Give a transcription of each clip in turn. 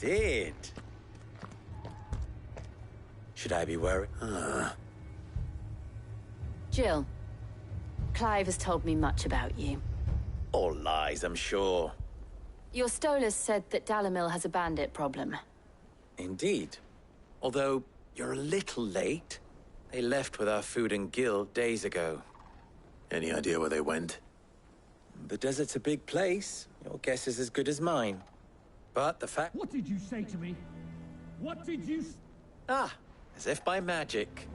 Sid. Should I be worried? Jill, Clive has told me much about you. All lies, I'm sure. Your Stolas said that Dalamil has a bandit problem. Indeed. Although, you're a little late. They left with our food and guild days ago. Any idea where they went? The desert's a big place. Your guess is as good as mine. But the fact— What did you say to me? What did you— as if by magic.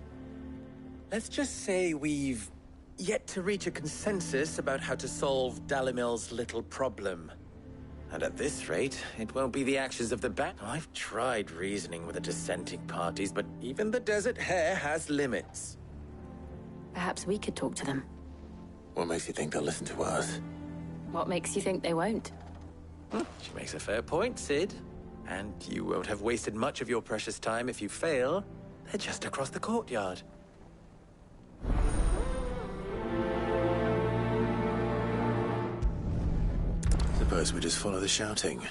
Let's just say we've yet to reach a consensus about how to solve Dalamil's little problem. And at this rate, it won't be the actions of the I've tried reasoning with the dissenting parties, but even the Desert Hare has limits. Perhaps we could talk to them. What makes you think they'll listen to us? What makes you think they won't? She makes a fair point, Sid. And you won't have wasted much of your precious time if you fail. They're just across the courtyard. Suppose we just follow the shouting.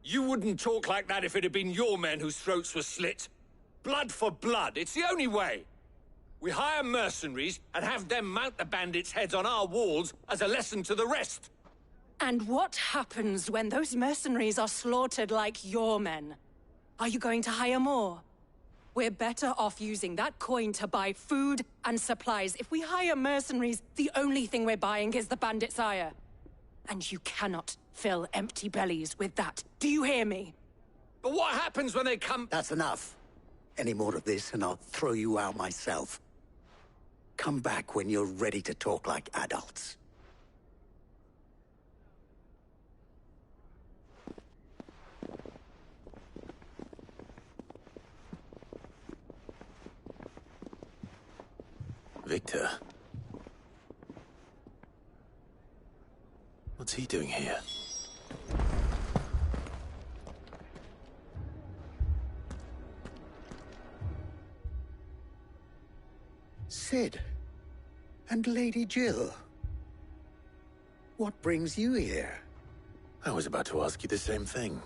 You wouldn't talk like that if it had been your men whose throats were slit. Blood for blood, it's the only way. We hire mercenaries and have them mount the bandits' heads on our walls as a lesson to the rest. And what happens when those mercenaries are slaughtered like your men? Are you going to hire more? We're better off using that coin to buy food and supplies. If we hire mercenaries, the only thing we're buying is the bandits' ire. And you cannot fill empty bellies with that. Do you hear me? But what happens when they come— That's enough. Any more of this and I'll throw you out myself. Come back when you're ready to talk like adults. Victor. What's he doing here? Sid. And Lady Jill. What brings you here? I was about to ask you the same thing.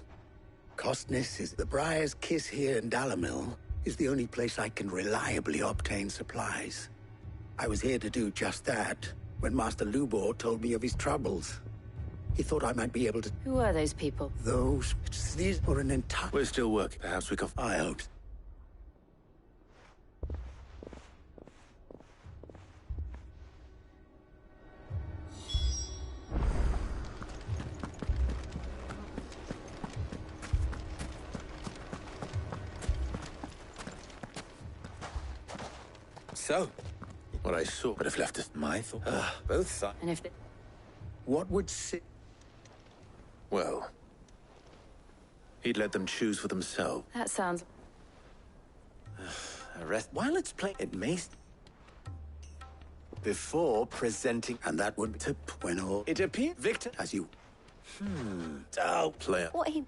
Costness is the Briar's Kiss here in Dalamil is the only place I can reliably obtain supplies. I was here to do just that when Master Lubor told me of his troubles. He thought I might be able to— Who are those people? These are an entire— We're still working. Perhaps we could— I hope. So, what I saw would have left us— my thought. Both sides. And if they— What would Sid— Well, he'd let them choose for themselves. That sounds— Arrest. While it's playing, it may— Before presenting— And that would be tip when all— It appears Victor— As you— Oh, Player. what he—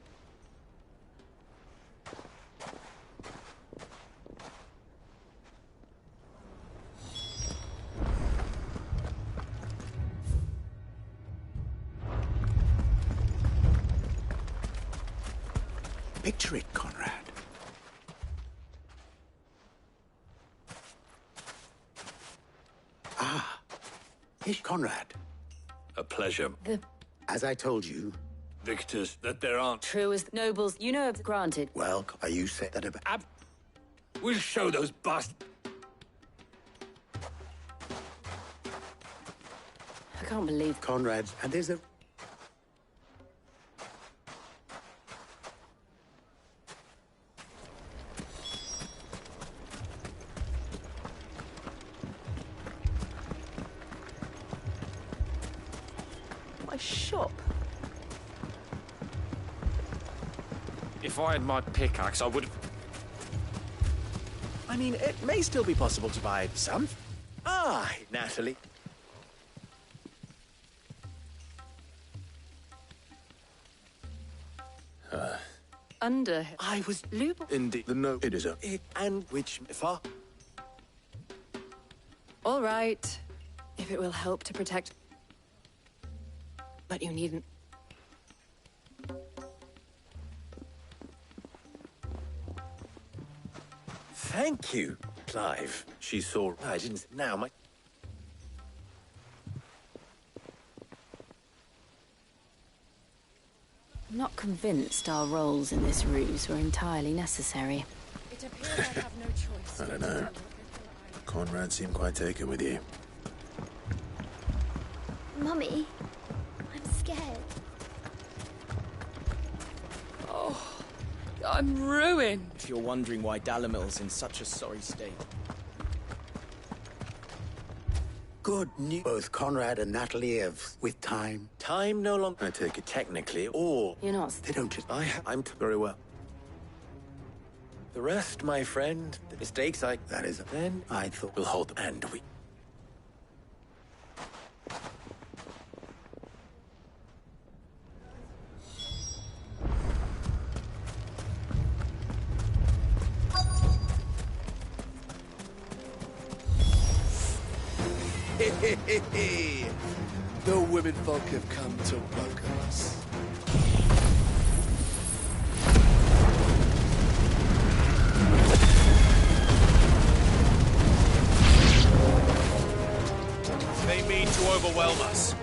Picture it, Conrad. Here's Conrad. A pleasure. As I told you, Victors, that there aren't— True as nobles, you know, granted. well, are you said that about— We'll show those bastards. I can't believe— Conrad, and there's a— a shop. If I had my pickaxe, I would— I mean, it may still be possible to buy some. Natalie. Under. I was Lubor. Indeed, the note. It is a. it, and which far? All right. If it will help to protect... But you needn't. Thank you, Clive. She saw. I didn't. Now, my. I'm not convinced our roles in this ruse were entirely necessary. It appears I have no choice. I don't know. Conrad seemed quite taken with you. Mummy, I'm scared. I'm ruined. If you're wondering why Dalimil's in such a sorry state. Good news. Both Conrad and Natalie have, with time. Time no longer. I take it. Technically, or. You're not. They don't just. I'm Very well. the rest, my friend. The mistakes I. That is. Then I thought. We'll hold them. and we. The women folk have come to welcome us. They mean to overwhelm us.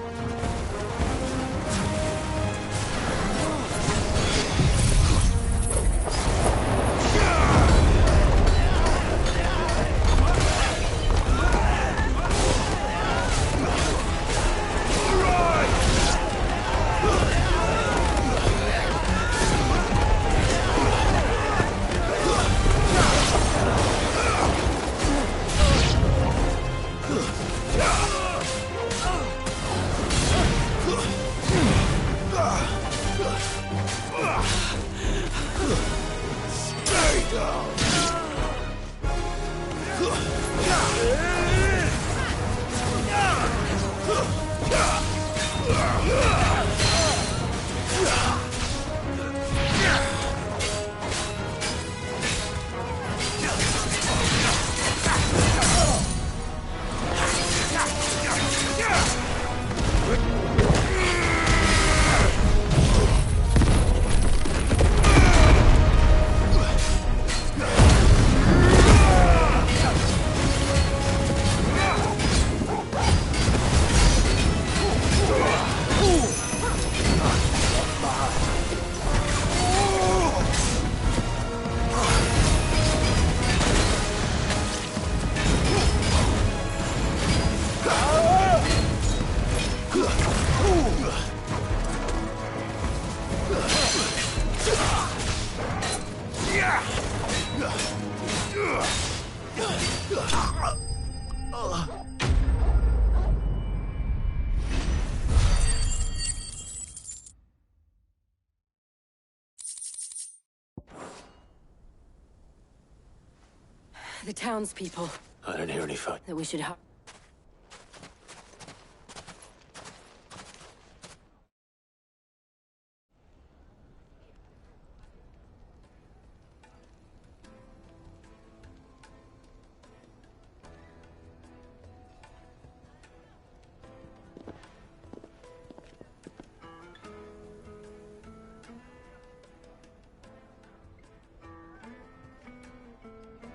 The townspeople. I don't hear any fight. That we should have.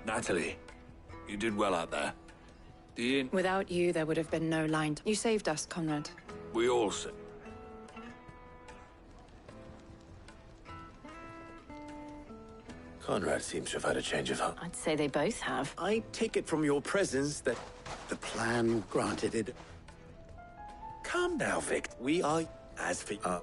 Natalie, you did well out there. The Without you, there would have been no line. You saved us, Conrad. we all said. Conrad seems to have had a change of heart. I'd say they both have. I take it from your presence that. The plan granted it. Calm now, Vic. We are as for.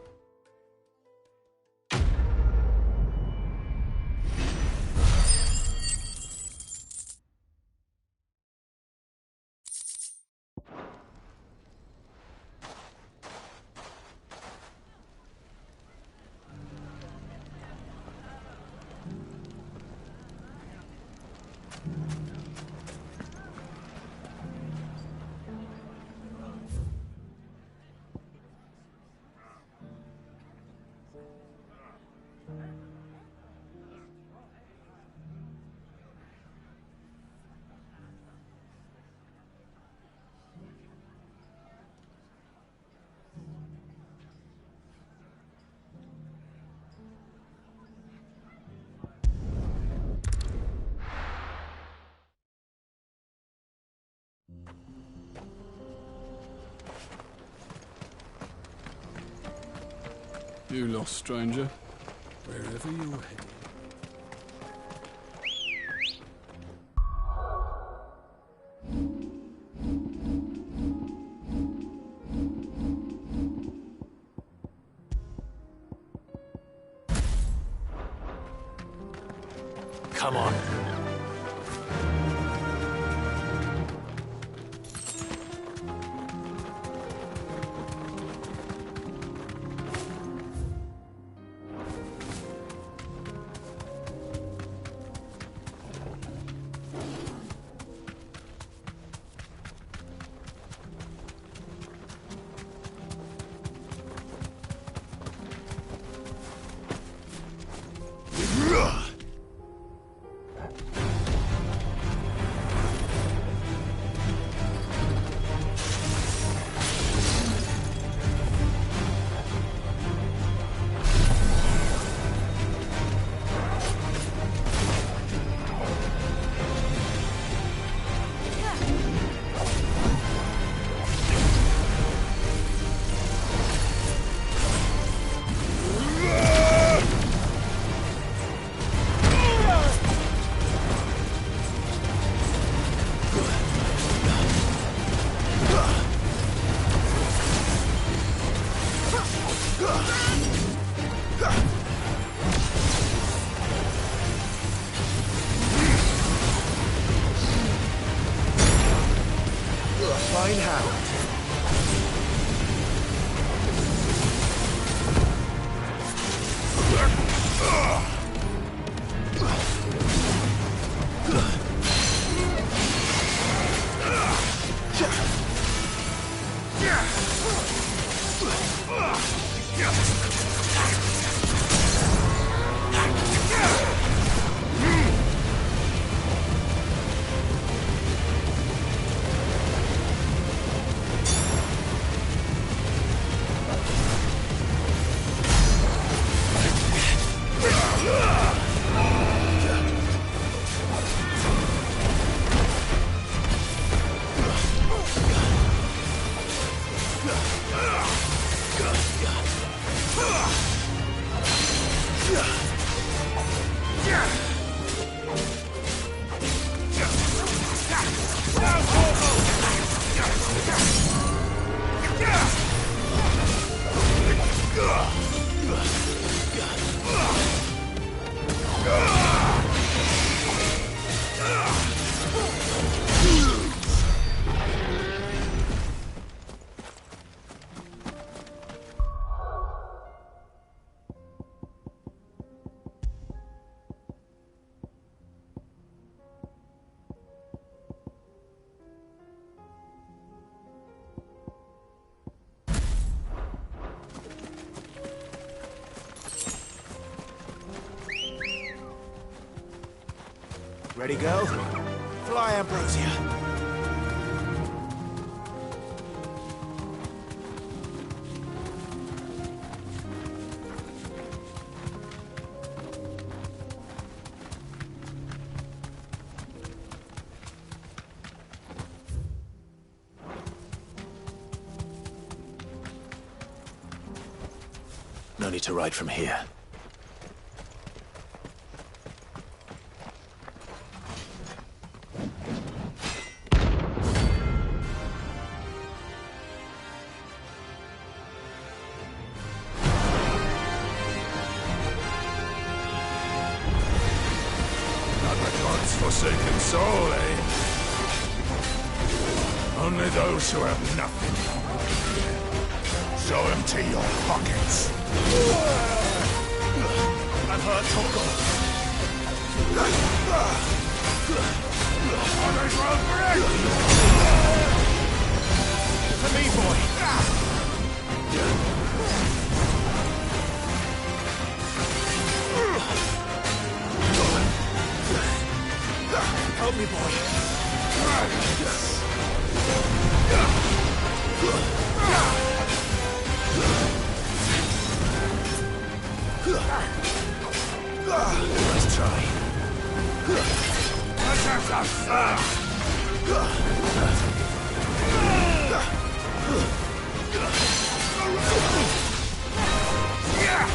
You lost, stranger. Wherever you're heading. Come on. Fine hound. Ready, go? Fly, Ambrosia. No need to ride from here. Forsaken soul, eh? Only those who have nothing. Show empty your pockets. I've heard Toko. Others will break! To me, boy. Help me, boy. Let's try. Yeah!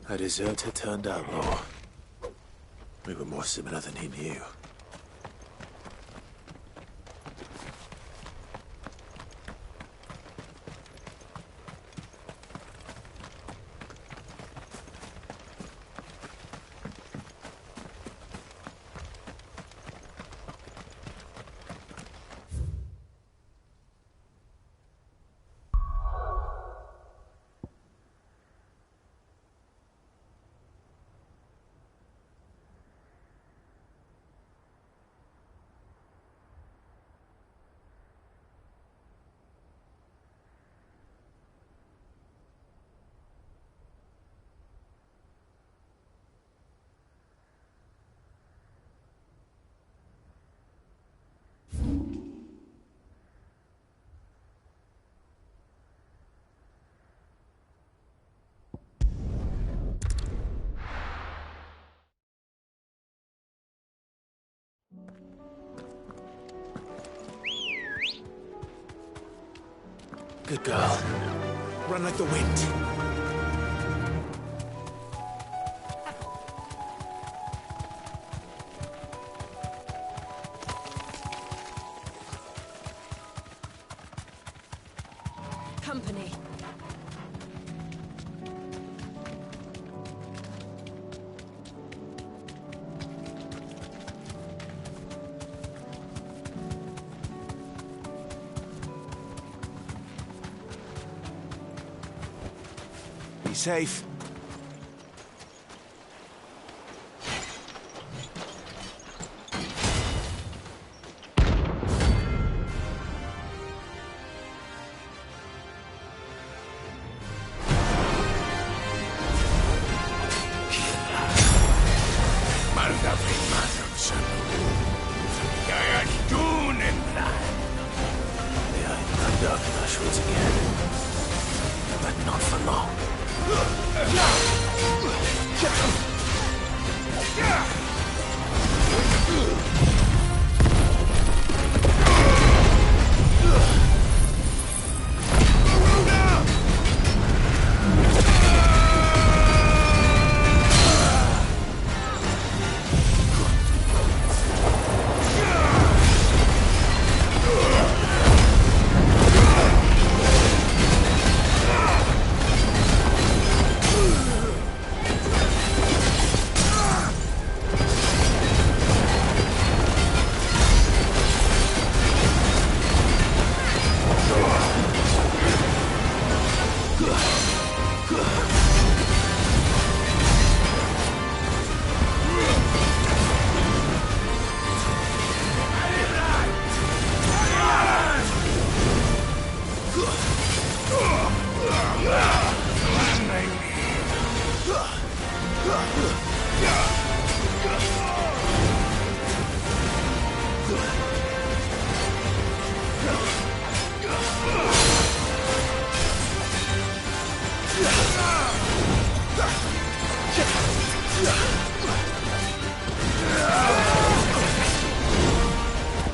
A deserter turned outlaw. We were more similar than he knew. Good girl. Run like the wind. Company. Be safe.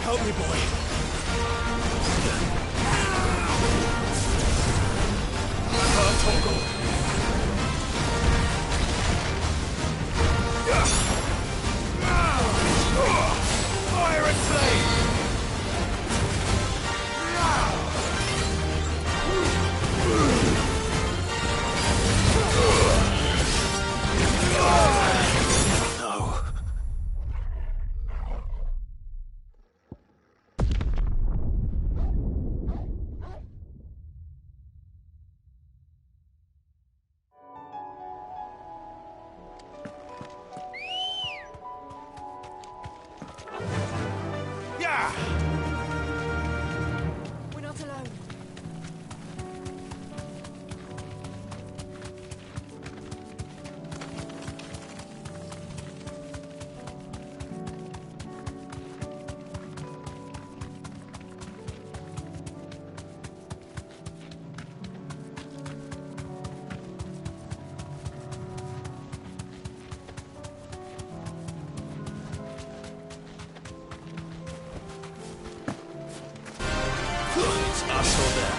Help me, boy. Fire and flame! We're not alone. It's us or them.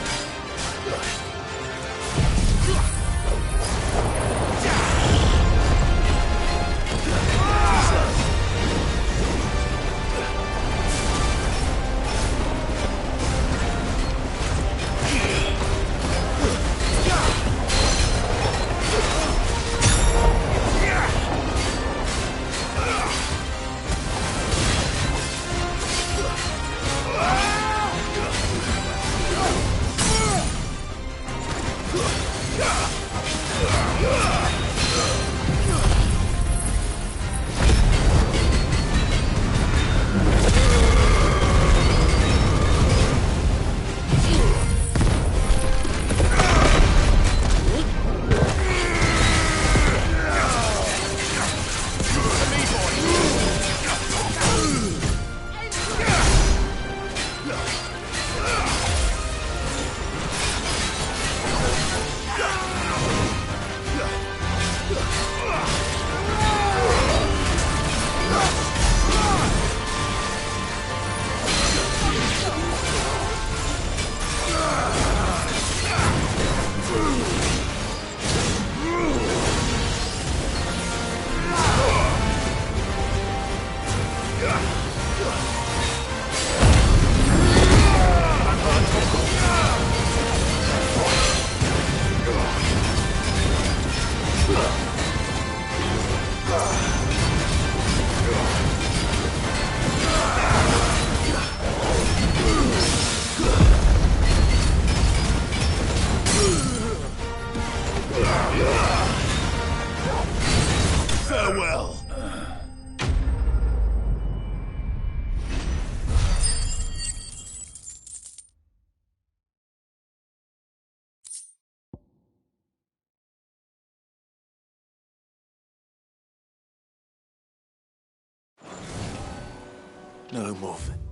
No movement.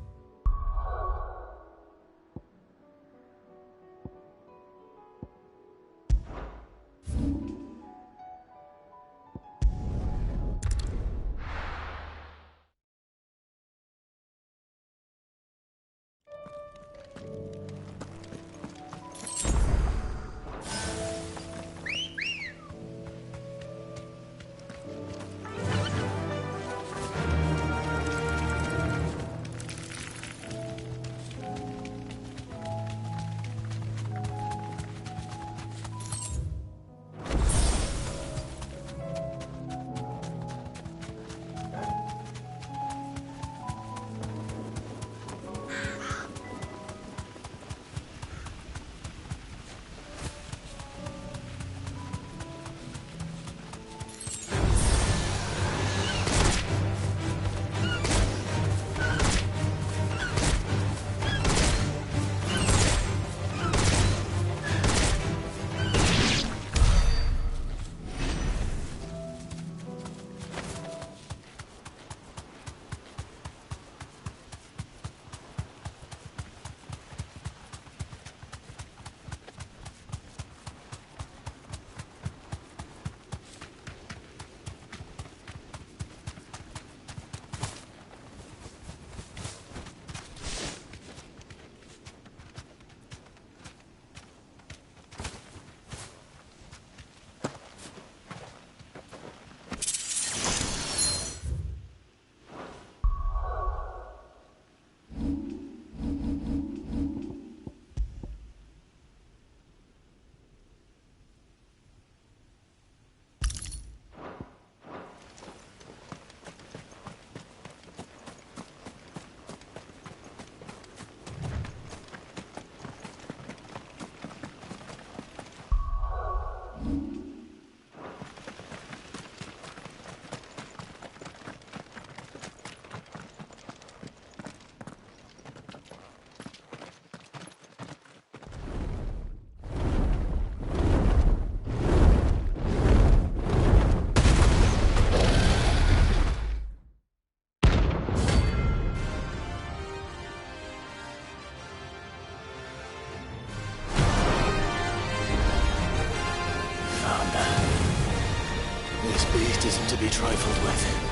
Isn't to be trifled with.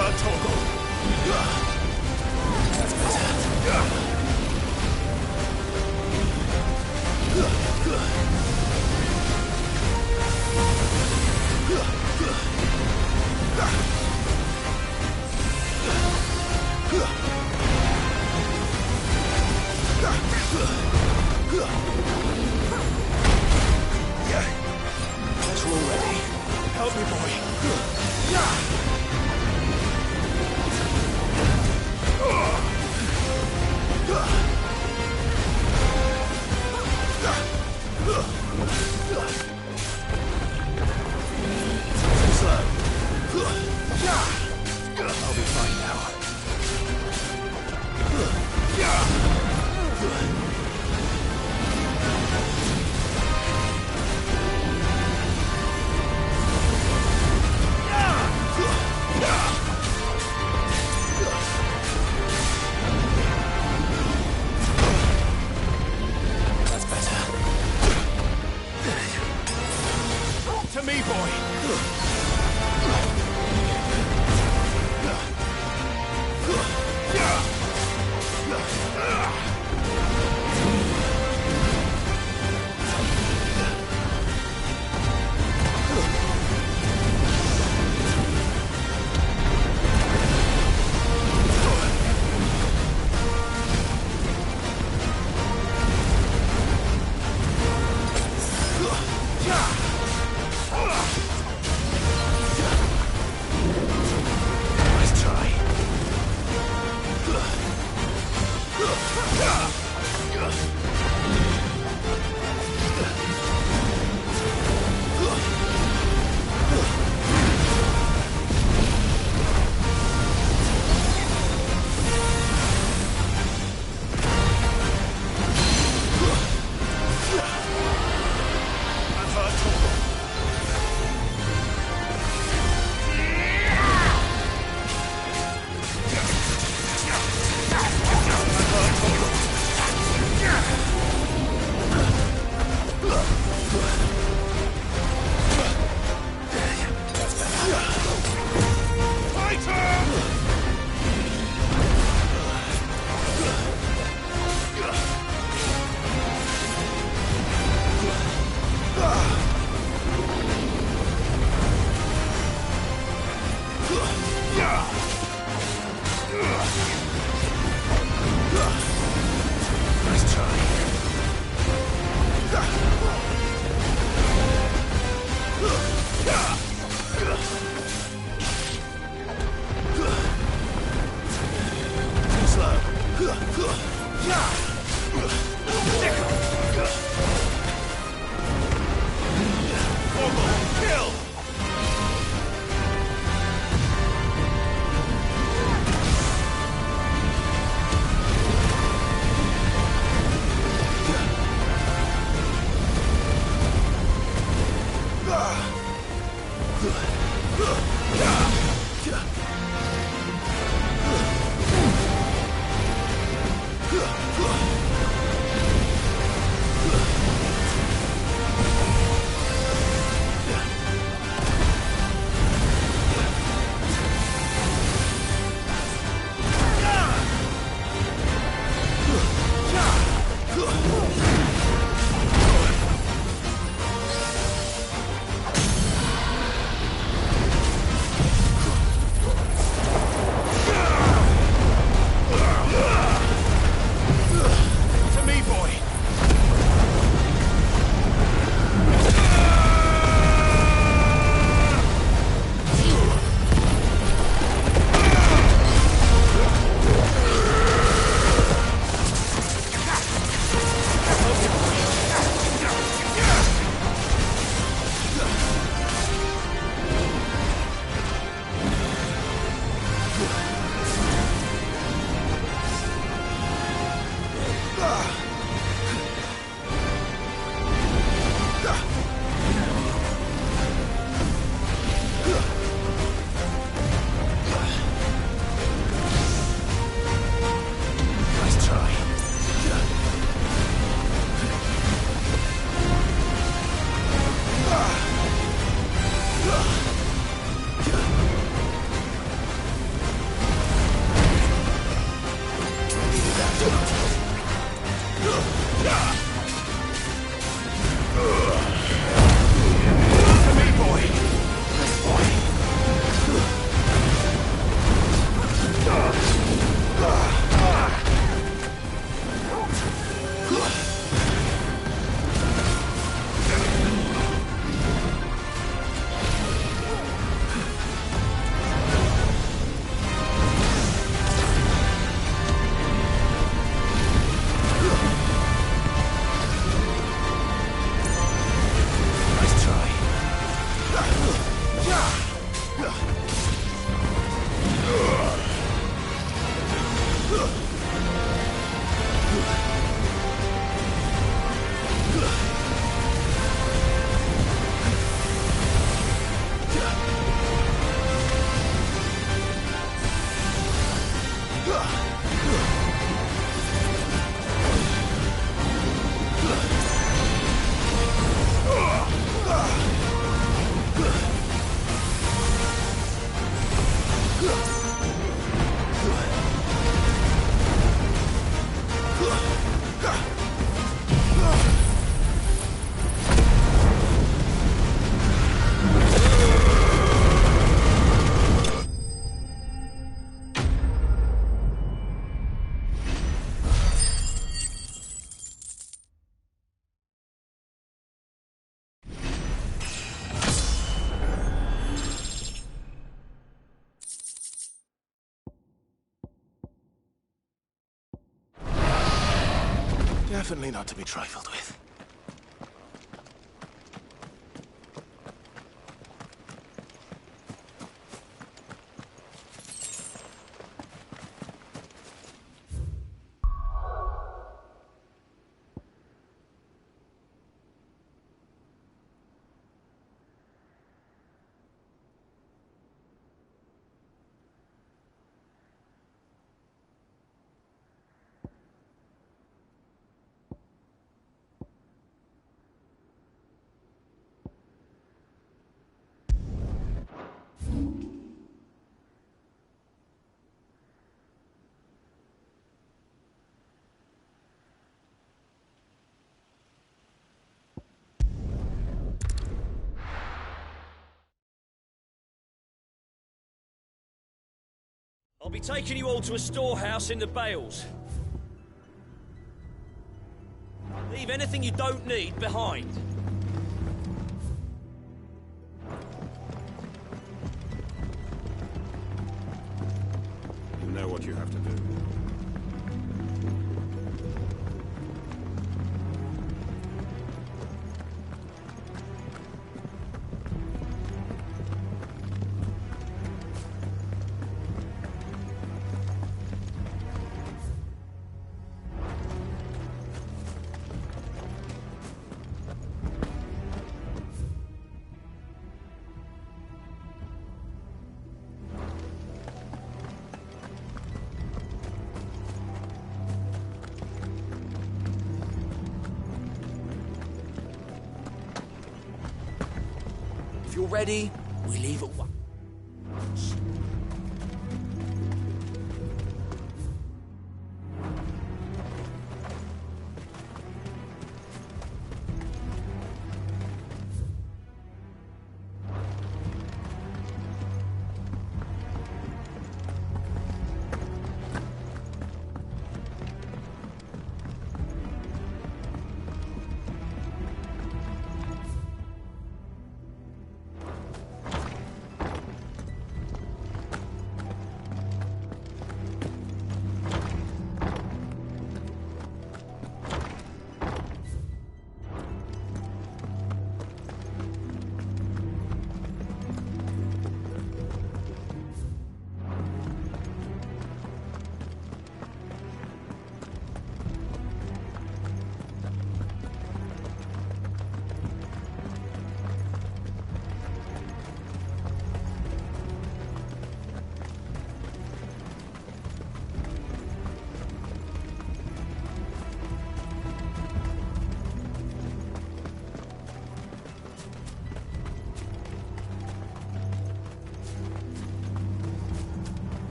hurt Toggle. That's better. That's all ready. Help me, boy. I'll be fine now. That's better. To me, boy. Nice try. I've hurt Toggle. Nice try. Too slow. Toggle, kill! Definitely not to be trifled with. I'll be taking you all to a storehouse in the Bales. Leave anything you don't need behind. You know what you have to do. If you're ready, we leave at once.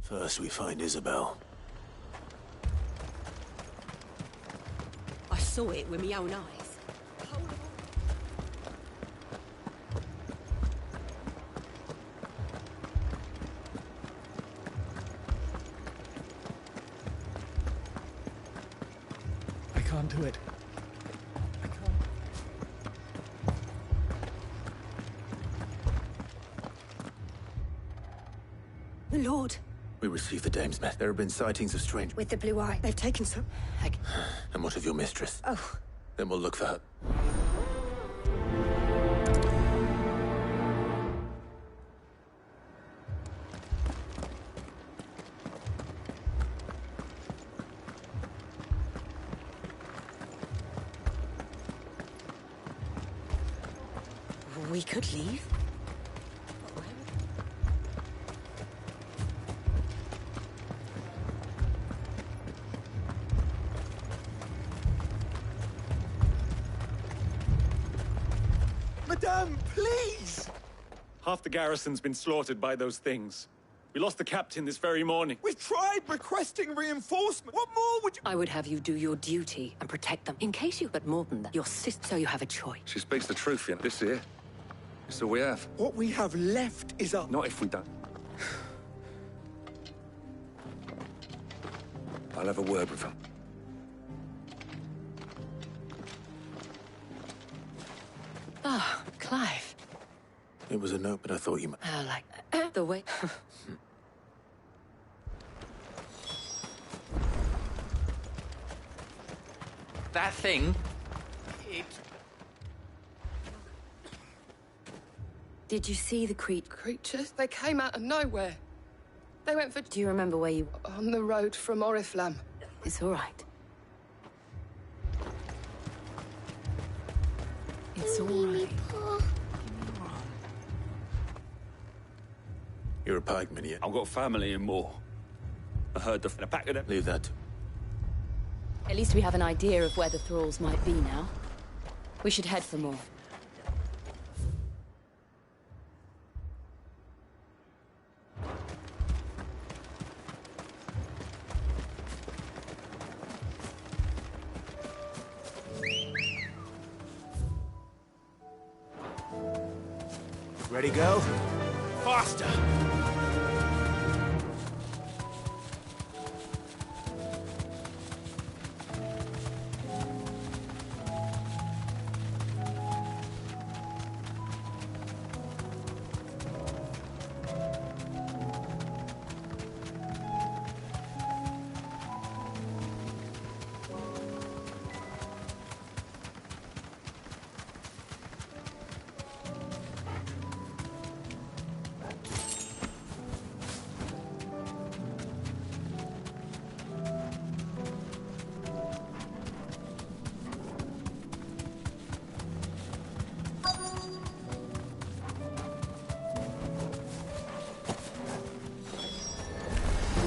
First we find Isabel. I saw it with my own eyes. I can't do it. I can't. The Lord. We received the dame's message. There have been sightings of strange... With the blue eye. They've taken some. And what of your mistress? Oh. Then we'll look for her. We could leave. Madame, please! Half the garrison's been slaughtered by those things. We lost the captain this very morning. We've tried requesting reinforcement. What more would you... I would have you do your duty and protect them. In case you... But more than that, your sister, so you have a choice. She speaks the truth, you know. This here. It's all we have. What we have left is our... Not if we don't. I'll have a word with him. Ah, Clive. It was a note, but I thought you might... Like the way... That thing... Did you see the creatures? They came out of nowhere. They went for... Do you remember where you... On the road from Oriflamme. It's all right. It's all right. You're a pikeman, yeah? I've got family in Moor. I heard the pack of them. Leave that. At least we have an idea of where the thralls might be now. We should head for more. Ready, go? Faster!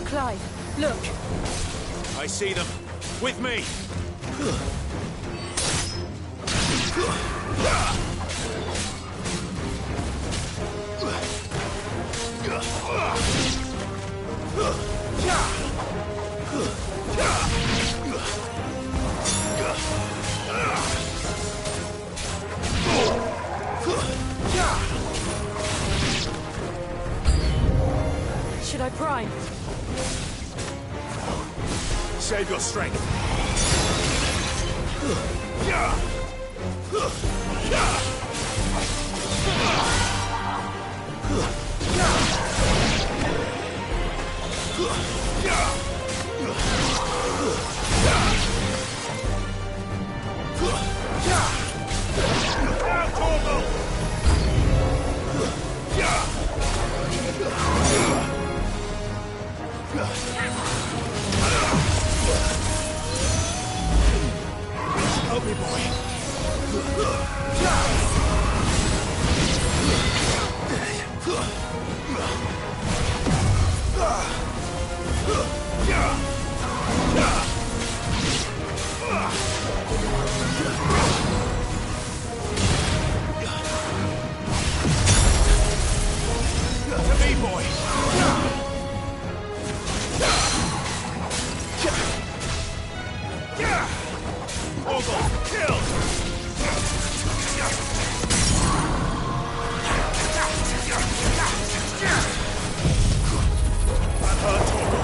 Clive, look! I see them. With me! Should I prime? Save your strength. Help me, boy. To me, boy. Ogle, kill! That hurt, Ogle.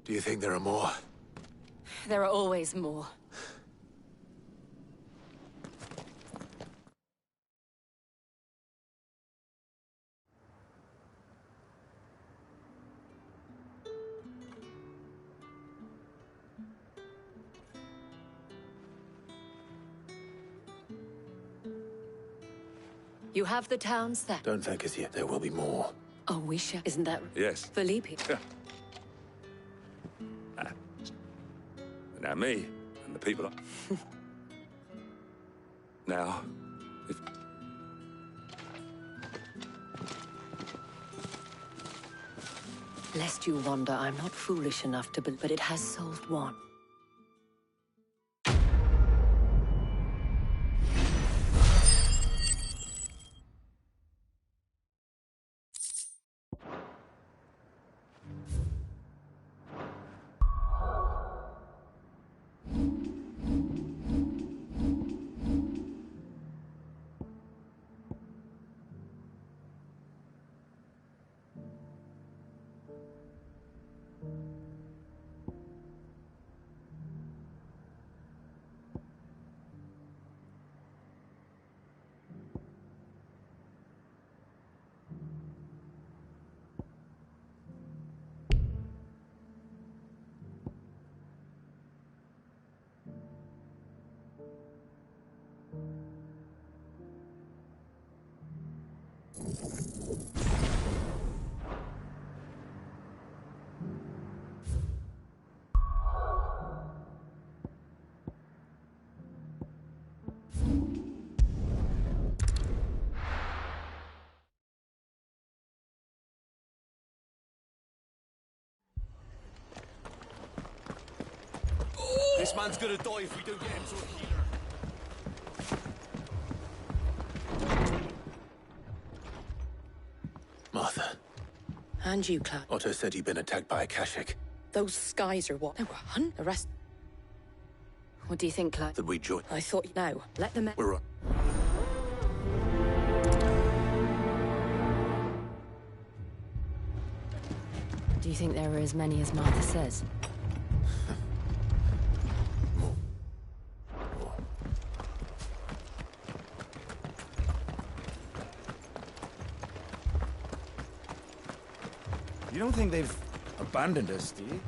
Do you think there are more? There are always more. You have the towns there. Don't thank us yet. There will be more. Oh, we shall. Isn't that Yes. Felipe? Now me and the people. Now, if... Lest you wonder, I'm not foolish enough to believe, but it has solved one. This man's gonna die if we don't get him to a healer. Martha. And you, Clyde. Otto said you'd been attacked by a Kashik. Those skies are what? They were hunt. The rest. What do you think, Clyde? That we join. I thought you know. Let them. We're on. Do you think there are as many as Martha says? You don't think they've abandoned us, do you?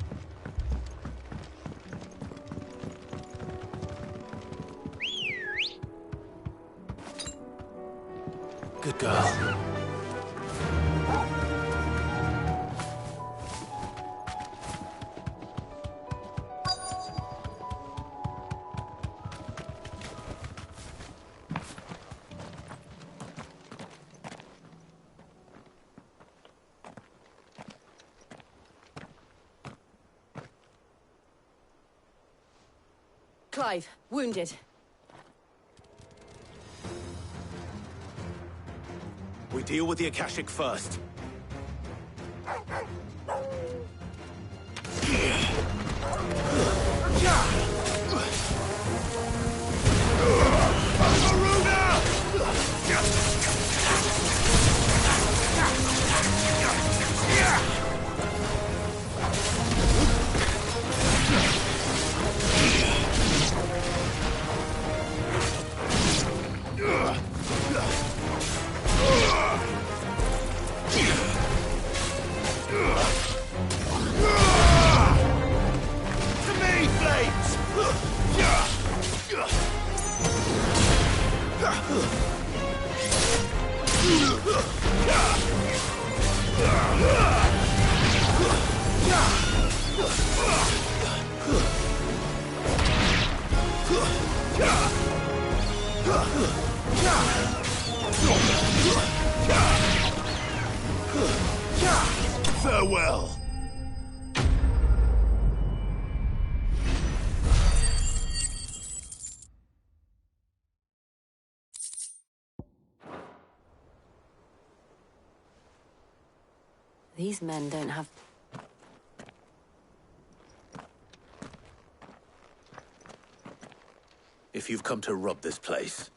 Good girl. Clive, wounded. We deal with the Akashic first. Farewell. These men don't have... If you've come to rob this place...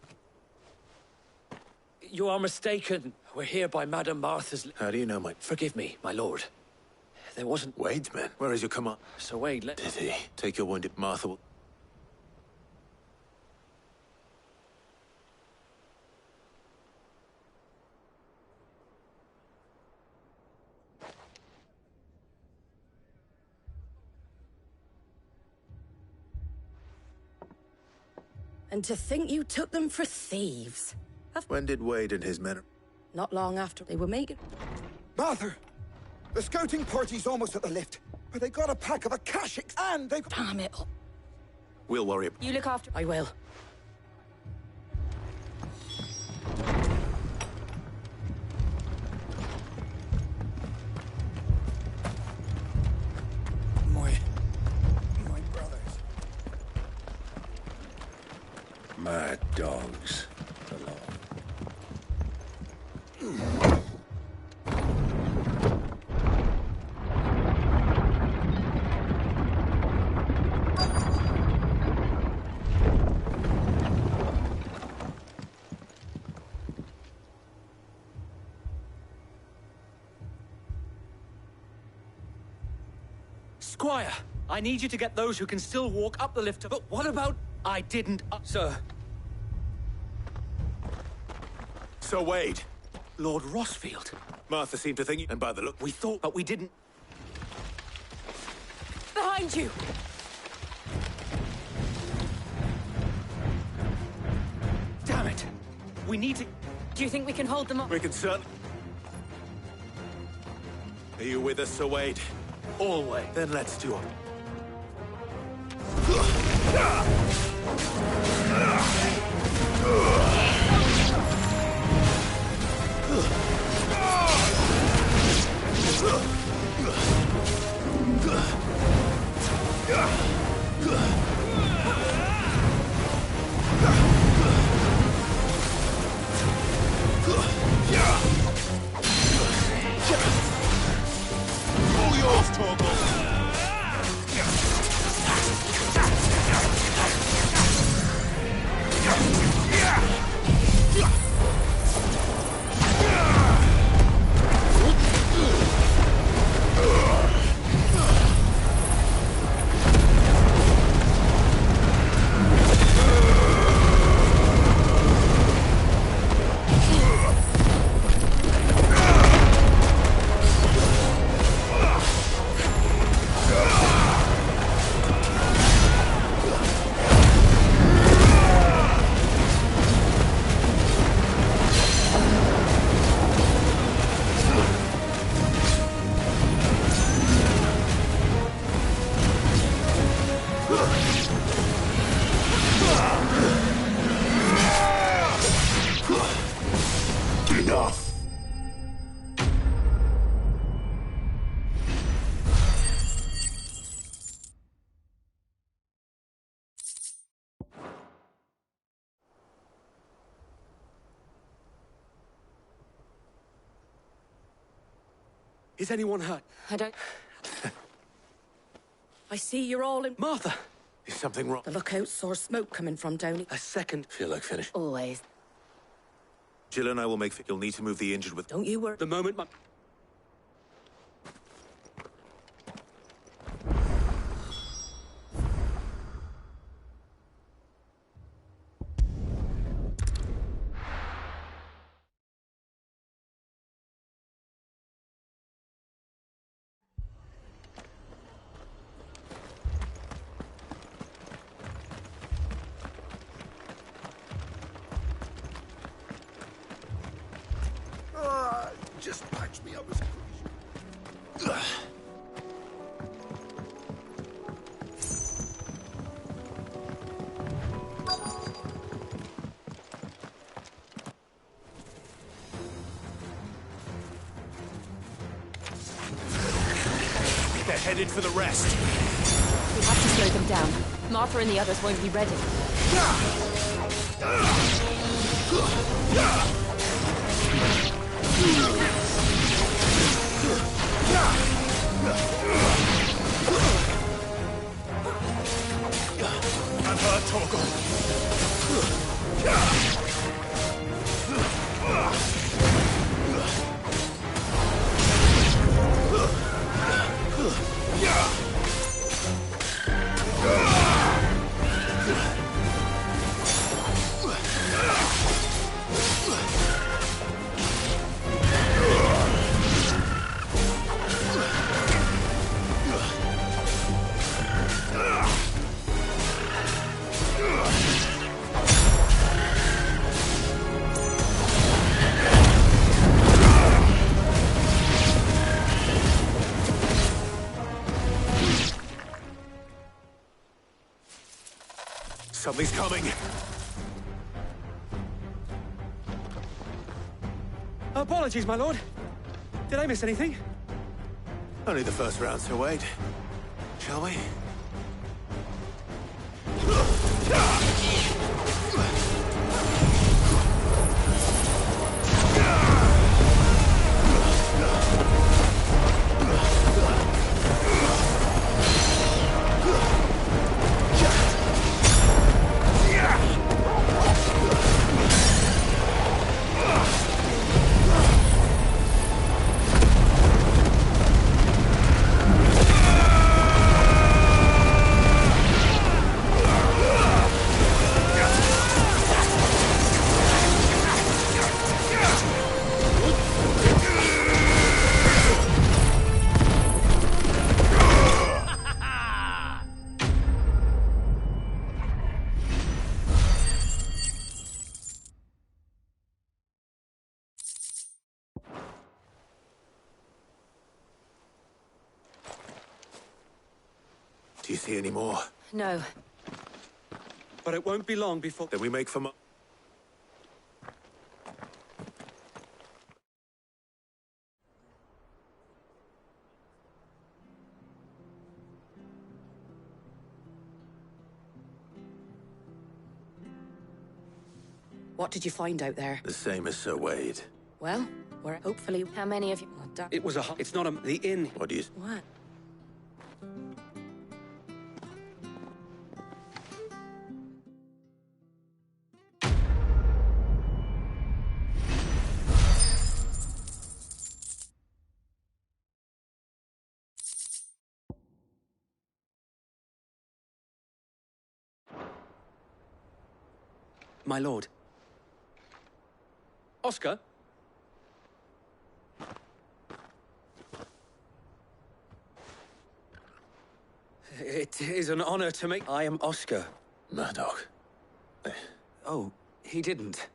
You are mistaken. We're here by Madame Martha's... How do you know my... Forgive me, my lord. There wasn't... Wade's men? Where is your command? Sir Wade, let... Did he? Take your wounded Martha will... And to think you took them for thieves. When did Wade and his men... Not long after they were making... Martha! The scouting party's almost at the lift. But they got a pack of Akashics and they... Damn it. We'll worry. You look after... I will. My brothers. Mad dogs. Squire, I need you to get those who can still walk up the lift. But what about... I didn't... Sir. Sir Wade. Lord Rossfield. Martha seemed to think... And by the look... We thought, but we didn't... Behind you! Damn it. We need to... Do you think we can hold them up? We can certainly... Are you with us, Sir Wade? Always. Then let's do it. All yours, Torgal. Enough! Is anyone hurt? I don't... I see you're all in... Martha! Is something wrong? The lookout saw smoke coming from down here. A second. Feel like finish. Always. Jill and I will make... You'll need to move the injured with... Don't you worry. The moment my... Just patch me up as They're headed for the rest. We have to slow them down. Martha and the others won't be ready. I've heard Torgal. Something's coming. Apologies, my lord. Did I miss anything? Only the first round, so wait. Shall we? Do you see any more? No. But it won't be long before... Then we make for... What did you find out there? The same as Sir Wade. Well, we're hopefully... How many of you... It was a... It's not a... The inn. What do you... What? My lord. Oscar? It is an honor to make... I am Oscar. Murdoch. Oh, he didn't.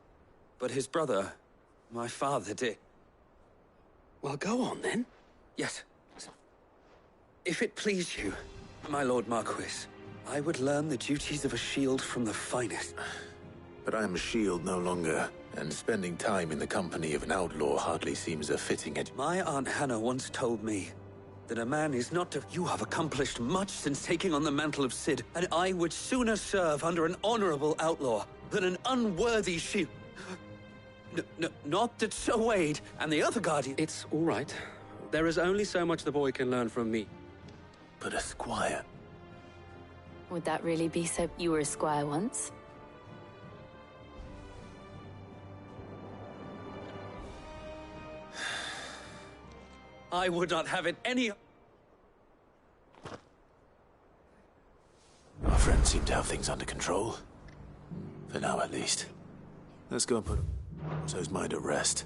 But his brother, my father, did. Well, go on, then. Yes. If it please you, my Lord Marquis, I would learn the duties of a shield from the finest. But I am a shield no longer, and spending time in the company of an outlaw hardly seems a fitting edge. My Aunt Hannah once told me that a man is not to... You have accomplished much since taking on the mantle of Cid, and I would sooner serve under an honorable outlaw than an unworthy shield. Not that Sir Wade and the other guardian... It's all right. There is only so much the boy can learn from me. But a squire... Would that really be so? You were a squire once? I would not have it any... Our friends seem to have things under control. For now, at least. Let's go and put Otto's mind at rest.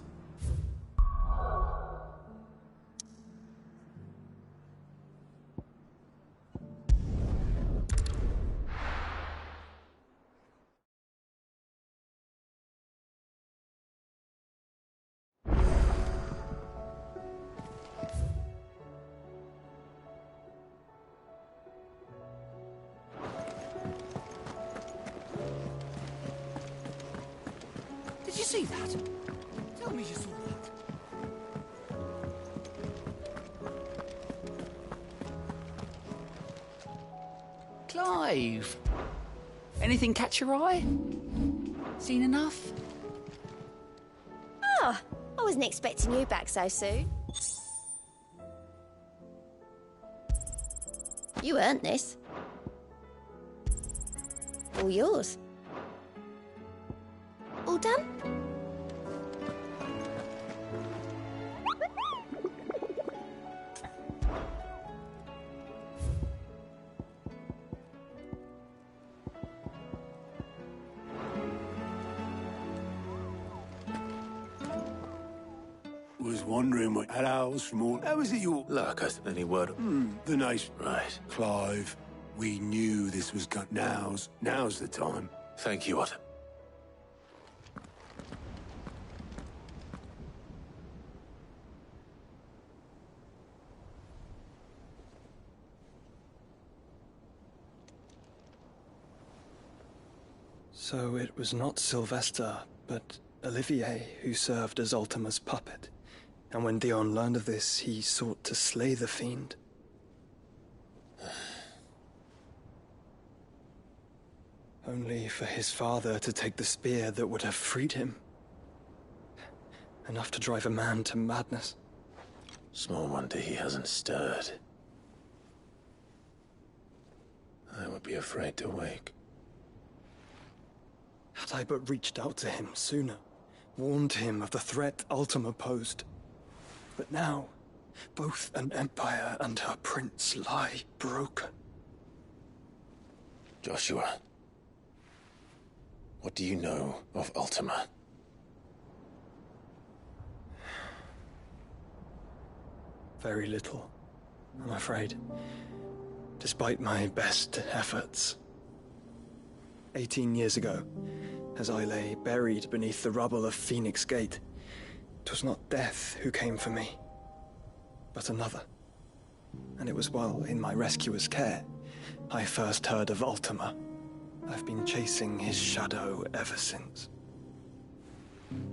Did you see that? Tell me you saw that. Clive! Anything catch your eye? Seen enough? Ah, I wasn't expecting you back so soon. You earned this. All yours. All done? Was wondering what allows from all... How is it your... Larkus, any word? The nice... Right. Clive, we knew this was cut. Now's the time. Thank you, Otto. So it was not Sylvester, but Olivier who served as Ultima's puppet. And when Dion learned of this, he sought to slay the fiend. Only for his father to take the spear that would have freed him. Enough to drive a man to madness. Small wonder he hasn't stirred. I would be afraid to wake. Had I but reached out to him sooner, warned him of the threat Ultima posed. But now, both an empire and her prince lie broken. Joshua, what do you know of Ultima? Very little, I'm afraid. Despite my best efforts. 18 years ago, as I lay buried beneath the rubble of Phoenix Gate, 'twas not death who came for me, but another. And it was while in my rescuer's care, I first heard of Ultima. I've been chasing his shadow ever since.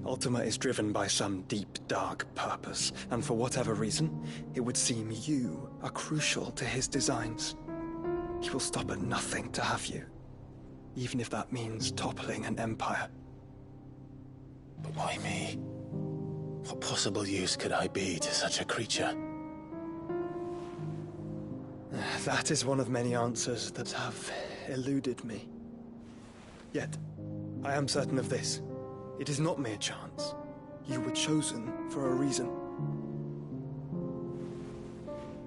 Ultima is driven by some deep, dark purpose, and for whatever reason, it would seem you are crucial to his designs. He will stop at nothing to have you, even if that means toppling an empire. But why me? What possible use could I be to such a creature? That is one of many answers that have eluded me. Yet, I am certain of this. It is not mere chance. You were chosen for a reason.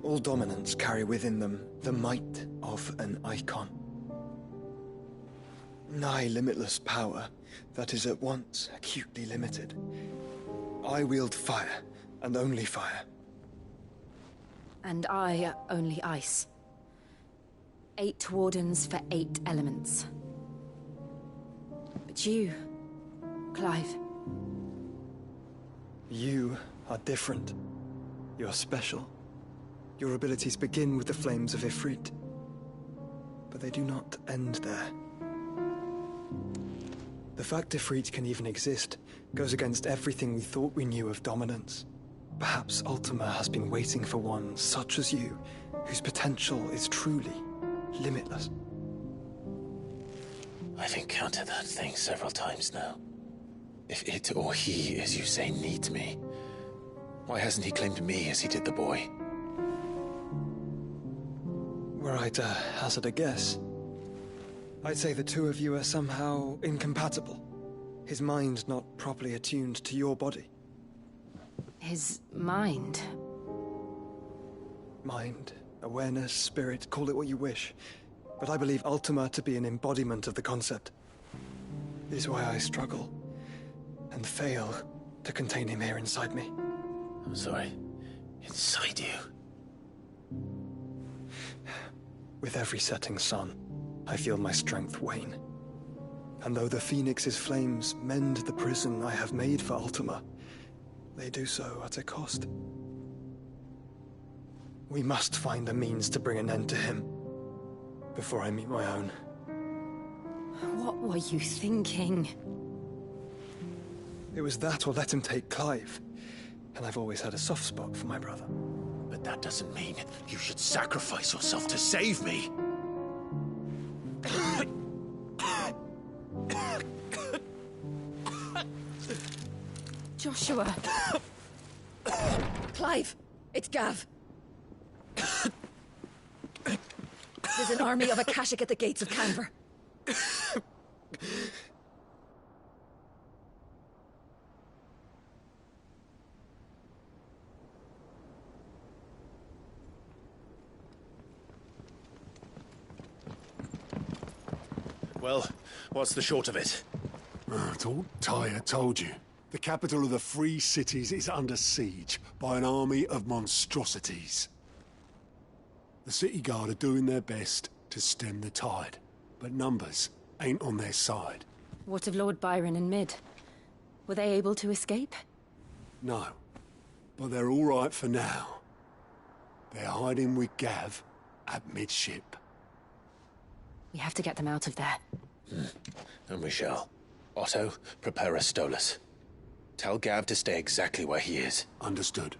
All dominants carry within them the might of an icon. Nigh limitless power that is at once acutely limited. I wield fire, and only fire. And I only ice. 8 wardens for 8 elements. But you, Clive. You are different. You're special. Your abilities begin with the flames of Ifrit. But they do not end there. The fact Ifrit can even exist goes against everything we thought we knew of dominance. Perhaps Ultima has been waiting for one such as you, whose potential is truly limitless. I've encountered that thing several times now. If it or he, as you say, needs me, why hasn't he claimed me as he did the boy? Were I to hazard a guess, I'd say the two of you are somehow incompatible. His mind not properly attuned to your body. His mind? Mind, awareness, spirit, call it what you wish. But I believe Ultima to be an embodiment of the concept. It is why I struggle and fail to contain him here inside me. I'm sorry. Inside you? With every setting sun, I feel my strength wane. And though the Phoenix's flames mend the prison I have made for Ultima, they do so at a cost. We must find a means to bring an end to him before I meet my own. What were you thinking? It was that or let him take Clive. And I've always had a soft spot for my brother. But that doesn't mean you should sacrifice yourself to save me. Joshua. Clive, it's Gav. There's an army of Akashic at the gates of Canver. Well, what's the short of it? I thought Tyre told you. The capital of the Free Cities is under siege by an army of monstrosities. The City Guard are doing their best to stem the tide, but numbers ain't on their side. What of Lord Byron and Mid? Were they able to escape? No, but they're all right for now. They're hiding with Gav at midship. We have to get them out of there. And we shall. Otto, prepare a Stolas. Tell Gav to stay exactly where he is. Understood.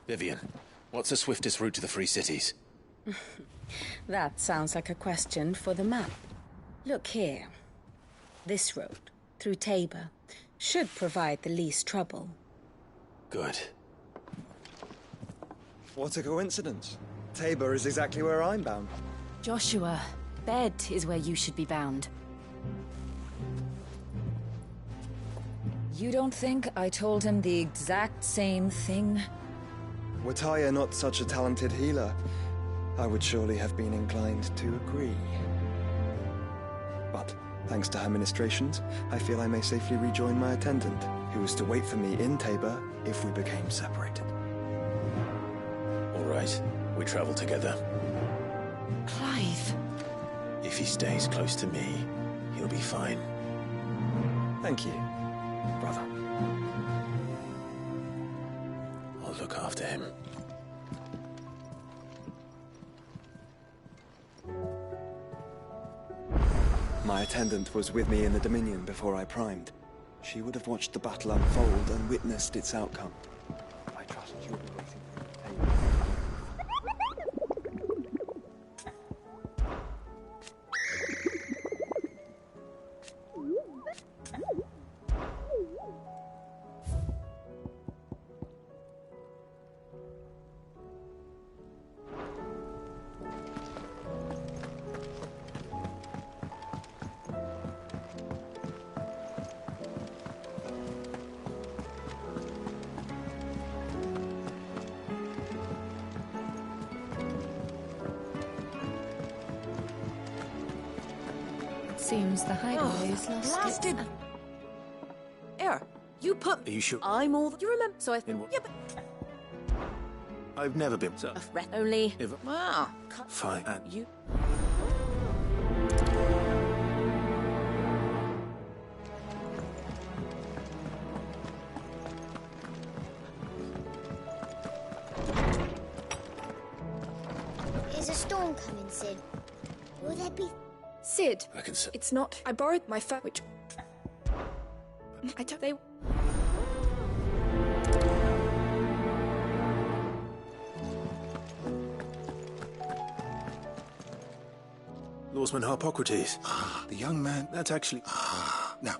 Vivian, what's the swiftest route to the Free Cities? That sounds like a question for the map. Look here. This road, through Tabor, should provide the least trouble. Good. What a coincidence. Tabor is exactly where I'm bound. Joshua, bed is where you should be bound. You don't think I told him the exact same thing? Were Tyre not such a talented healer, I would surely have been inclined to agree. But, thanks to her ministrations, I feel I may safely rejoin my attendant, who is to wait for me in Tabor if we became separated. All right, we travel together. Clive. If he stays close to me, he'll be fine. Thank you, brother. I'll look after him. My attendant was with me in the Dominion before I primed. She would have watched the battle unfold and witnessed its outcome. I trust you'll be waiting for me. Seems the hideaway is lost. Blasted! Air, you put. Are you sure? I'm all. You remember? So I. In what? Yeah, but. I've never been so. Only. Never. Wow. Fine. And You. Is a storm coming, Sid? Will there be... Sid, I can say. it's not. I borrowed my phone, which I don't. They. Lawsman Harpocrates. The young man. That's actually. Now,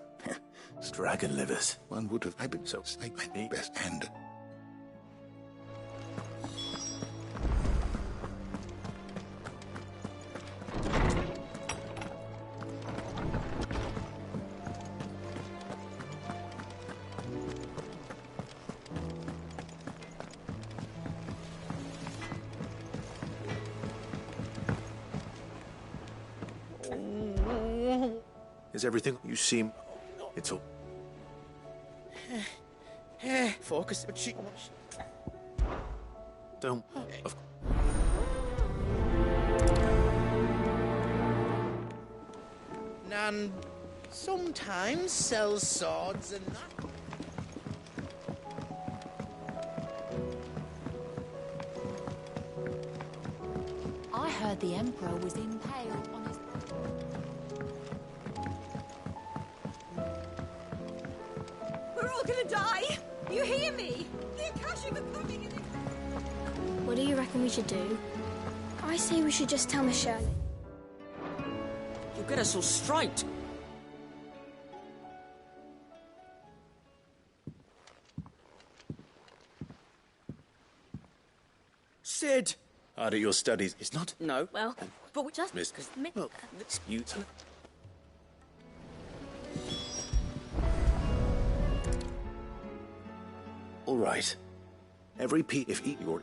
It's dragon livers. one would have. I've been so snake my best hand. Is everything you seem? It's all. Focus. Don't. Of Nan sometimes sells swords and that. I heard the Emperor was impaled on his... We're all gonna die! You hear me? The Akashic are coming in. What do you reckon we should do? I say we should just tell Michelle. You get us all straight. Sid! Hard at your studies. It's not. No. Well, but we just. Miss. Well, You. All right. Every if eat your.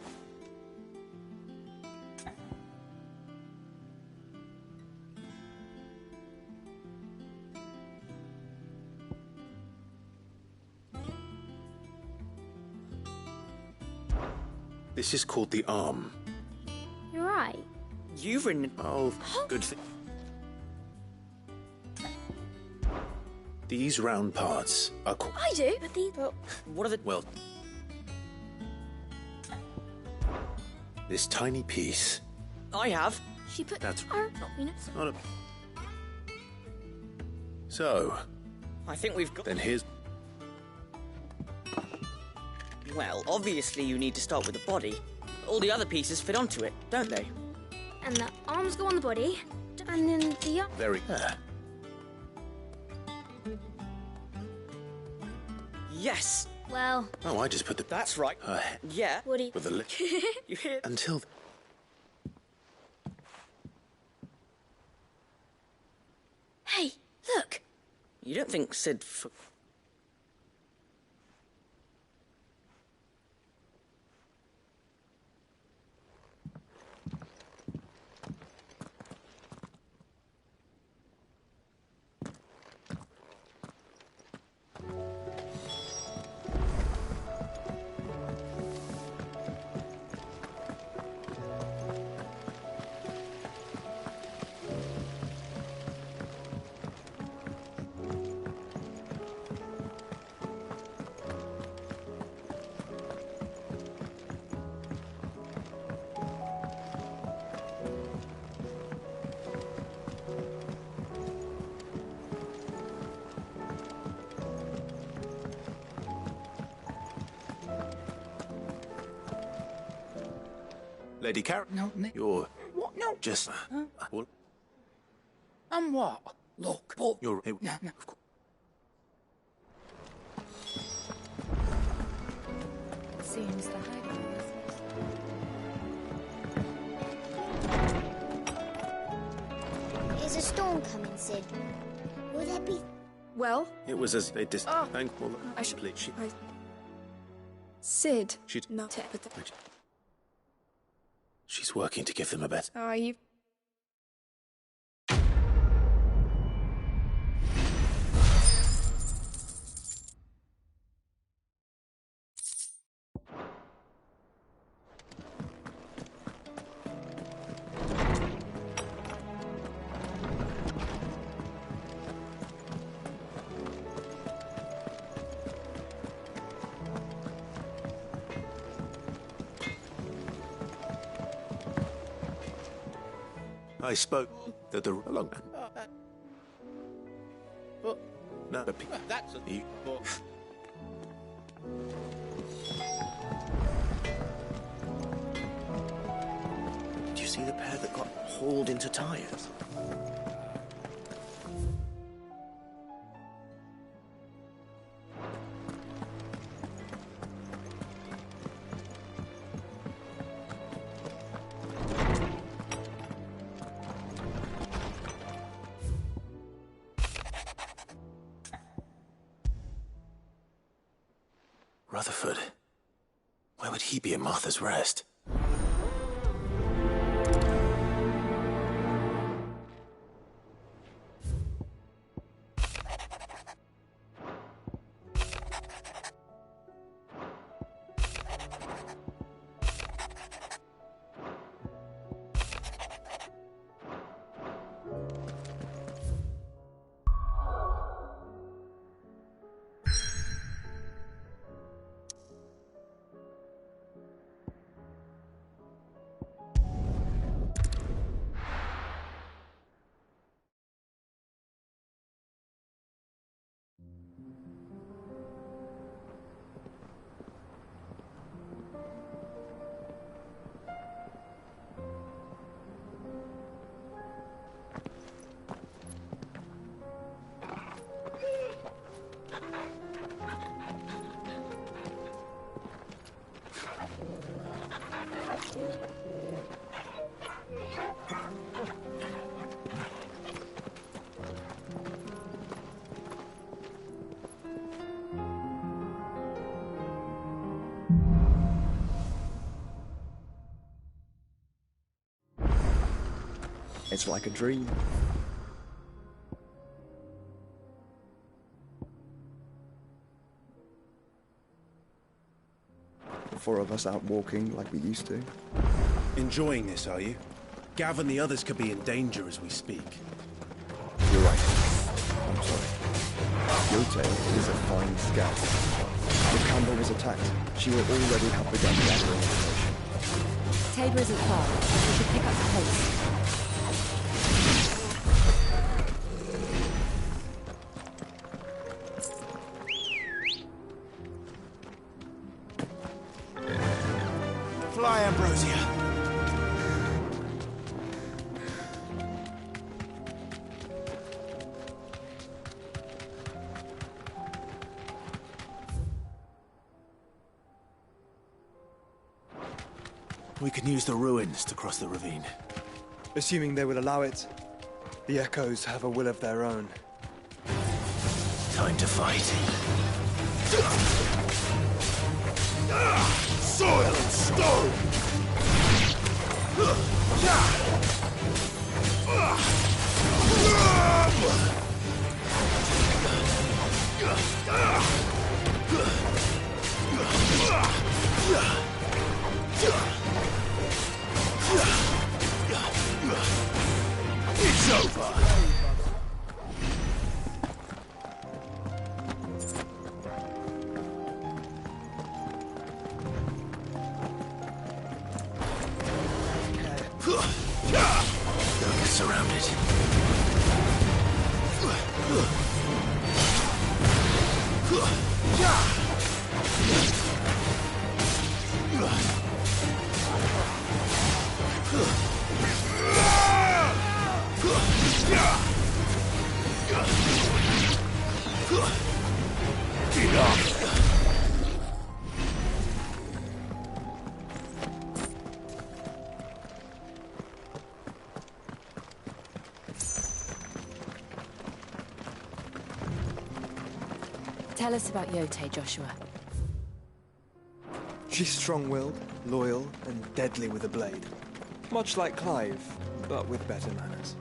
This is called the arm. You're right. you've written. Oh, good thing. These round parts are called. I do, but these. What are the? Well, this tiny piece. I have. She put. That's not, you know. not a. So, I think we've got... then here's... Well, obviously you need to start with the body. All the other pieces fit onto it, don't they? And the arms go on the body, and then the... Very... Yes! Well... Oh, I just put the... That's right. Yeah. Woody. With the lip. You hear... Until... Hey, look! You don't think Sid... Lady Karen? No, You're... What? No. Just... Well, And what? Look, but... you're... No. Seems the high Is a storm coming, Sid? Will there be... Well? It was as they thankful... I should... She... Sid. She'd... No, She's working to give them a better... Are you... I spoke that the... Along... No, the... That's a... You... Do you see the pair that got hauled into tyres? Rutherford. Where would he be at Martha's Rest? It's like a dream. The four of us out walking like we used to. Enjoying this, are you? Gav and the others could be in danger as we speak. You're right. I'm sorry. Yote is a fine scout. If Campbell was attacked, she will already have begun gathering information. Tabor isn't far. We should pick up the pace. We can use the ruins to cross the ravine. Assuming they will allow it, the echoes have a will of their own. Time to fight. Soil and stone! It's over! Don't get surrounded. Tell us about Yote, Joshua. She's strong-willed, loyal, and deadly with a blade. Much like Clive, but with better manners.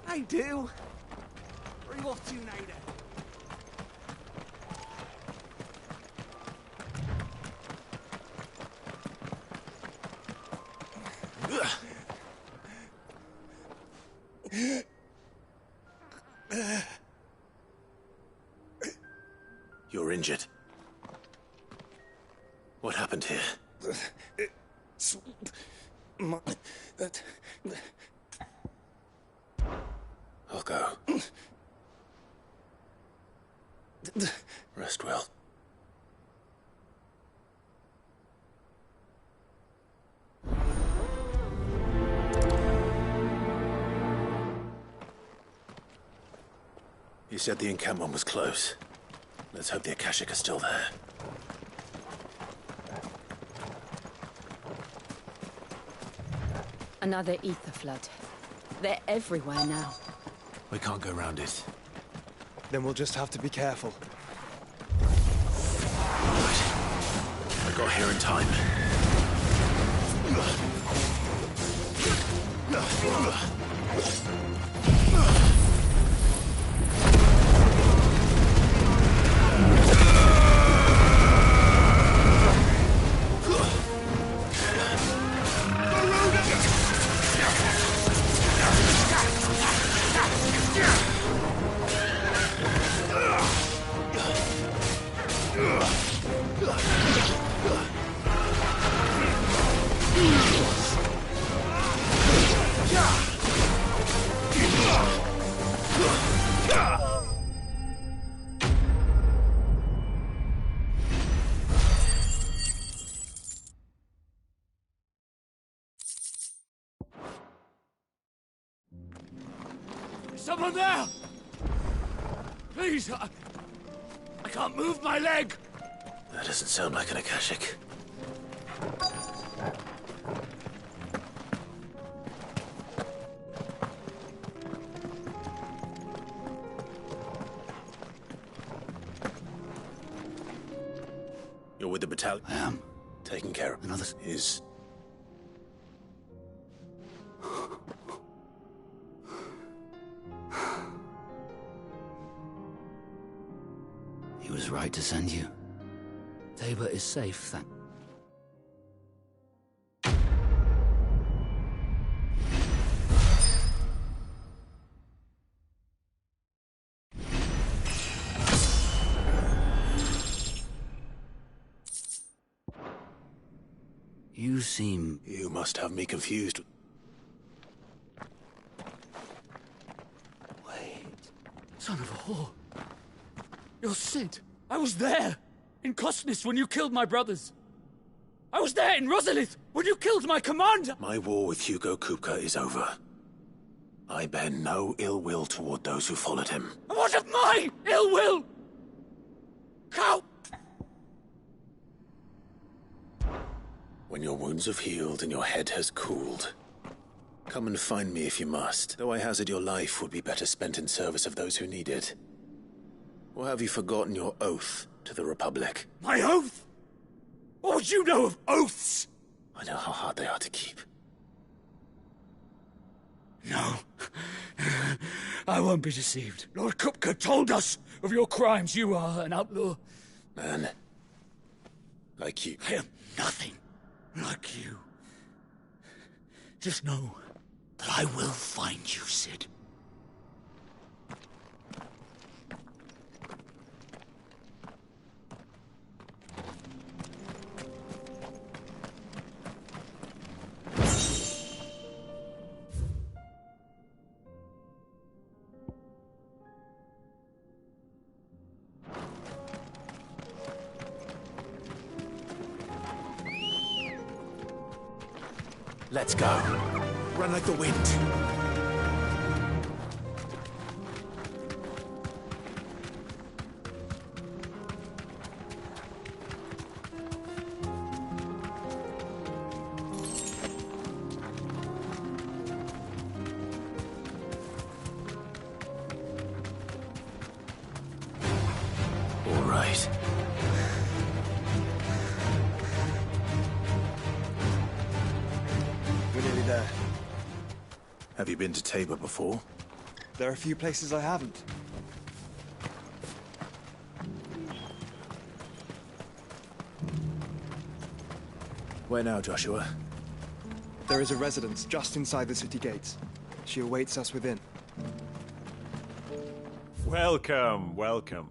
I do. Where are you off to, Nader? You're injured. What happened here? I'll go. Rest well. You said the encampment was close. Let's hope the Akashic are still there. Another ether flood. They're everywhere now. We can't go round it. Then we'll just have to be careful. Right. I got here in time. Someone there! Please, I can't move my leg! That doesn't sound like an Akashic. You're with the battalion? I am. Taking care of Another is... He was right to send you. Tabor is safe, thank... You seem... You must have me confused. Wait. Son of a whore. You're Sid. I was there. In Cosnis when you killed my brothers. I was there in Rosalith when you killed my commander. My war with Hugo Kupka is over. I bear no ill will toward those who followed him. And what of my ill will? Cow! When your wounds have healed and your head has cooled, come and find me if you must. Though I hazard your life would be better spent in service of those who need it. Or have you forgotten your oath to the Republic? My oath? What would you know of oaths? I know how hard they are to keep. No. I won't be deceived. Lord Kupka told us of your crimes. You are an outlaw. Man. Like you. I am nothing like you. Just know that I will find you, Sid. Let's go. Run like the wind. All right. We're nearly there. Have you been to Tabor before? There are a few places I haven't. Where now, Joshua? There is a residence just inside the city gates. She awaits us within. Welcome, welcome.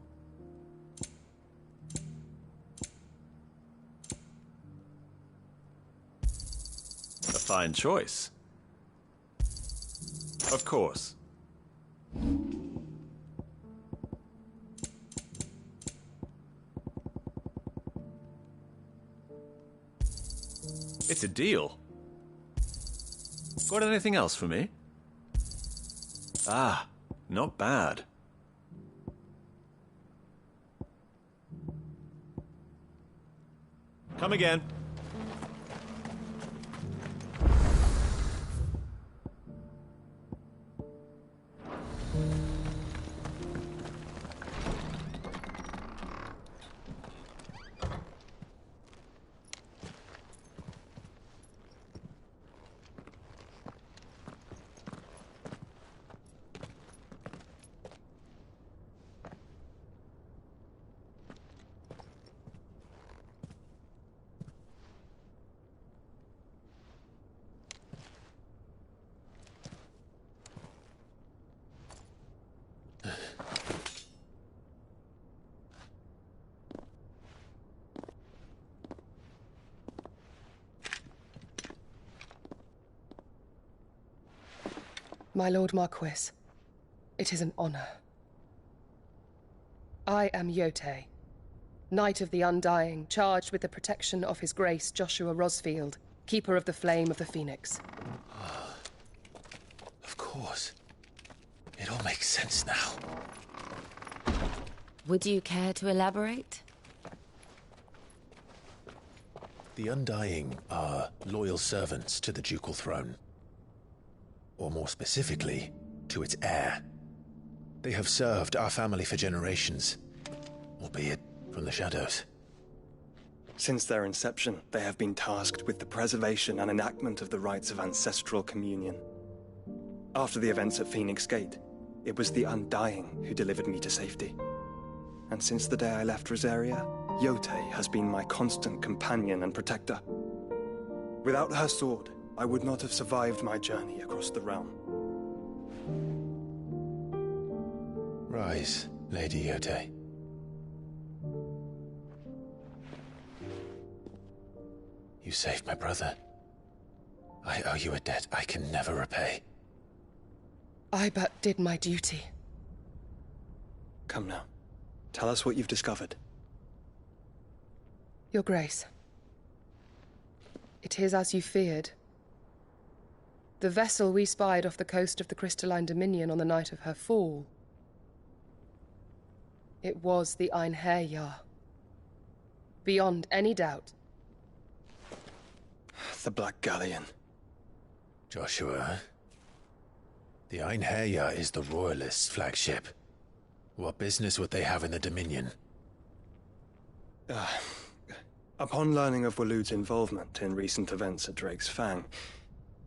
A fine choice. Of course. It's a deal. Got anything else for me? Ah, not bad. Come again. My Lord Marquis, it is an honor. I am Yote, Knight of the Undying, charged with the protection of His Grace Joshua Rosfield, Keeper of the Flame of the Phoenix. Of course. It all makes sense now. Would you care to elaborate? The Undying are loyal servants to the ducal throne. Or more specifically, to its heir. They have served our family for generations, albeit from the shadows. Since their inception, they have been tasked with the preservation and enactment of the rites of ancestral communion. After the events at Phoenix Gate, it was the Undying who delivered me to safety. And since the day I left Rosaria, Yote has been my constant companion and protector. Without her sword, I would not have survived my journey across the realm. Rise, Lady Yote. You saved my brother. I owe you a debt I can never repay. I but did my duty. Come now. Tell us what you've discovered. Your Grace. It is as you feared. The vessel we spied off the coast of the Crystalline Dominion on the night of her fall. It was the Einherjar. Beyond any doubt. The Black Galleon. Joshua, the Einherjar is the Royalists' flagship. What business would they have in the Dominion? Upon learning of Waloed's involvement in recent events at Drake's Fang,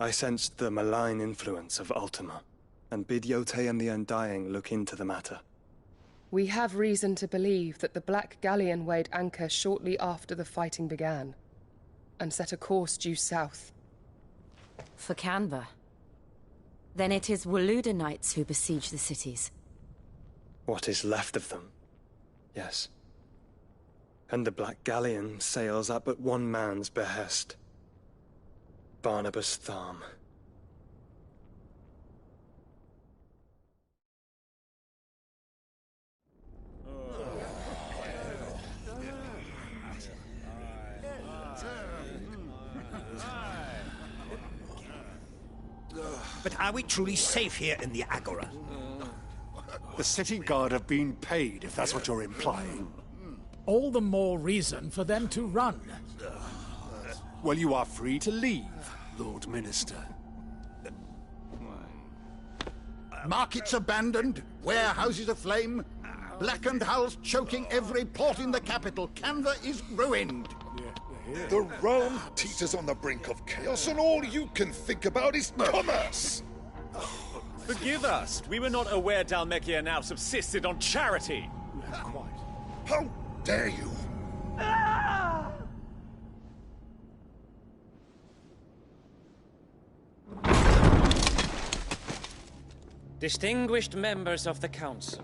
I sensed the malign influence of Ultima, and bid Yotei and the Undying look into the matter. We have reason to believe that the Black Galleon weighed anchor shortly after the fighting began, and set a course due south. For Canva. Then it is Waloeda knights who besiege the cities. What is left of them? Yes. And the Black Galleon sails at but one man's behest. Barnabas Tharm. But are we truly safe here in the Agora? The city guard have been paid, if that's what you're implying. All the more reason for them to run. Well, you are free to leave, Lord Minister. Markets abandoned, warehouses aflame, blackened hulls choking every port in the capital. Canva is ruined. The realm teeters on the brink of chaos, and all you can think about is commerce! Forgive us. We were not aware Dhalmekia now subsisted on charity. How dare you? Distinguished members of the Council,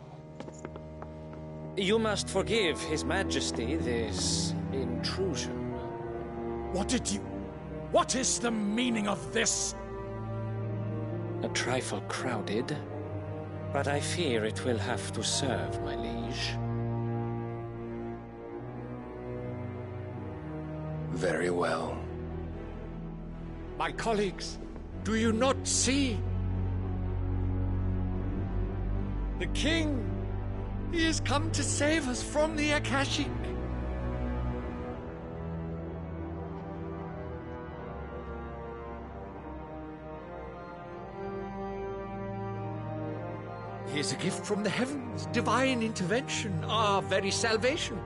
you must forgive His Majesty this intrusion. What is the meaning of this? A trifle crowded, but I fear it will have to serve, my liege. Very well. My colleagues, do you not see? The king! He has come to save us from the Akashic. He is a gift from the heavens, divine intervention, our very salvation.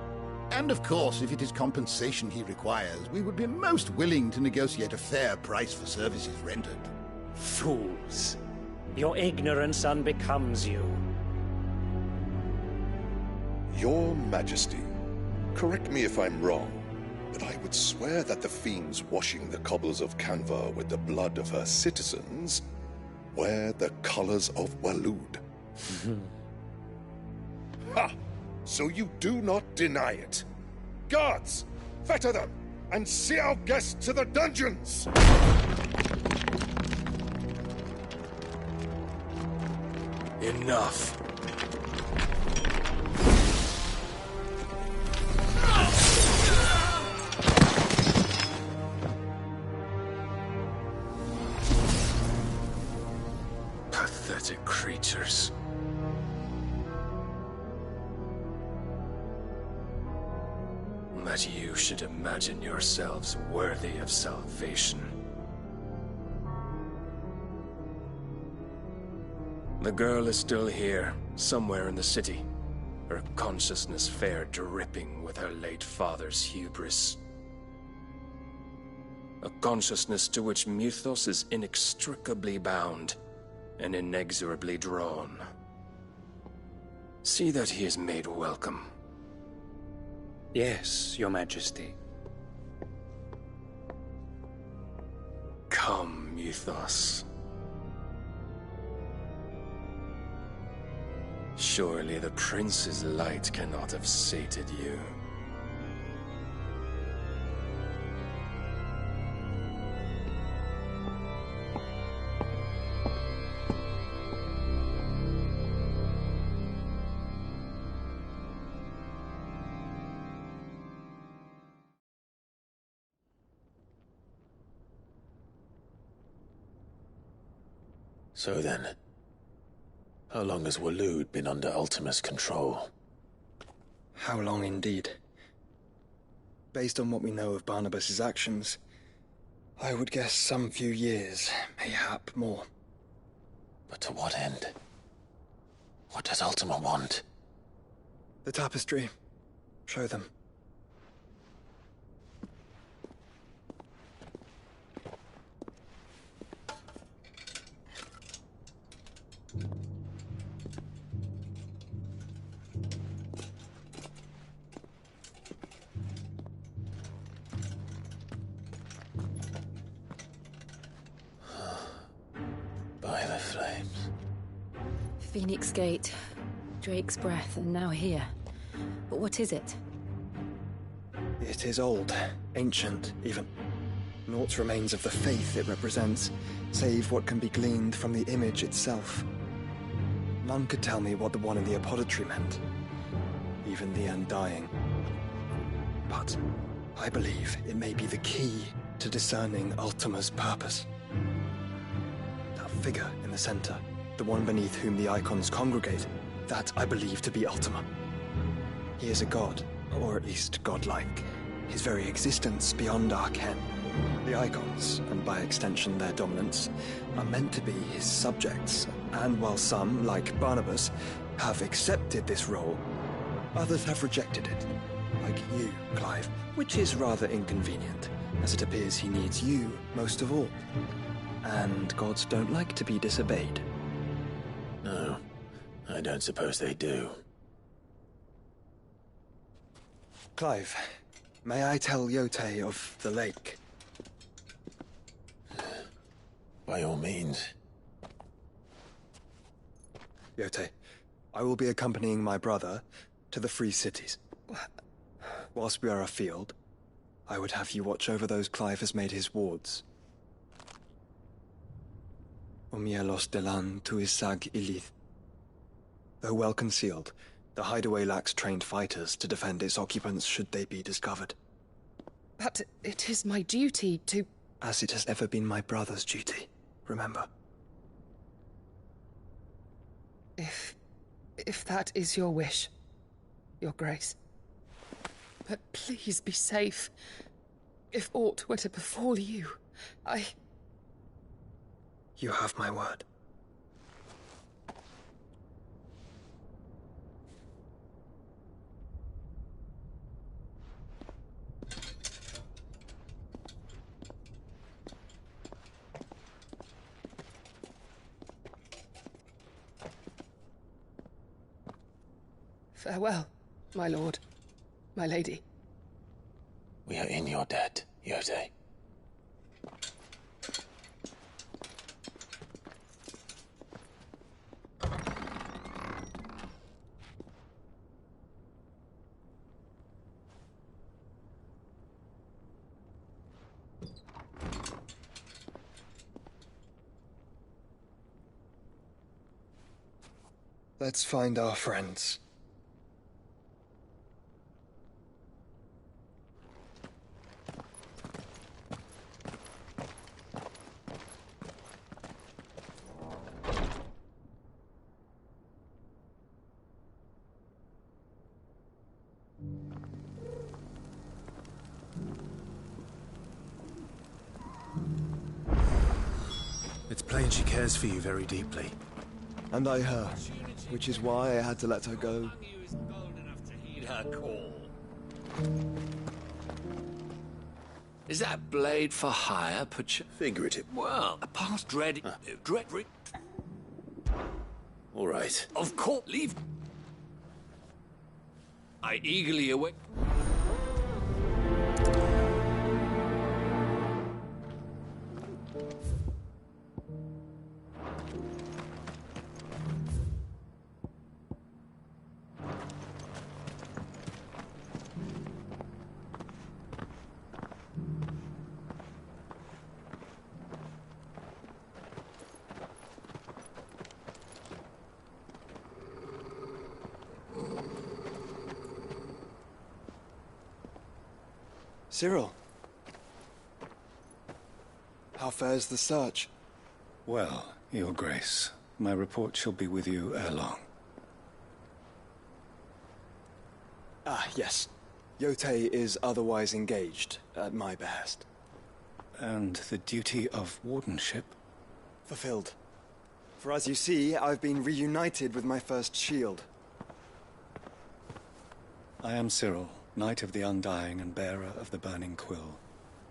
And of course, if it is compensation he requires, we would be most willing to negotiate a fair price for services rendered. Fools! Your ignorance unbecomes you. Your Majesty, correct me if I'm wrong, but I would swear that the fiends washing the cobbles of Canva with the blood of her citizens wear the colors of Waloed. Ha! So you do not deny it. Guards, fetter them, and see our guests to the dungeons! Enough. Pathetic creatures. That you should imagine yourselves worthy of salvation. The girl is still here, somewhere in the city, her consciousness fair dripping with her late father's hubris. A consciousness to which Mythos is inextricably bound and inexorably drawn. See that he is made welcome. Yes, Your Majesty. Come, Mythos. Surely the prince's light cannot have sated you. So then, how long has Waloed been under Ultima's control? How long indeed? Based on what we know of Barnabas's actions, I would guess some few years, mayhap more. But to what end? What does Ultima want? The tapestry. Show them. By the flames. Phoenix Gate, Drake's Breath, and now here. But what is it? It is old, ancient even. Naught remains of the faith it represents, save what can be gleaned from the image itself. None could tell me what the one in the apothecary meant, even the Undying. But I believe it may be the key to discerning Ultima's purpose. That figure in the center, the one beneath whom the icons congregate, that I believe to be Ultima. He is a god, or at least godlike, his very existence beyond our ken. The icons, and by extension their dominants, are meant to be his subjects, and while some, like Barnabas, have accepted this role, others have rejected it, like you, Clive, which is rather inconvenient, as it appears he needs you most of all. And gods don't like to be disobeyed. No, I don't suppose they do. Clive, may I tell Yote of the lake? By all means. Yote, I will be accompanying my brother to the Free Cities. Whilst we are afield, I would have you watch over those Clive has made his wards. Omielos delan tuisag ilith. Though well concealed, the hideaway lacks trained fighters to defend its occupants should they be discovered. But it is my duty to... As it has ever been my brother's duty, remember. If that is your wish, Your Grace. But please be safe. If aught were to befall you, You have my word. Farewell, my lord, my lady. We are in your debt, Yote. Let's find our friends. It's plain she cares for you very deeply. And I her, which is why I had to let her go. Heed her call. Is that blade for hire, Figurative. Well, past dread... All right. Of course, leave... I eagerly await... Cyril. How fares the search? Well, Your Grace, my report shall be with you ere long. Yes. Yotei is otherwise engaged, at my behest. And the duty of wardenship? Fulfilled. For as you see, I've been reunited with my first shield. I am Cyril, Knight of the Undying and bearer of the Burning Quill,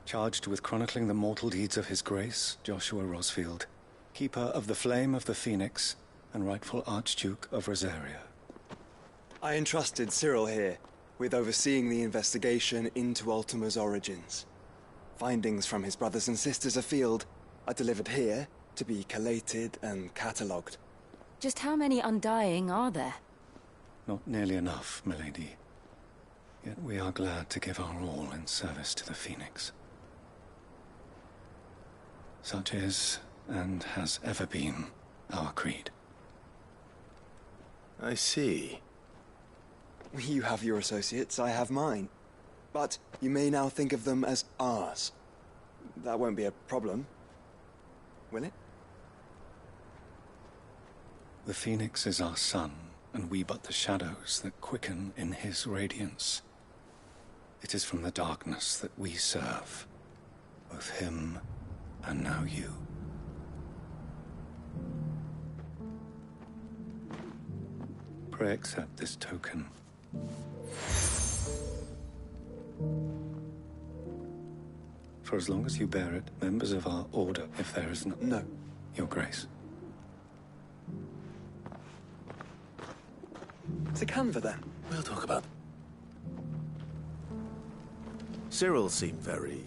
charged with chronicling the mortal deeds of His Grace, Joshua Rosfield, Keeper of the Flame of the Phoenix, and rightful Archduke of Rosaria. I entrusted Cyril here with overseeing the investigation into Ultima's origins. Findings from his brothers and sisters afield are delivered here to be collated and catalogued. Just how many Undying are there? Not nearly enough, milady. Yet we are glad to give our all in service to the Phoenix. Such is, and has ever been, our creed. I see. You have your associates, I have mine. But you may now think of them as ours. That won't be a problem, will it? The Phoenix is our sun, and we but the shadows that quicken in his radiance. It is from the darkness that we serve, both him and now you. Pray accept this token. For as long as you bear it, members of our order, if there is no, Your Grace. It's a Canva, then. We'll talk about... Cyril seemed very...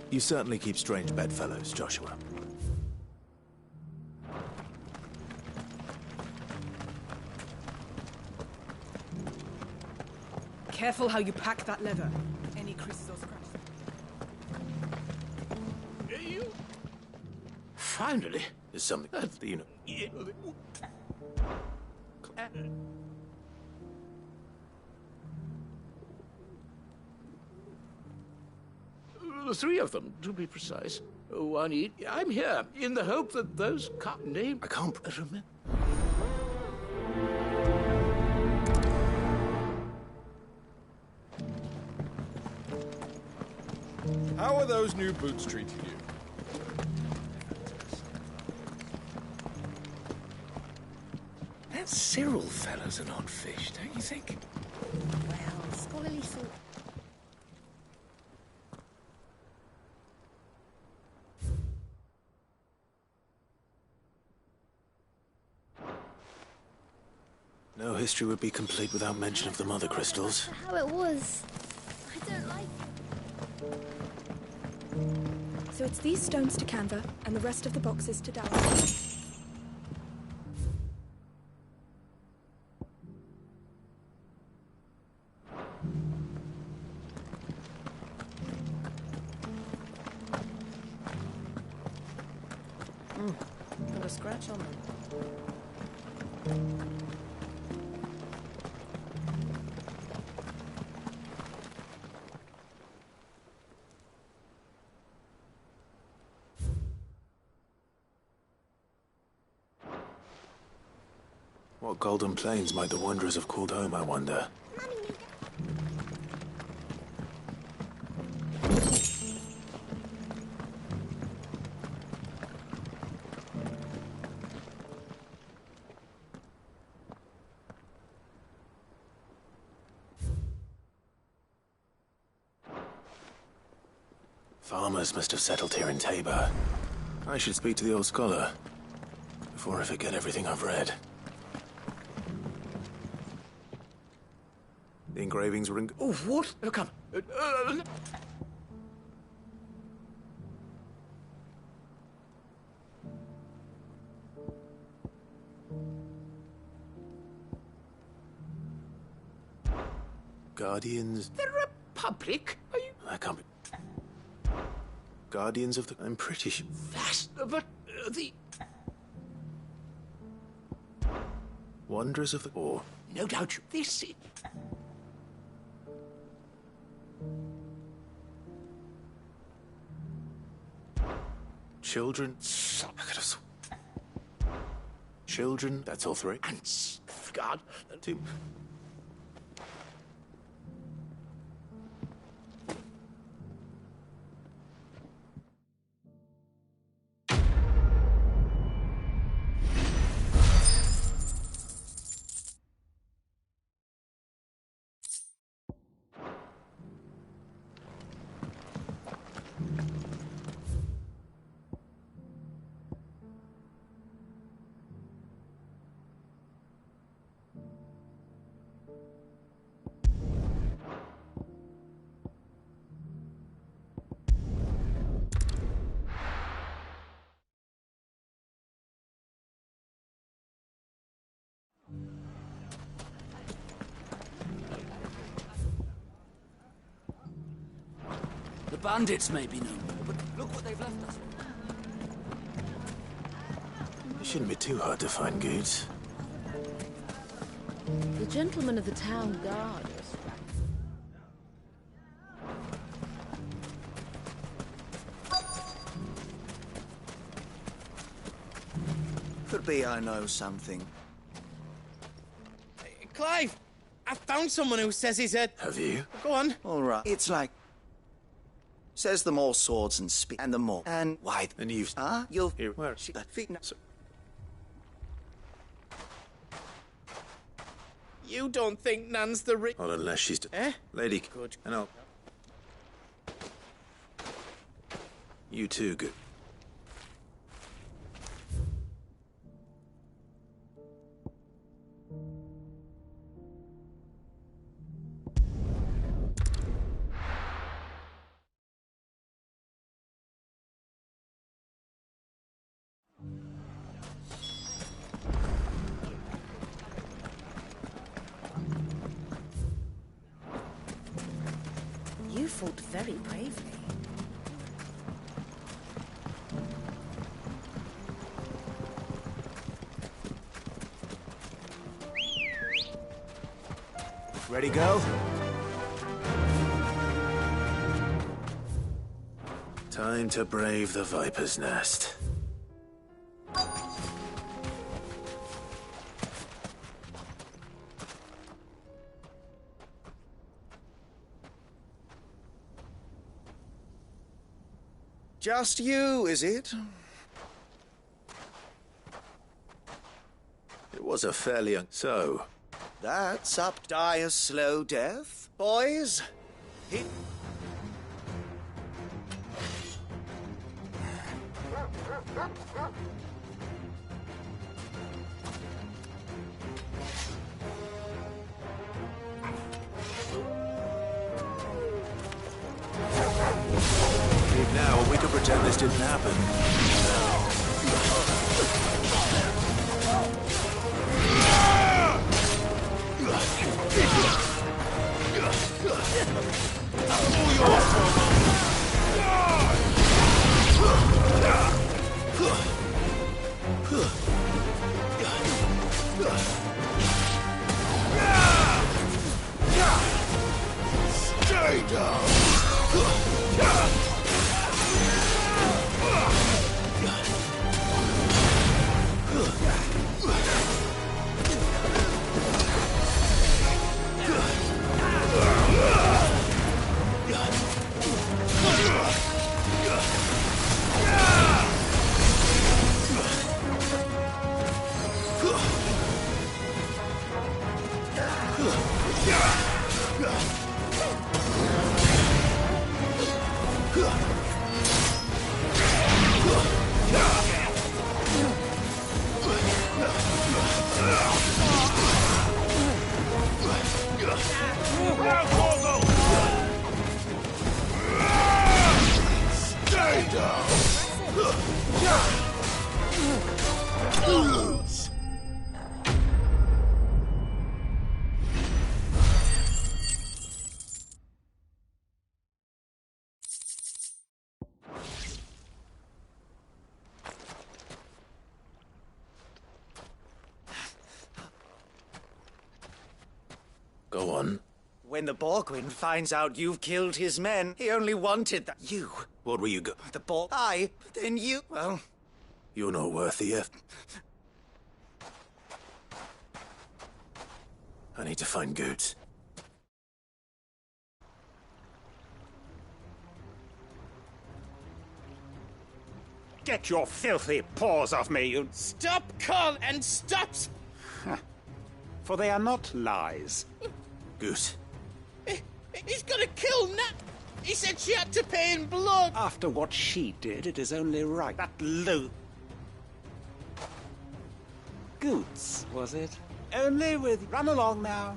You certainly keep strange bedfellows, Joshua. Careful how you pack that leather. Any creases or scratches. Finally, there's something that you know. The three of them, to be precise. I'm here in the hope that those names. I can't remember. How are those new boots treating you? That Cyril fellow's an odd fish, don't you think? Well, scholarly thought. No history would be complete without mention of the mother crystals. How it was. I don't like it. So it's these stones to Canva, and the rest of the boxes to Dower. Got a scratch on them. What golden plains might the wanderers have called home, I wonder? Farmers must have settled here in Tabor. I should speak to the old scholar before I forget everything I've read. The engravings were in... Oh, what? Come. Guardians... The Republic? Are you... I can't be... Guardians of the... I'm pretty sure... Vast, but the... Wanderers of the... Or... No doubt this... Children? Children, that's all three. And God. Two. The bandits may be known, but look what they've left us. It shouldn't be too hard to find goods. The gentlemen of the town guard are Could be I know something. Clive, I found someone who says he's a... Have you? Go on. All right. It's like... Says the more swords and spear, and the more... And why... And you've... You'll... Here, where? That feet... No. You don't think Nan's the rich... Well, unless she's... Eh? Lady... Good. And I'll... You too, good. You fought very bravely. Ready, go? Time to brave the Viper's Nest. Just you, is it? It was a fairly young... So... That's up. Die a slow death, boys. He... Leave now, or we could pretend this didn't happen. Stay down! Go on. When the Borgwyn finds out you've killed his men, he only wanted that. You What were you The ball. Aye, but then you... Well... You're not worthy of... I need to find Goods. Get your filthy paws off me, you... Stop, Carl, and stop! For they are not lies. Goose. He's gonna kill Nat! He said she had to pay in blood! After what she did, it is only right. That Goods, was it? Only with... Run along now.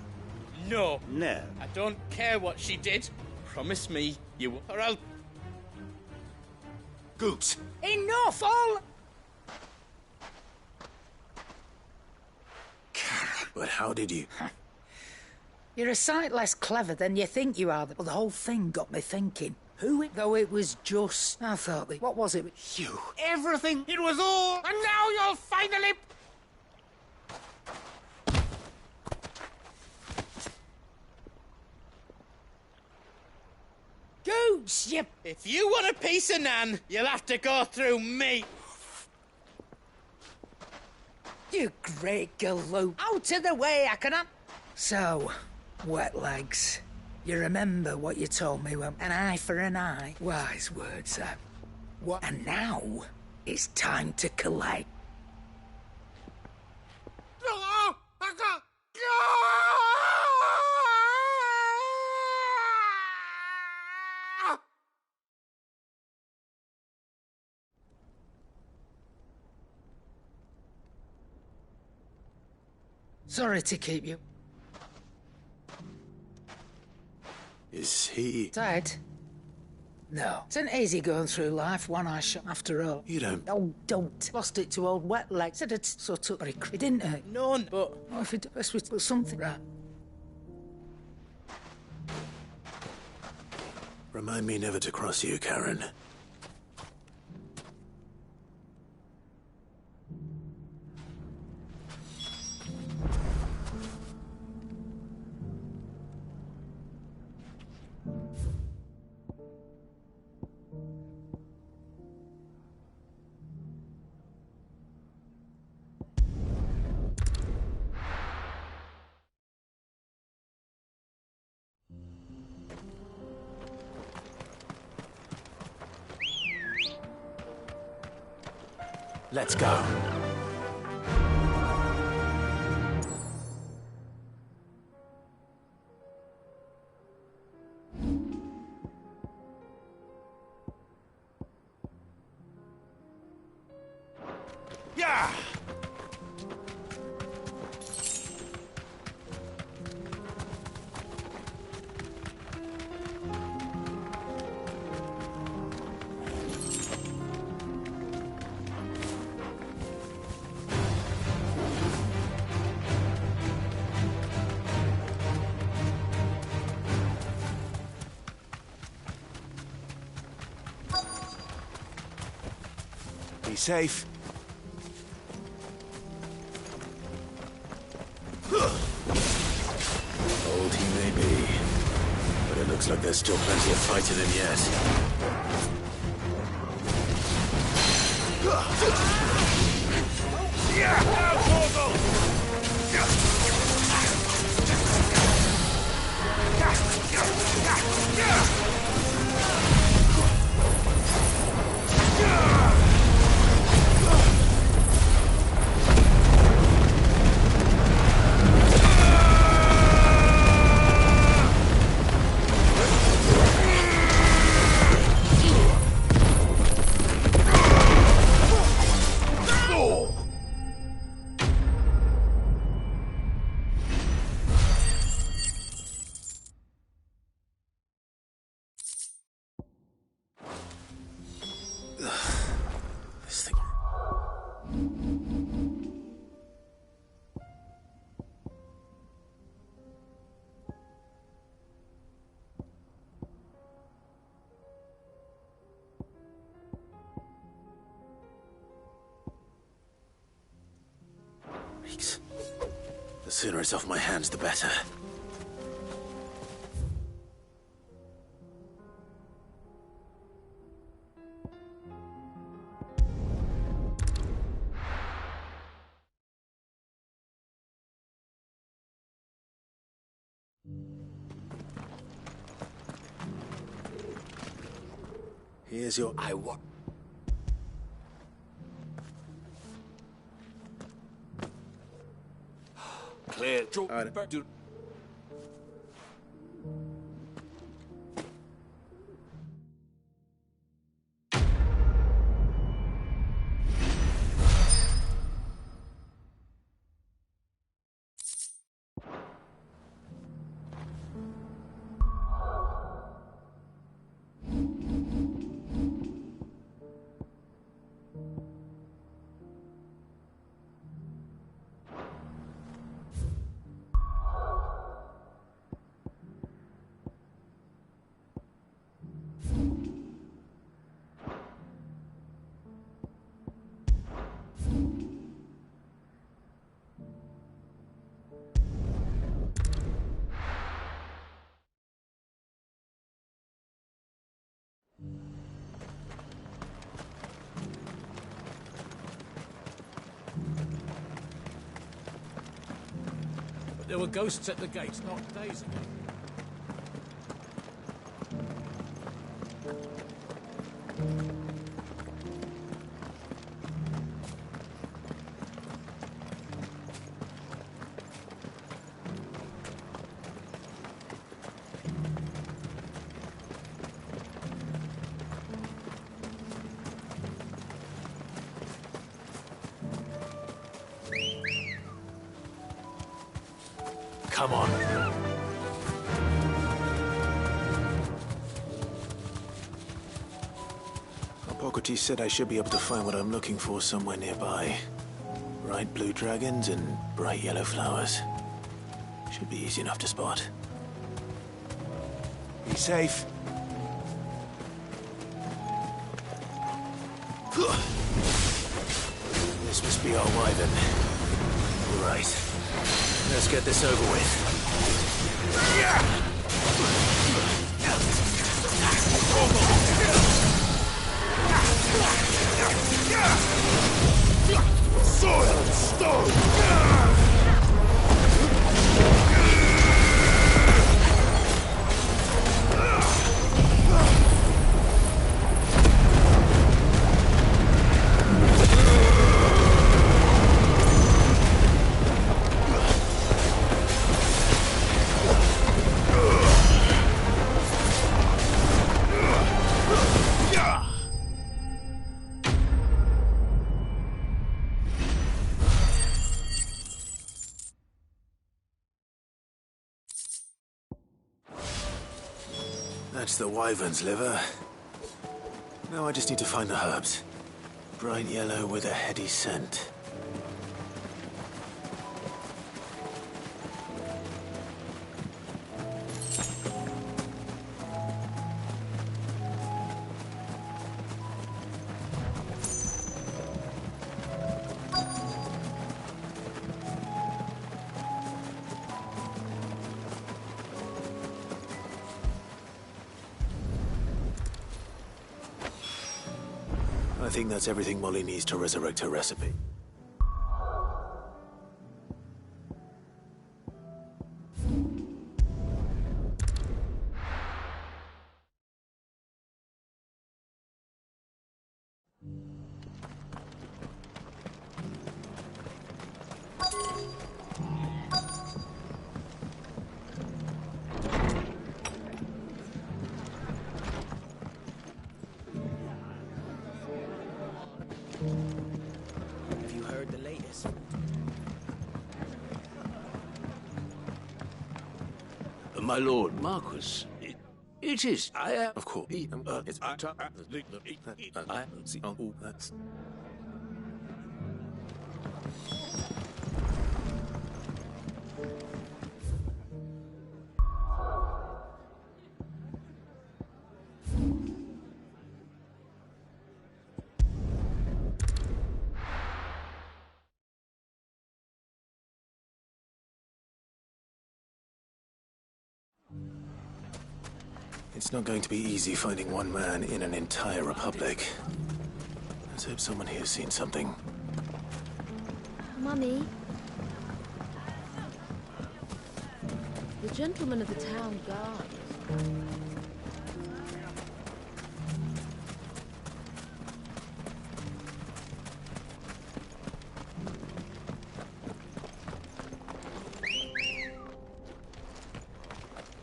No. No. I don't care what she did. Promise me you will, or I'll... Goods. Enough, all! But how did you... You're a sight less clever than you think you are. Well, the whole thing got me thinking. Though it was just... I thought, what was it? You. Everything. It was all... And now you'll finally... Goose, you... If you want a piece of Nan, you'll have to go through me. You great galoot. Out of the way, I can... So, wet legs. You remember what you told me when... An eye for an eye? Wise words, What? And now, it's time to collect. Sorry to keep you. Is he... Dead? No. It's an easy going through life, one eye shot after all. You don't... Oh, don't. Lost it to old wet leg. Said it sort of... It didn't hurt. None, but... What if it was with something right? Remind me never to cross you, Karen. Let's go. Yeah! Be safe. Old he may be, but it looks like there's still plenty of fight in him yet. This thing... Reeks. The sooner it's off my hands, the better. Here's your... I want... Clear. There were ghosts at the gates not days ago. Come on. Hippocrates said I should be able to find what I'm looking for somewhere nearby. Bright blue dragons and bright yellow flowers. Should be easy enough to spot. Be safe. This must be our wyvern. Right. Let's get this over with. Soil and stone! That's the wyvern's liver. Now I just need to find the herbs. Bright yellow with a heady scent. I think that's everything Molly needs to resurrect her recipe. Have you heard the latest? My lord Marquis, it is. I am. Of course. It's. It's not going to be easy finding one man in an entire republic. Let's hope someone here's seen something. Mummy? The gentleman of the town guard.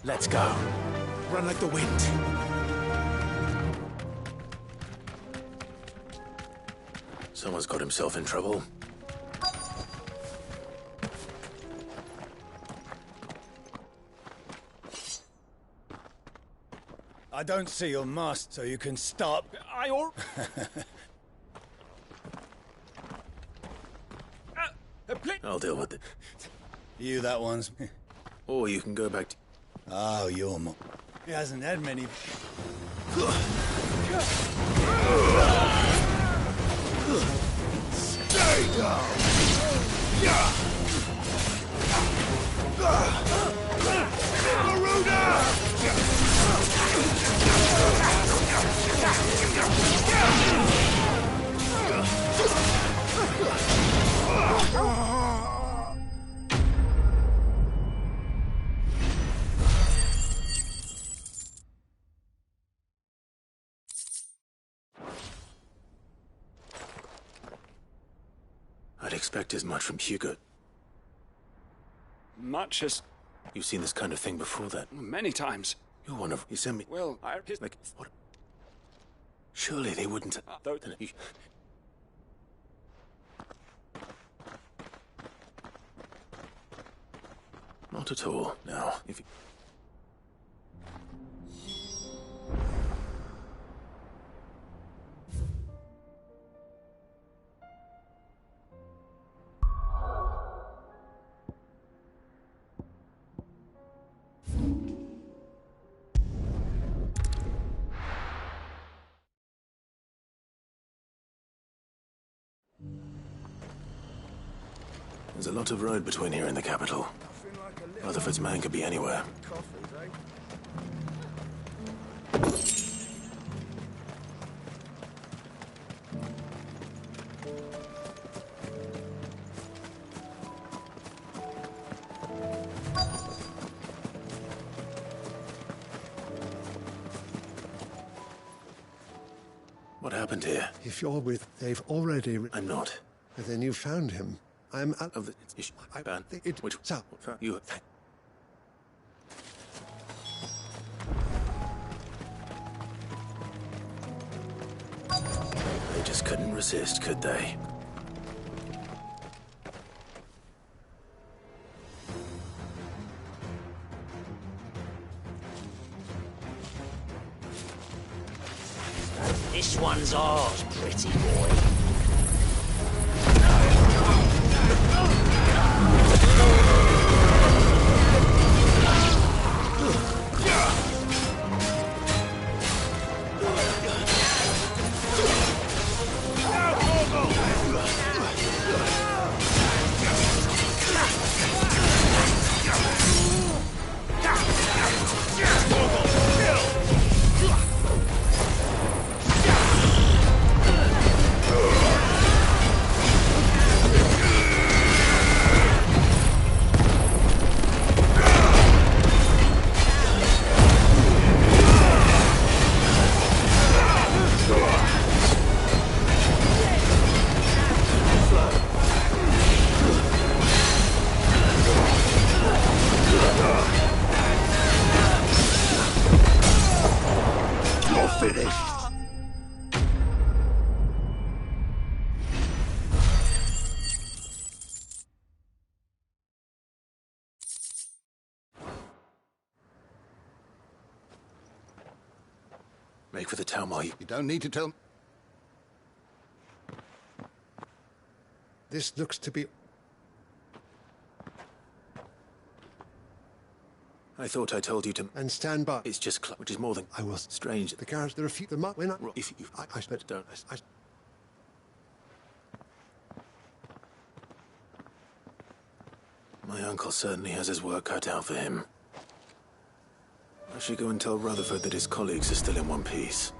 Let's go. Run like the wind. Someone's got himself in trouble. I don't see your mast, so you can stop. I'll deal with it. You that one's. Or you can go back to... Oh, you're more. He hasn't had many. Stay down! I'd expect as much from Hugo. Much as... You've seen this kind of thing before, then? Many times. You're one of... You sent me... Well, Like, what? Surely they wouldn't... Not at all. Now, if you... There's a lot of road between here and the capital. Rutherford's man could be anywhere. What happened here? If you're with... They've already... I'm not. And then you found him. I'm out of the issue. Ban. Which... So... You... They just couldn't resist, could they? This one's ours, pretty boy. Make for the town while you... You don't need to tell... This looks to be... I thought I told you to... And stand by. It's just... which is more than... I will... Strange. The garage, there are a few... We're not... If you... I don't... My uncle certainly has his work cut out for him. I should go and tell Rutherford that his colleagues are still in one piece.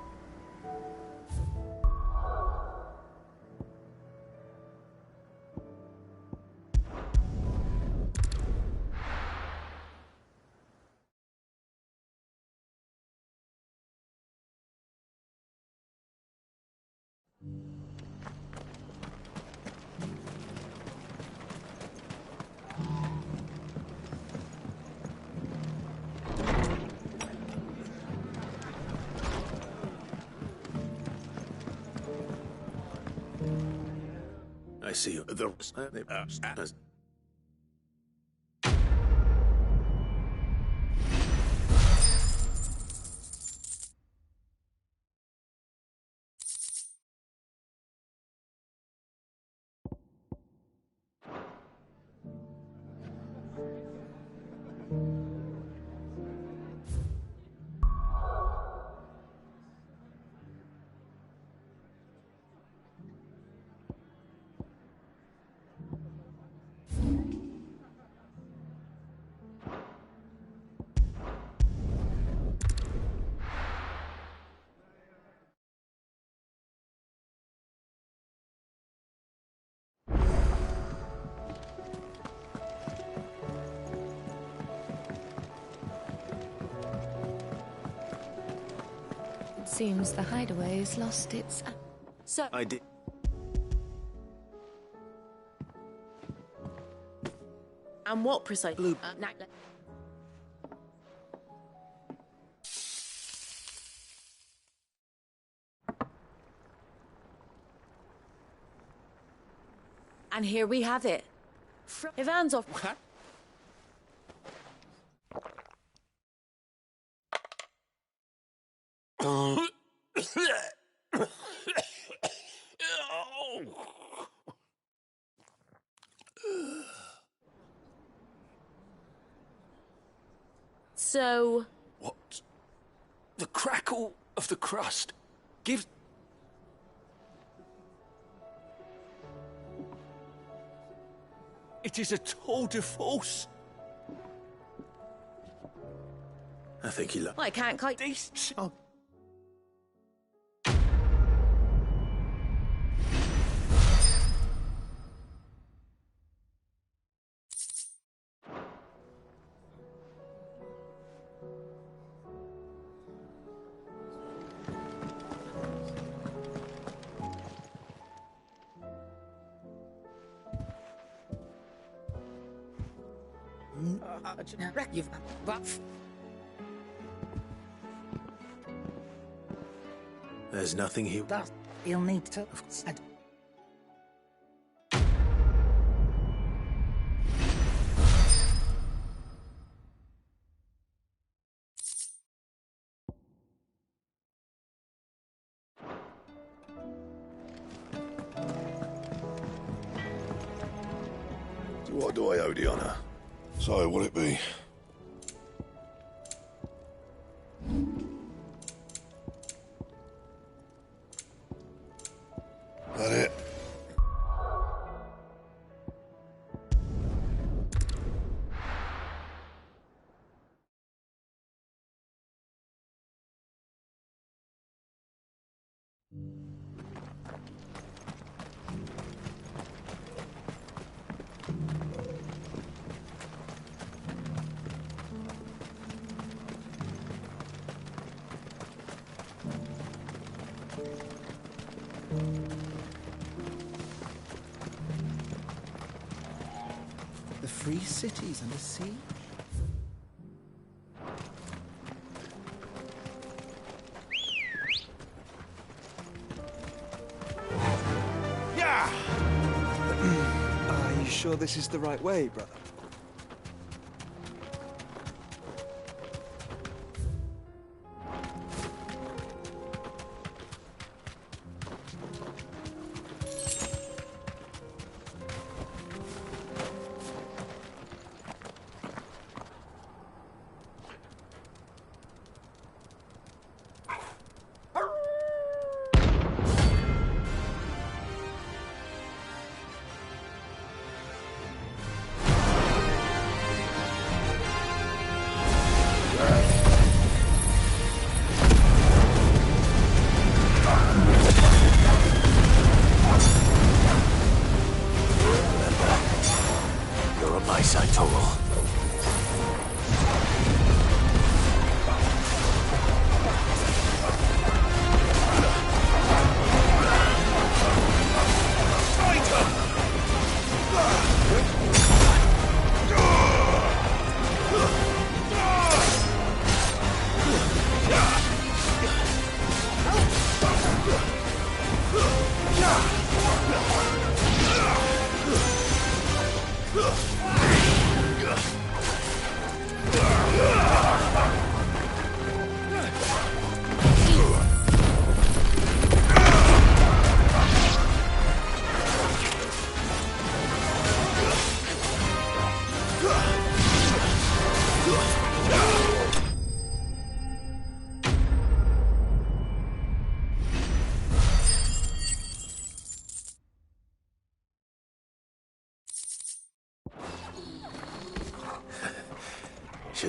I see you. Seems the hideaway's lost its... So... I did... And what precisely? Blue... And here we have it. Ivan's off... So... What? The crackle of the crust gives... It is a tour de force. I think he... I can't quite... Oh. There's nothing he... He'll need to... What do I owe the honor? So, will it be? That it? The free cities and the sea? Yeah! Are you sure this is the right way, brother?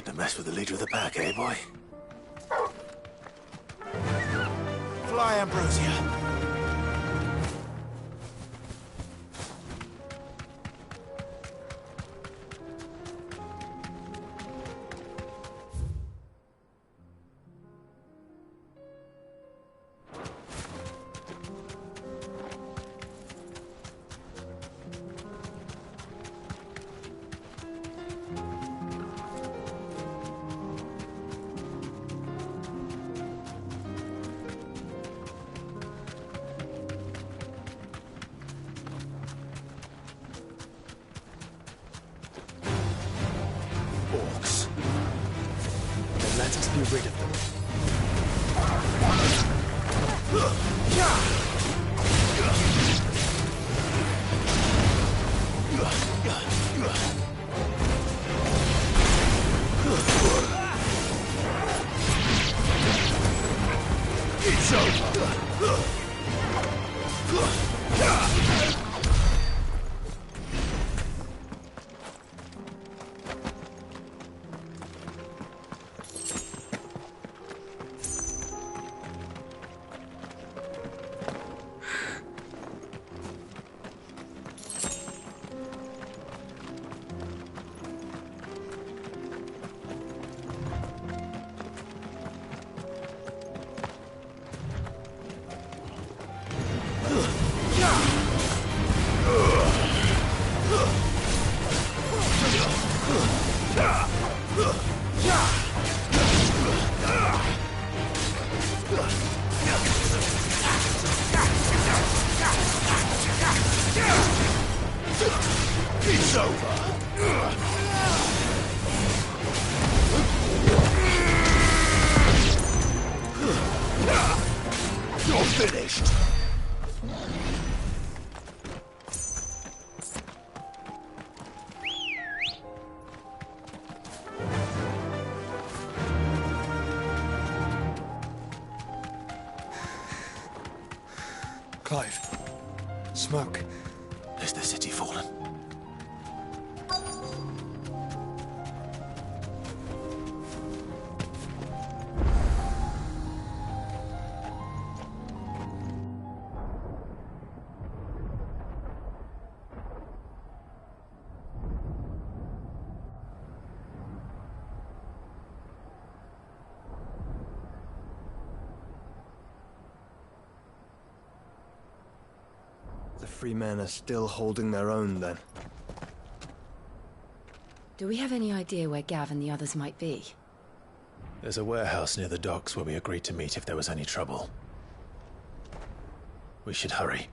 Shouldn't have messed with the leader of the pack, eh, boy? Fly, Ambrosia. Let us be rid of them. It's over. It's over. You're finished. Clive. Smoke. Is the city fallen? The free men are still holding their own, then. Do we have any idea where Gav and the others might be? There's a warehouse near the docks where we agreed to meet if there was any trouble. We should hurry.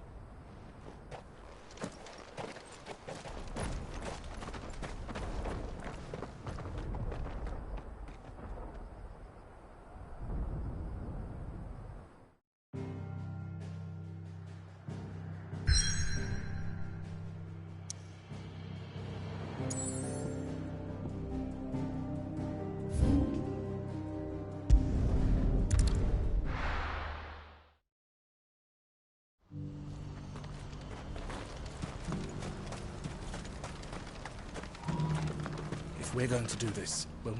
If we're going to do this, well...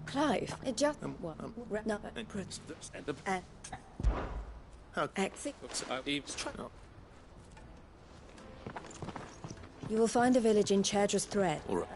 Clive, it just... no. Exit. You will find a village in Chadra's Thread. All right.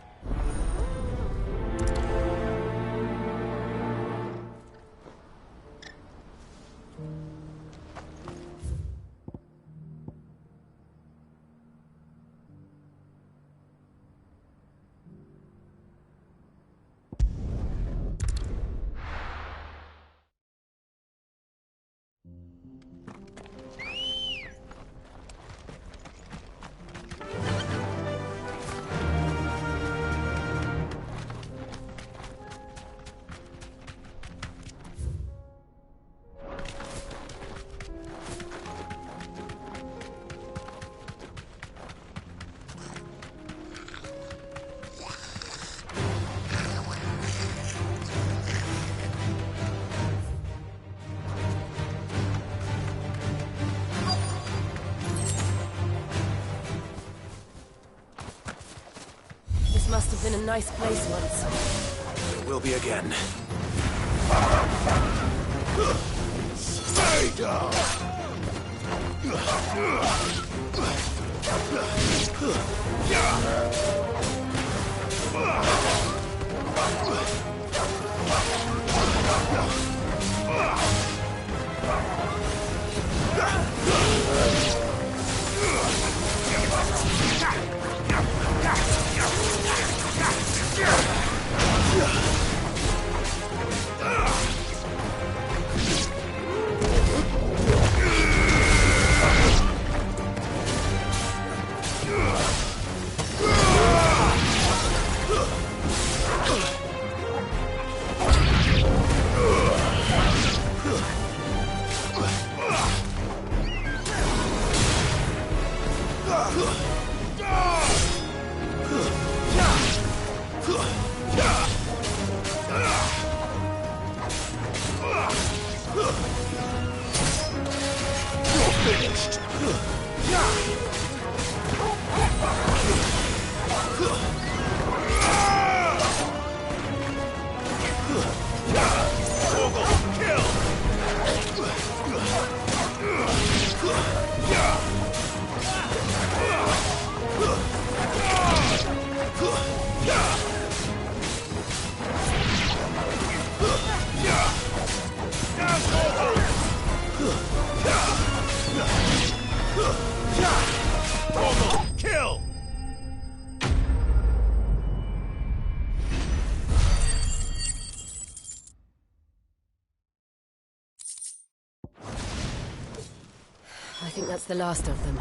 Must have been a nice place once. will be again. Stay down! Kill! I think that's the last of them.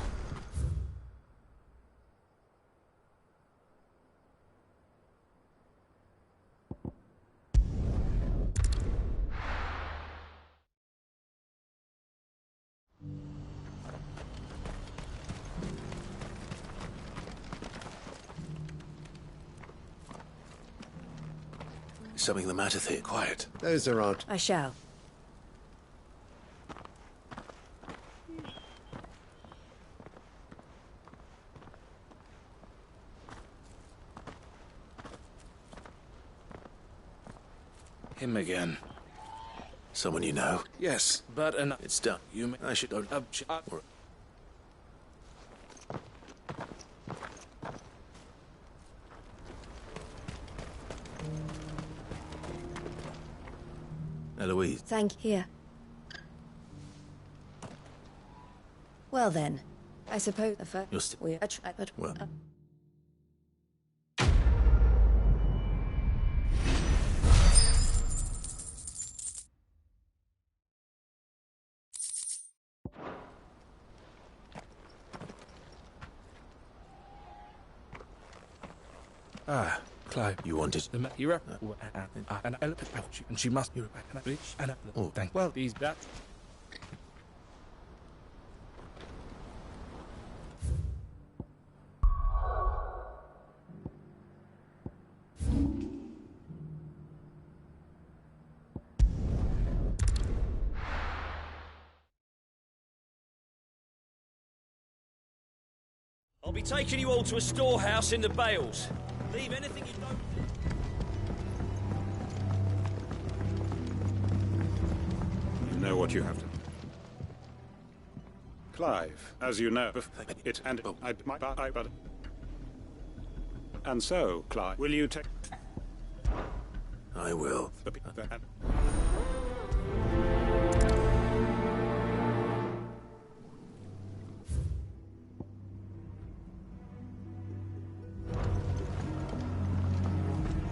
Is something the matter there? Quiet. Those are odd. I shall. Him again. Someone you know? Yes, but it's done. I should go. Eloise. Thank you. Well then, I suppose the first You're still... we're but Well... Ah, Clive. You wanted... You're an elephant pouch, and she must... Oh, thank... Well, these that... I'll be taking you all to a storehouse in the Bales. Leave anything you don't... You know what you have to... Clive, as you know, it and but... And so, Clive, will you take... I will.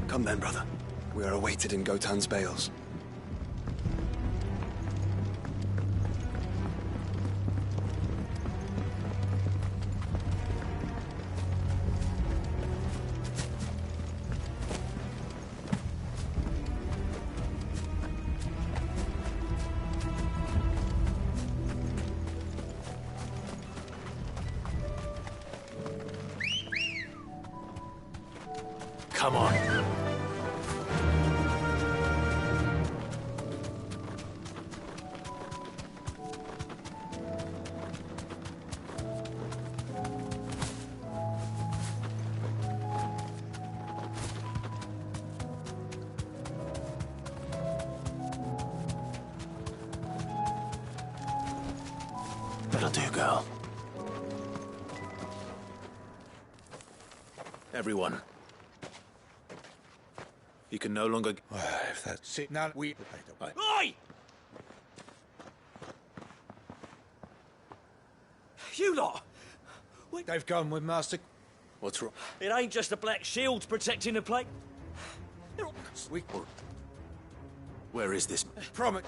Come then, brother. We are awaited in Gotan's Bales. Come on. That'll do, girl. Everyone. You can no longer... Well, if that's it, now we... Oi! You lot! They've gone with Master... What's wrong? It ain't just the black shields protecting the plate. Where is this? Promise.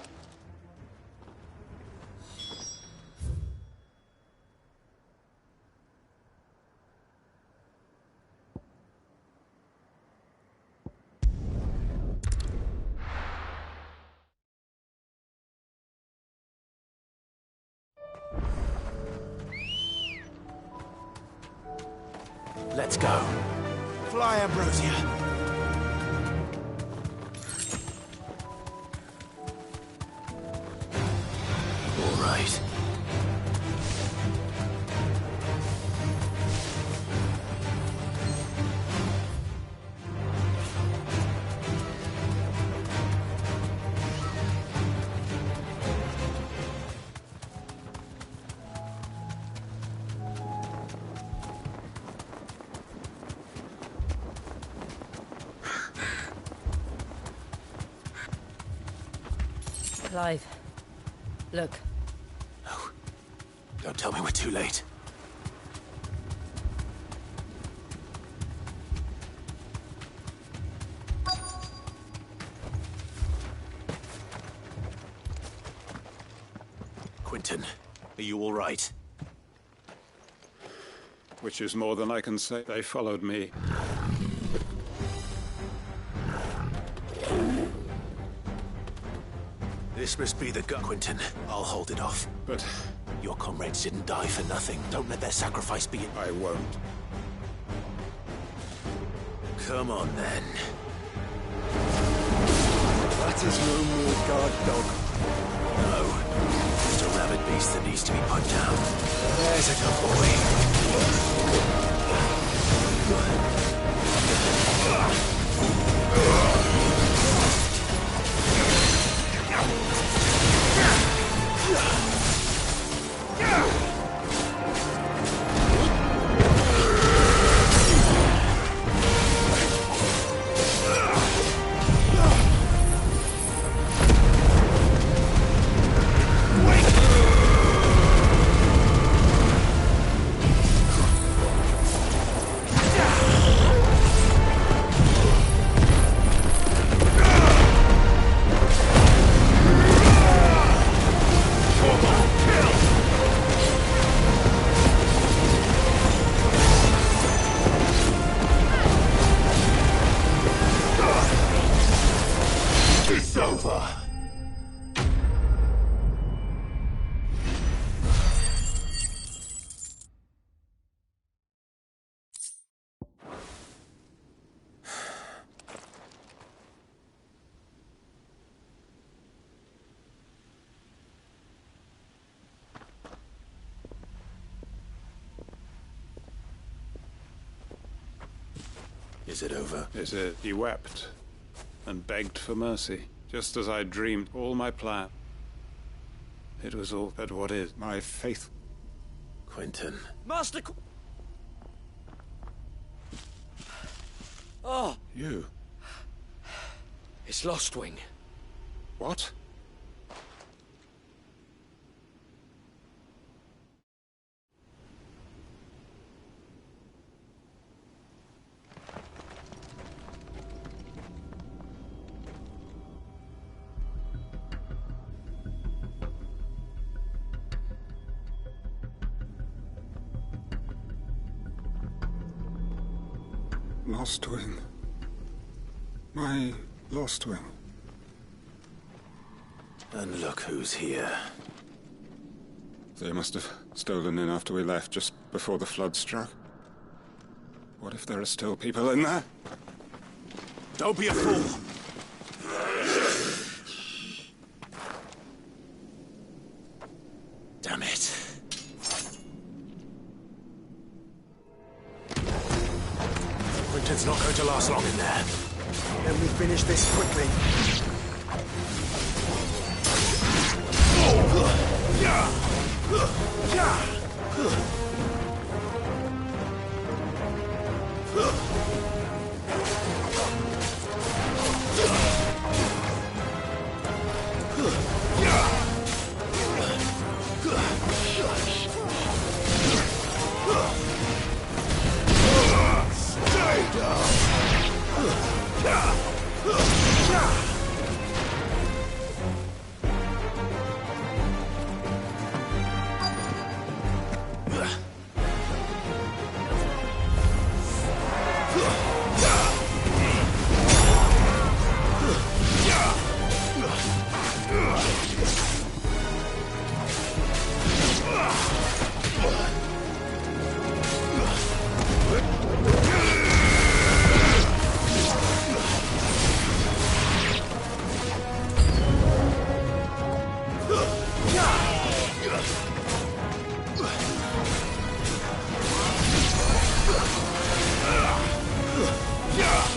Let's go. Fly, Ambrosia. All right. Clive, look. No. Don't tell me we're too late. Quentin, are you all right? Which is more than I can say. They followed me. This must be the gut, Quentin. I'll hold it off. But... Your comrades didn't die for nothing. Don't let their sacrifice be... I won't. Come on, then. That is no more guard dog. No. Just a rabid beast that needs to be put down. There's a good boy. Is it over? Is it? He wept and begged for mercy, just as I dreamed all my plan. It was all that what is my faith. Quentin. Master... Oh! You? It's Lostwing. What? Lostwing. My Lostwing. And look who's here. They must have stolen in after we left, just before the flood struck. What if there are still people in there? Don't be a fool! Damn it. Quentin's not going to last long in there. Then we finish this quickly.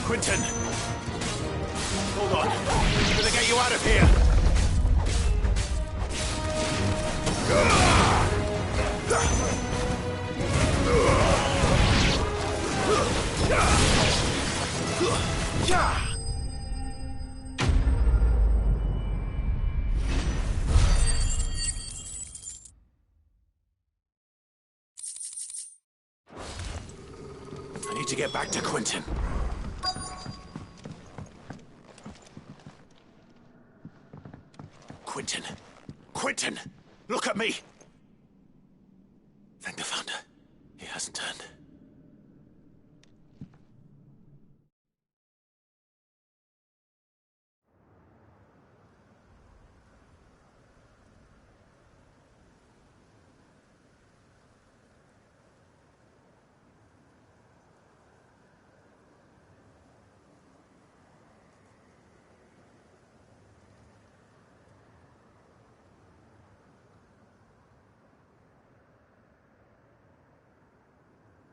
Quentin! Hold on. I'm gonna get you out of here! I need to get back to Quentin. Quentin! Quentin! Look at me! Thank the Founder. He hasn't turned.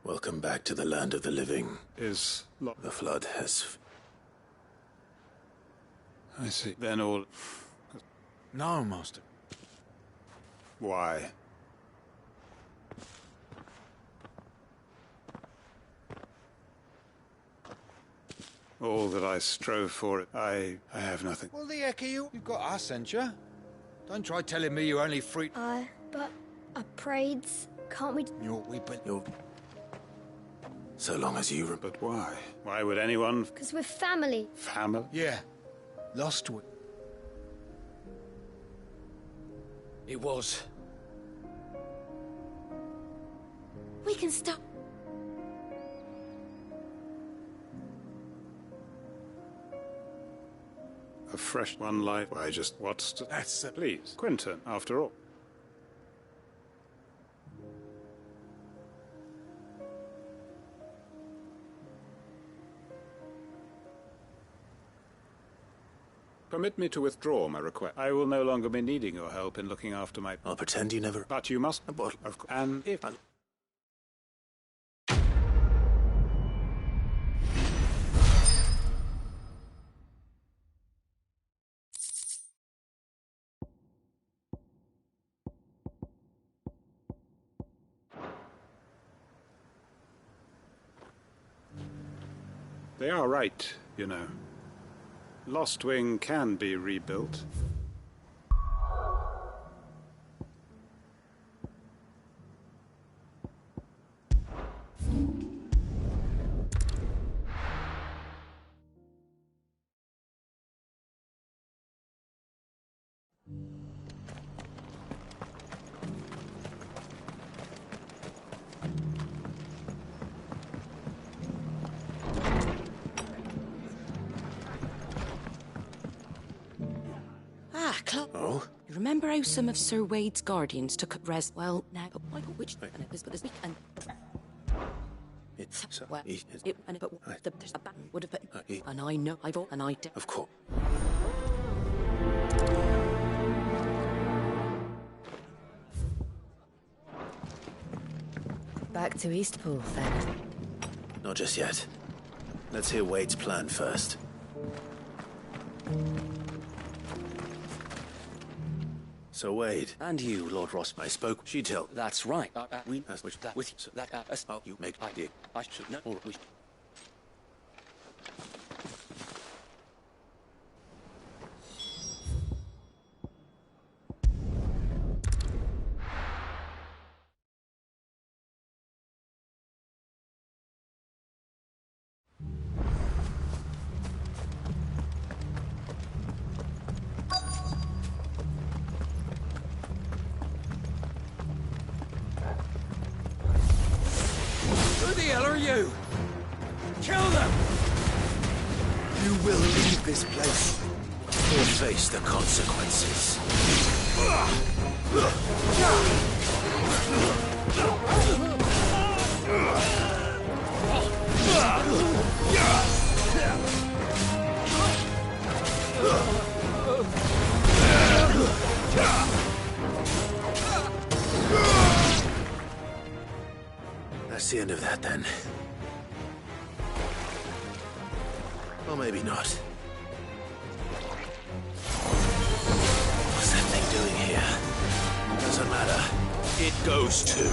Welcome back to the land of the living. The flood has... I see. Then all... No, Master. Why? All that I strove for, I have nothing. Well, the heck are you? You've got us, ain't you? Don't try telling me you only free... But I prayed. Can't we... You're... So long as you... But why? Why would anyone... Because we're family. Family? Yeah. Lost we... It was. We can stop. A fresh one life. I just... What's to... That's... Please. Quentin, after all. Permit me to withdraw my request. I will no longer be needing your help in looking after my... I'll pretend you never... But you must... Of course. And if... They are right, you know. Lost Wing can be rebuilt. Oh? You remember how some of Sir Wade's guardians took up res... Well, now, Michael, which... And it was this week, and... It's... Well, it... And but there's a button would have been... And I know, I've all... And I did... Of course. Back to Eastpool, then. Not just yet. Let's hear Wade's plan first. So Wade. And you, Lord Ross. I spoke. She told. That's right. We which that with so that oh, you make idea. I should know. Who the hell are you? Kill them! You will leave this place or face the consequences. That's the end of that, then. Or maybe not. What's that thing doing here? Doesn't matter. It goes to...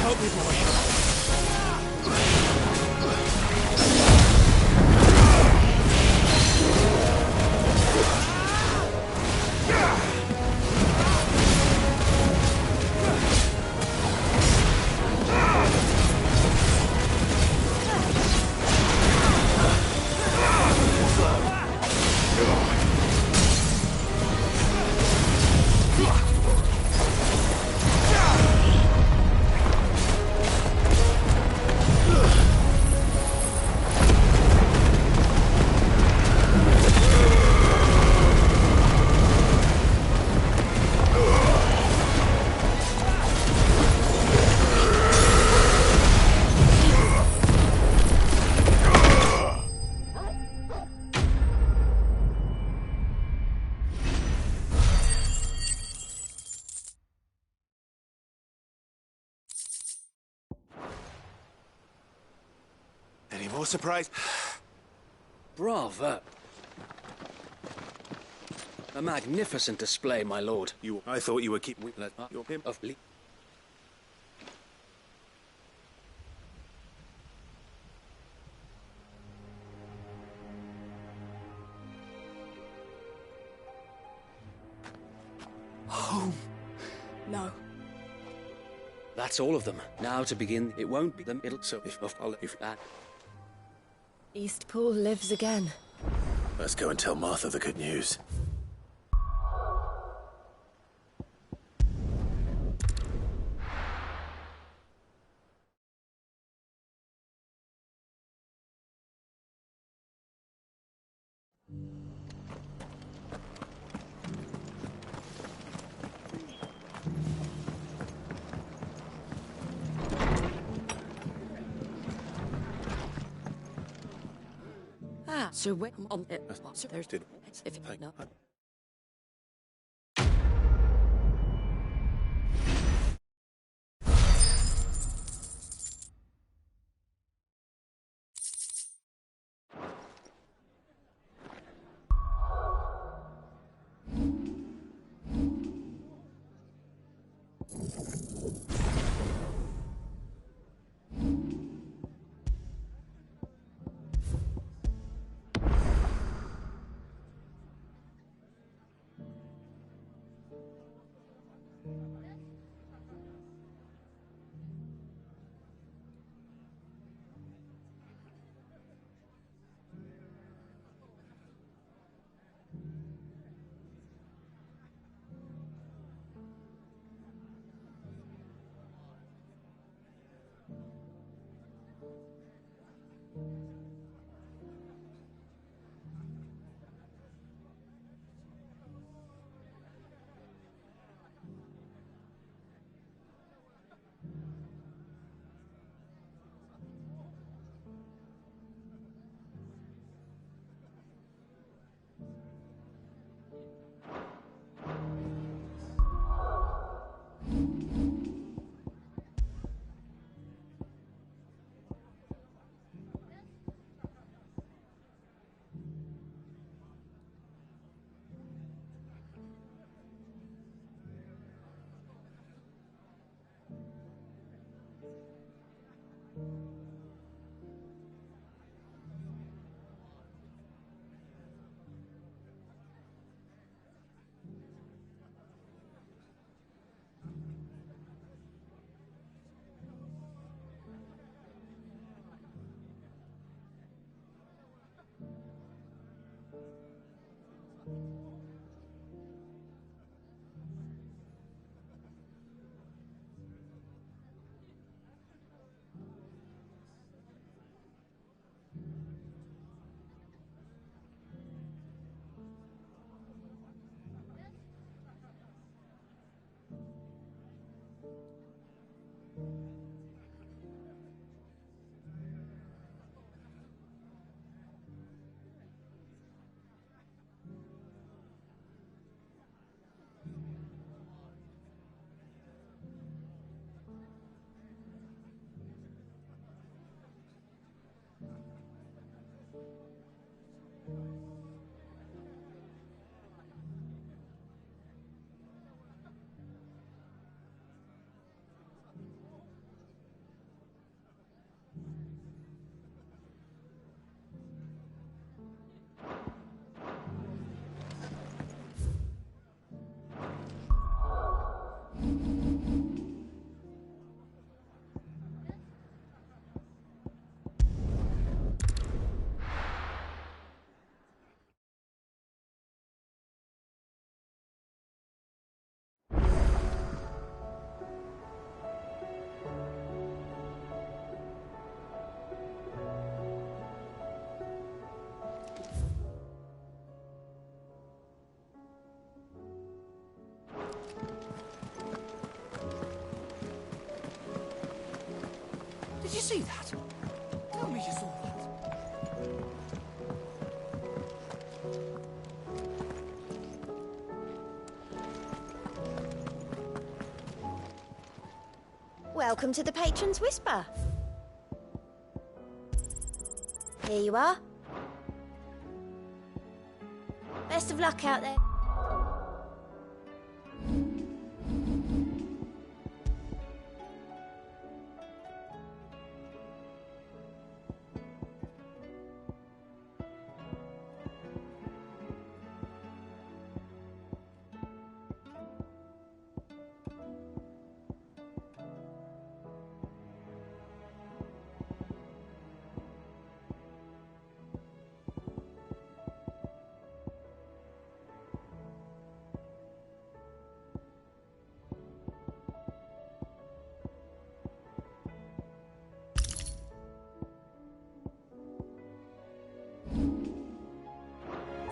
Help me, boy. Any more surprise? Bravo. A magnificent display, my lord. I thought you were keeping your him of Home. No. That's all of them. Now to begin, it won't be them. It'll so if that. Eastpool lives again. Let's go and tell Martha the good news. So wait on it. So there's if no. see that? Tell me you saw that. Welcome to the Patron's Whisper. Here you are. Best of luck out there.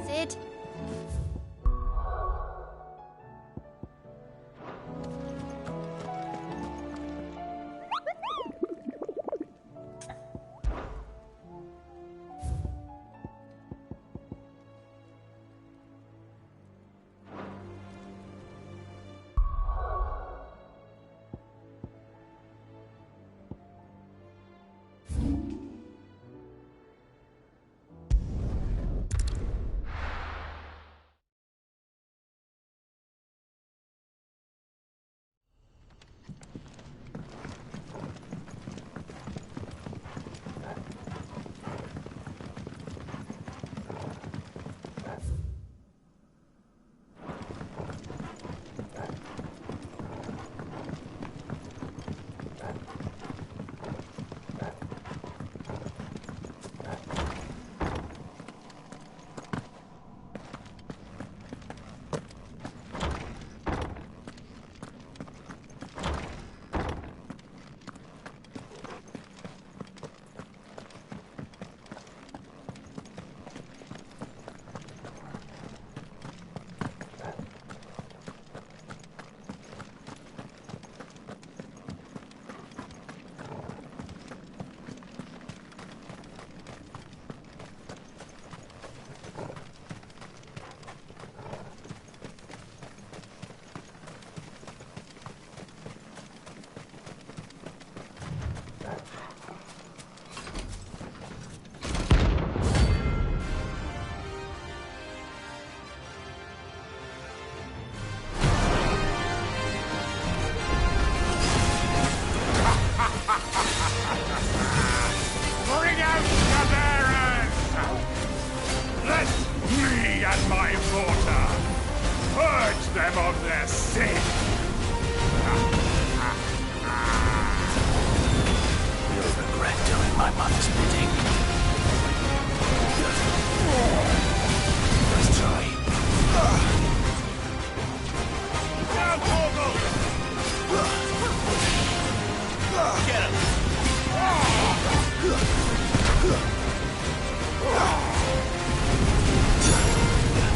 Sid? Bring out the bearers! Let me and my daughter purge them of their sin! You'll regret doing my mother's bidding. Let's try. Down, Torgal! Get him!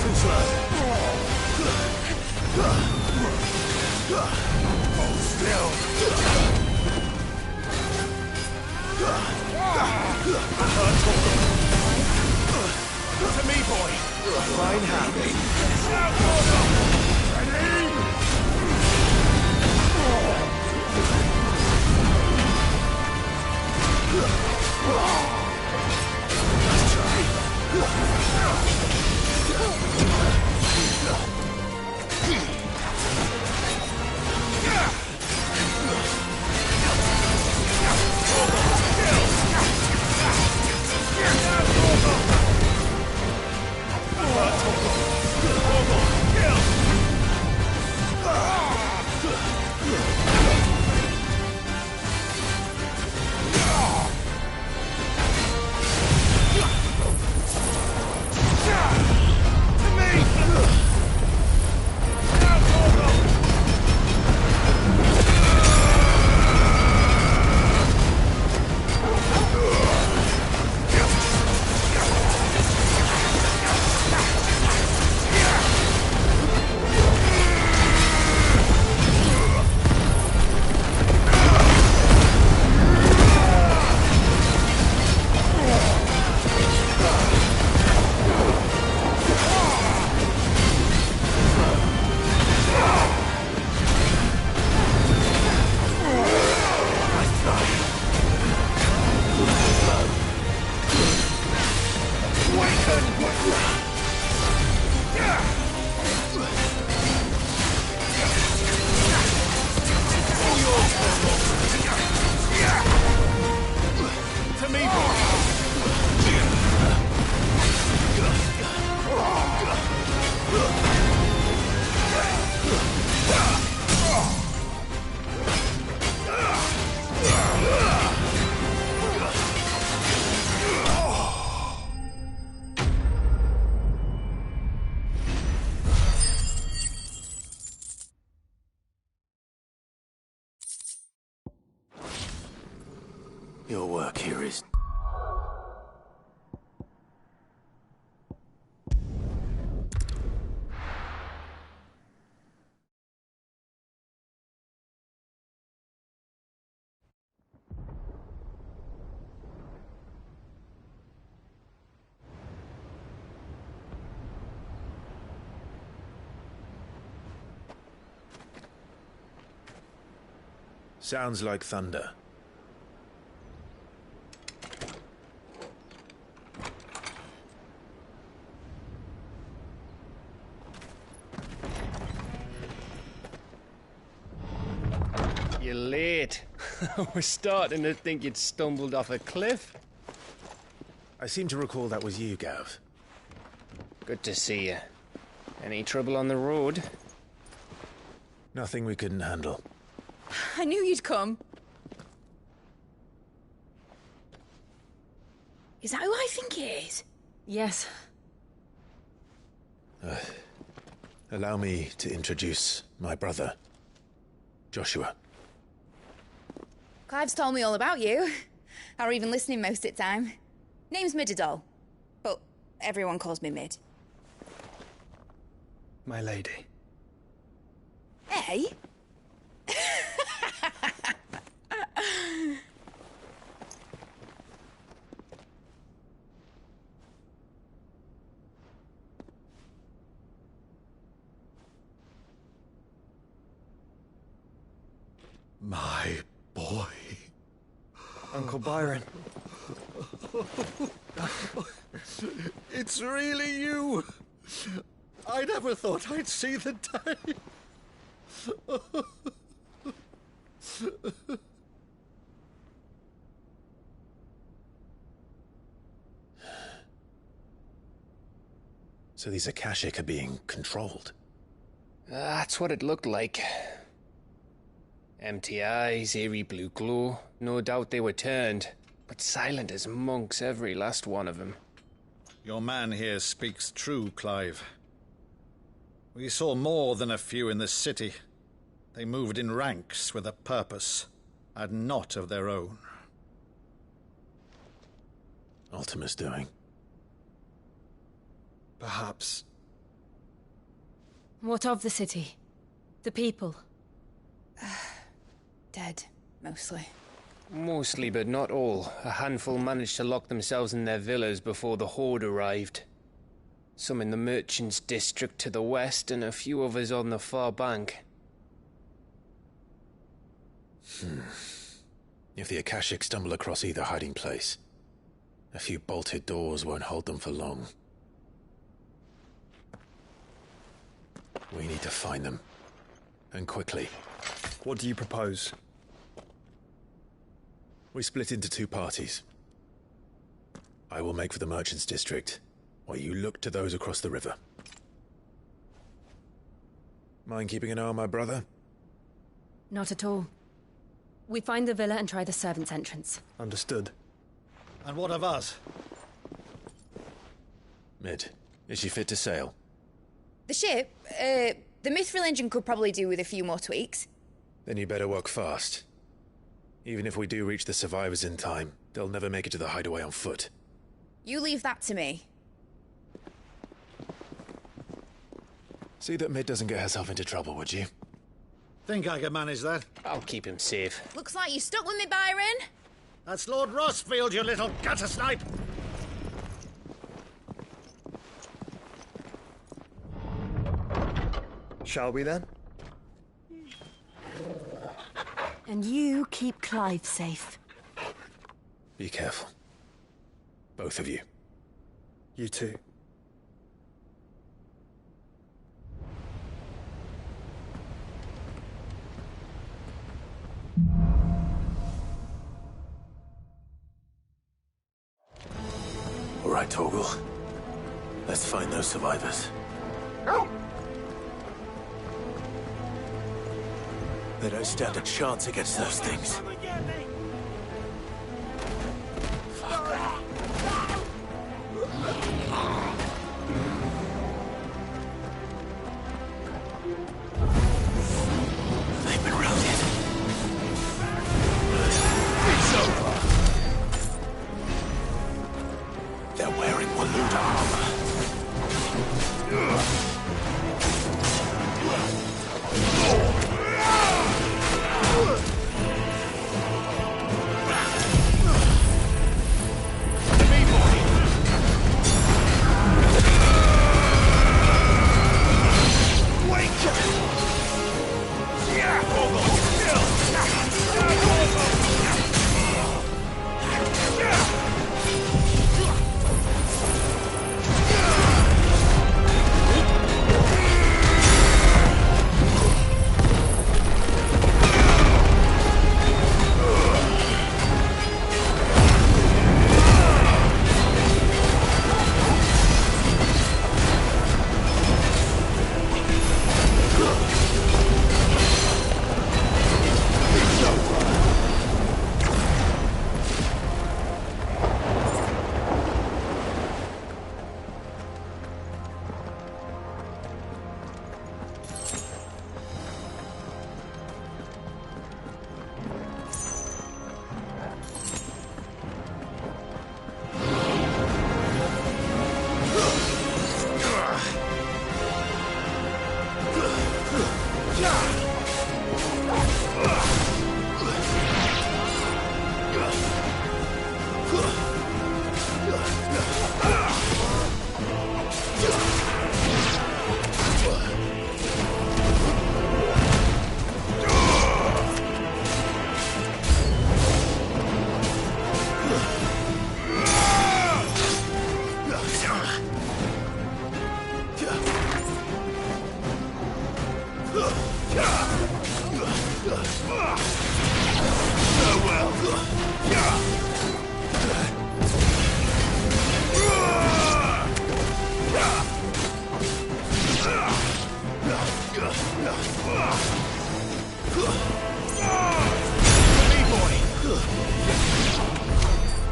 Too slow. Hold still. To me, boy. Fine hand. Down, Torgal! Ready? Let's try. turning point. All yours, to me. Your work here is... Sounds like thunder. You're late. We're starting to think you'd stumbled off a cliff. I seem to recall that was you, Gav. Good to see you. Any trouble on the road? Nothing we couldn't handle. I knew you'd come. Is that who I think it is? Yes. Allow me to introduce my brother, Joshua. Clive's told me all about you. Or even listening most of the time. Name's Midadol, but everyone calls me Mid. My lady. Hey? My boy. Uncle Byron. It's really you. I never thought I'd see the day. So these Akashic are being controlled? That's what it looked like. Empty eyes, eerie blue glow. No doubt they were turned, but silent as monks, every last one of them. Your man here speaks true, Clive. We saw more than a few in this city. They moved in ranks with a purpose, and not of their own. Ultima's doing. Perhaps. What of the city? The people? Dead, mostly. Mostly, but not all. A handful managed to lock themselves in their villas before the Horde arrived. Some in the merchants' district to the west, and a few others on the far bank. If the Akashic stumble across either hiding place, a few bolted doors won't hold them for long. We need to find them. And quickly. What do you propose? We split into two parties. I will make for the merchants' district, while you look to those across the river. Mind keeping an eye on my brother? Not at all. We find the villa and try the servants' entrance. Understood. And what of us? Mid, is she fit to sail? The ship? The Mithril engine could probably do with a few more tweaks. Then you better work fast. Even if we do reach the survivors in time, they'll never make it to the hideaway on foot. You leave that to me. See that Mid doesn't get herself into trouble, would you? Think I can manage that? I'll keep him safe. Looks like you stuck with me, Byron. That's Lord Rossfield, you little gutter snipe! Shall we then? And you keep Clive safe. Be careful. Both of you. You too. All right, Torgal. Let's find those survivors. They don't stand a chance against those things. They've been routed. It's over. They're wearing Walud armor.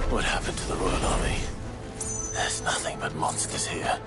What happened to the Royal Army? There's nothing but monsters here.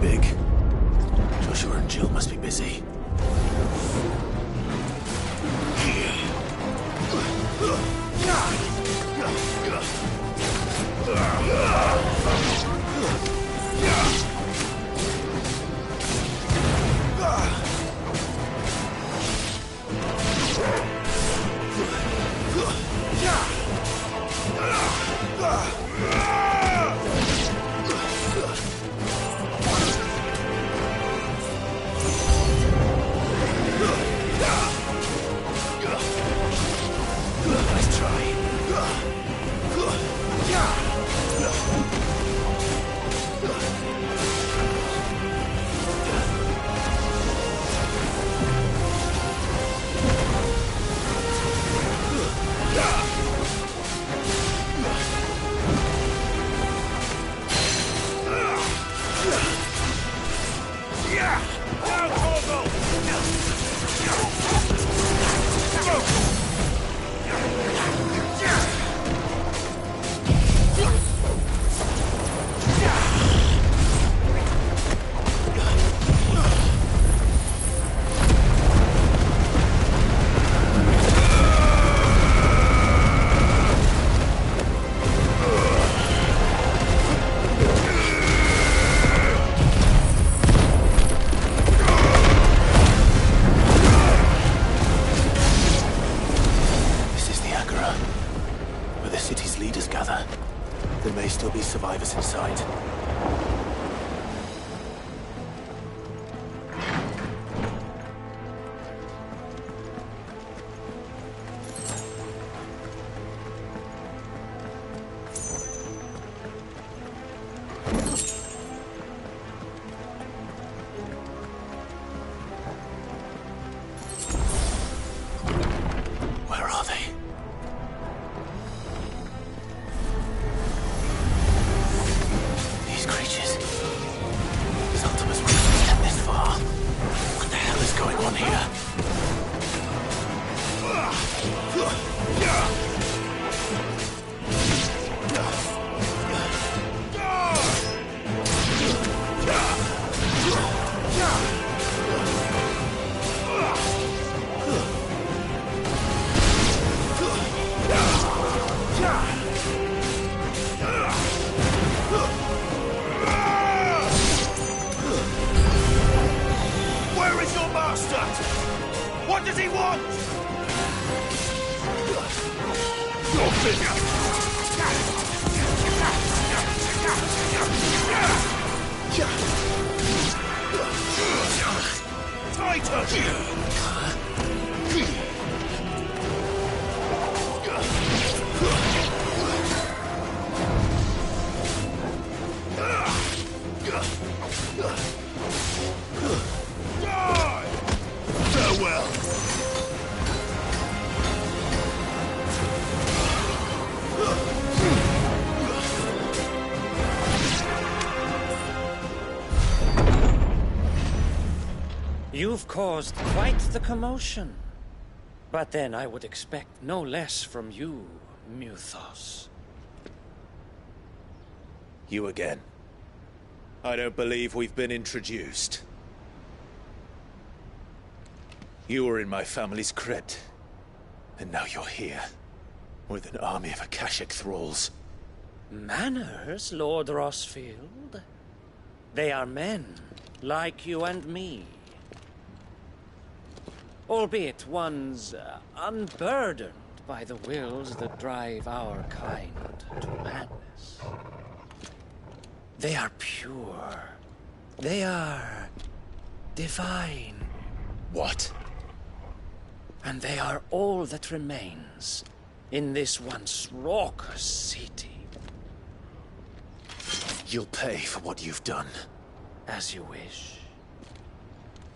big. Joshua and Jill must be busy. Nice try. Survivors inside. Where are they? What does he want? Your finger! Tighter! Farewell! You've caused quite the commotion. But then I would expect no less from you, Muthos. You again. I don't believe we've been introduced. You were in my family's crypt, and now you're here, with an army of Akashic thralls. Manners, Lord Rossfield? They are men, like you and me. Albeit ones unburdened by the wills that drive our kind to madness. They are pure. They are divine. What? And they are all that remains in this once raucous city. You'll pay for what you've done. As you wish.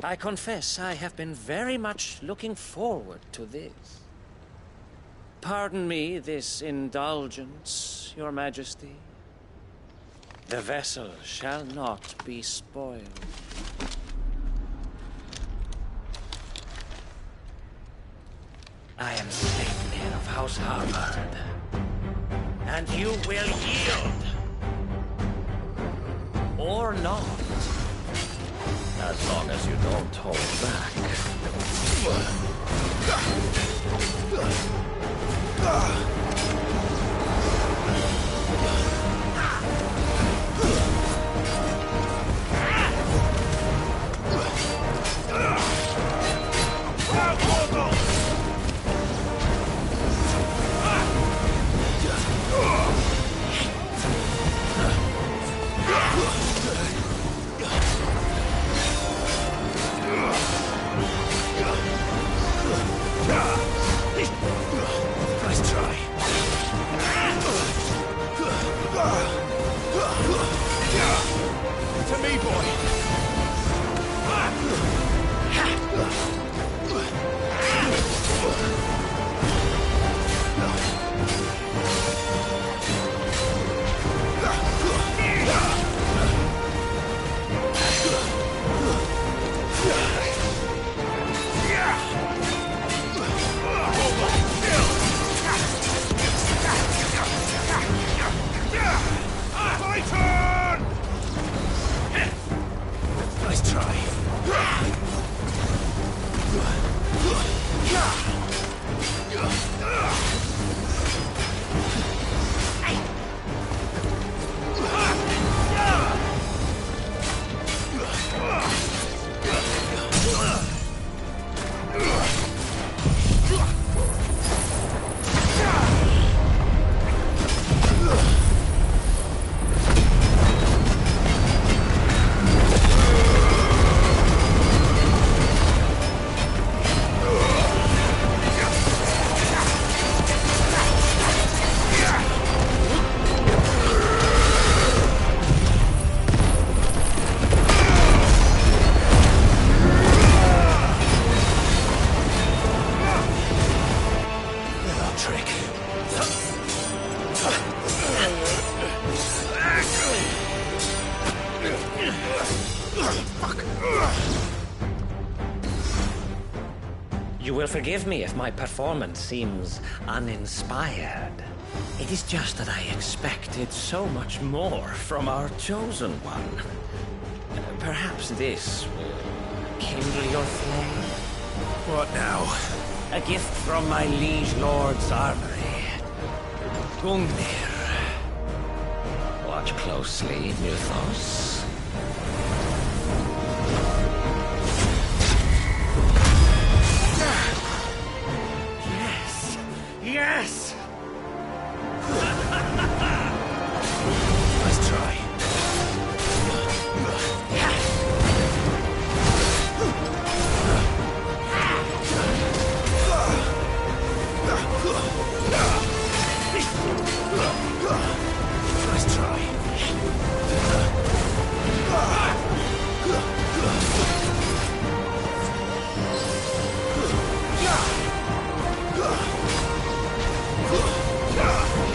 I confess I have been very much looking forward to this. Pardon me this indulgence, Your Majesty. The vessel shall not be spoiled. I am Sleipnir of House Harvard, and you will yield. Or not. As long as you don't hold back. Nice try. To me, boy. Nice try. You will forgive me if my performance seems uninspired. It is just that I expected so much more from our chosen one. Perhaps this will kindle your flame? What now? A gift from my liege lord's armory. Gungnir. Watch closely, Mythos. Yes! Nice try. Nice try.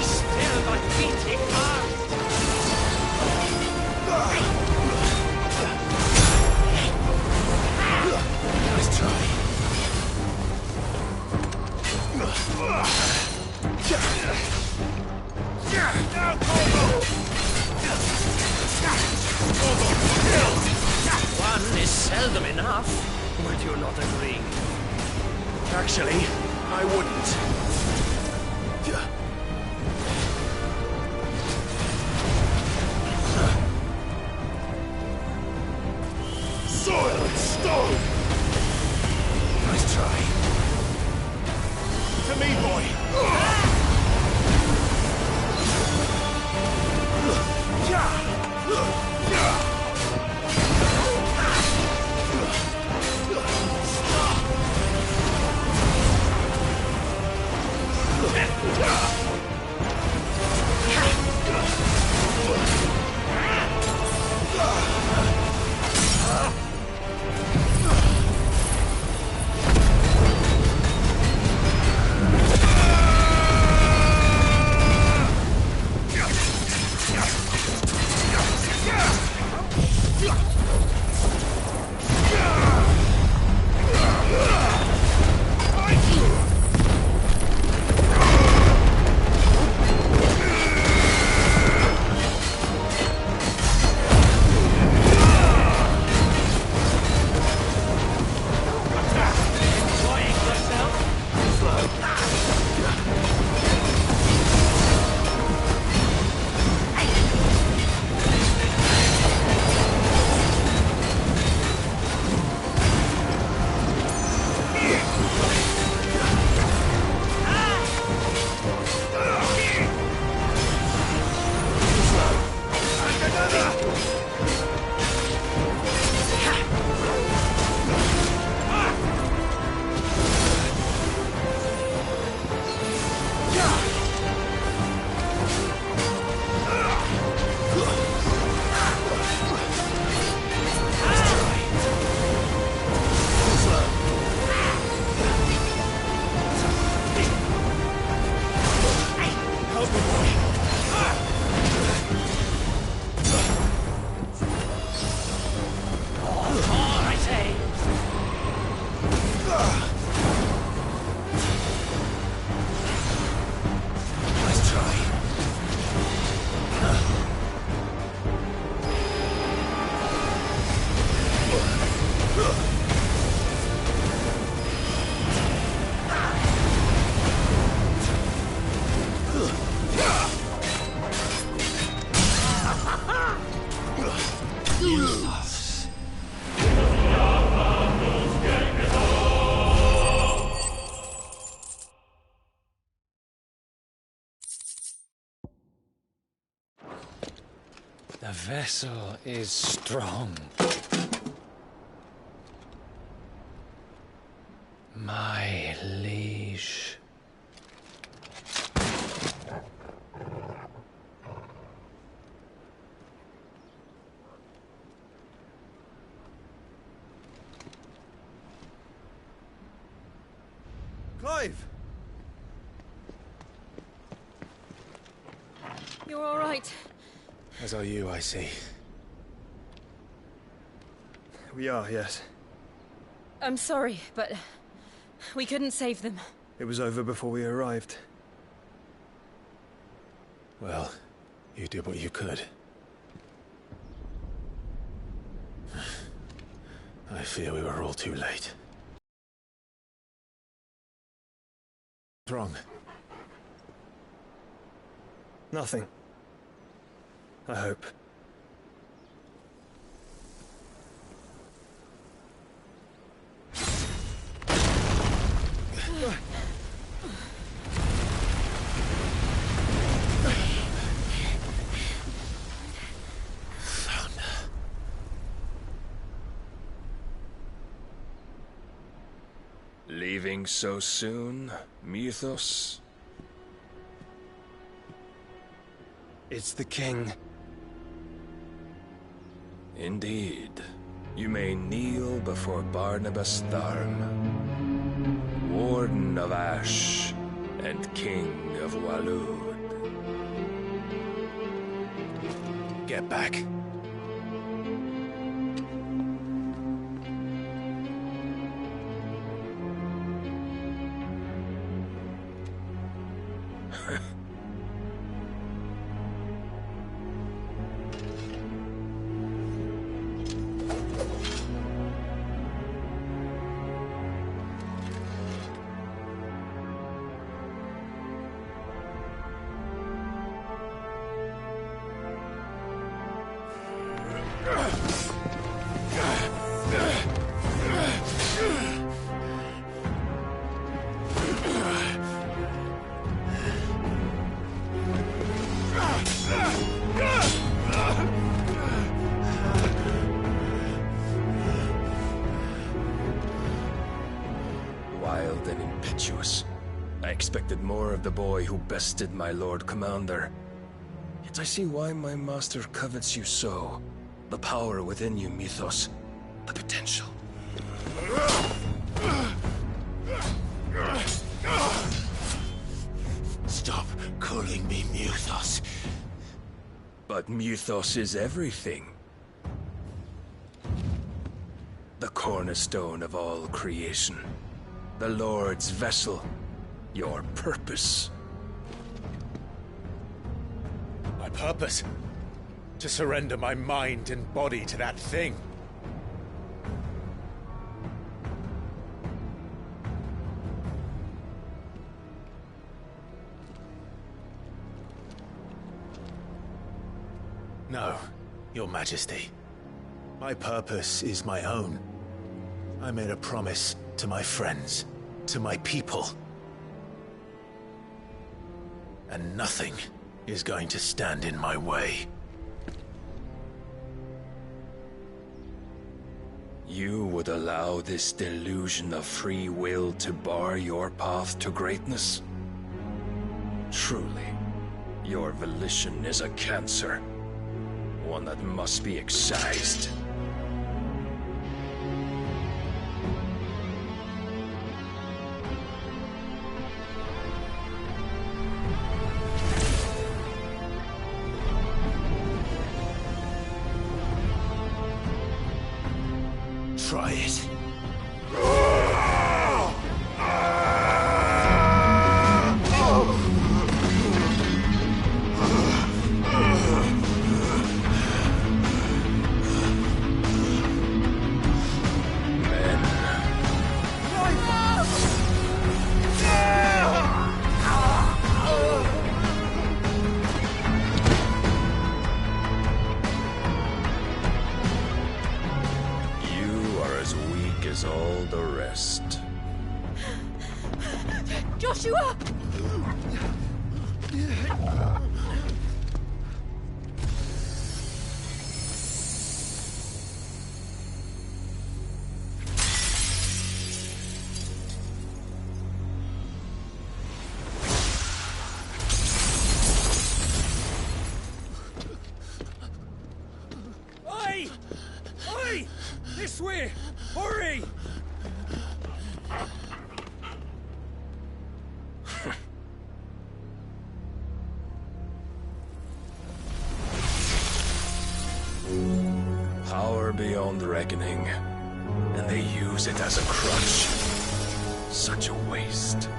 Still but beating heart! Nice try. One is seldom enough. Would you not agree? Actually, I wouldn't. Soil and stone! Nice try. To me, boy! The vessel is strong. My liege. Clive! You're all right. As are you, I see. We are, yes. I'm sorry, but we couldn't save them. It was over before we arrived. Well, you did what you could. I fear we were all too late. What's wrong? Nothing. I hope. Leaving so soon, Mythos? It's the king. Indeed. You may kneel before Barnabas Tharm, Warden of Ash and King of Walud. Get back. Wild and impetuous. I expected more of the boy who bested my Lord Commander. Yet I see why my master covets you so. The power within you, Mythos. The potential. Stop calling me Mythos. But Mythos is everything. The cornerstone of all creation. The Lord's vessel. Your purpose. My purpose? To surrender my mind and body to that thing. No, Your Majesty. My purpose is my own. I made a promise to my friends, to my people. And nothing is going to stand in my way. You would allow this delusion of free will to bar your path to greatness? Truly, your volition is a cancer. One that must be excised. Try it. All the rest. Joshua! This way! Hurry! Power beyond reckoning, and they use it as a crutch. Such a waste.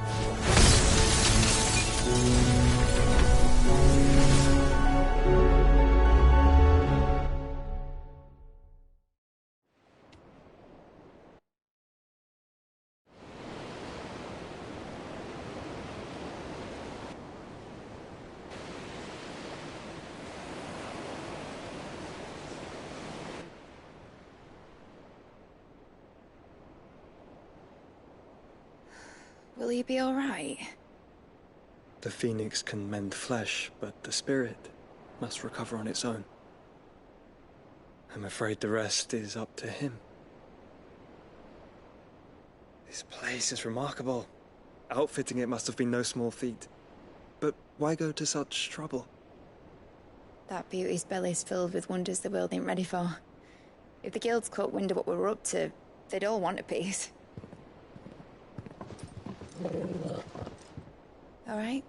Will you be all right? The phoenix can mend flesh, but the spirit must recover on its own. I'm afraid the rest is up to him. This place is remarkable. Outfitting it must have been no small feat. But why go to such trouble? That beauty's belly's filled with wonders the world ain't ready for. If the guilds caught wind of what we're up to, they'd all want a piece. All right?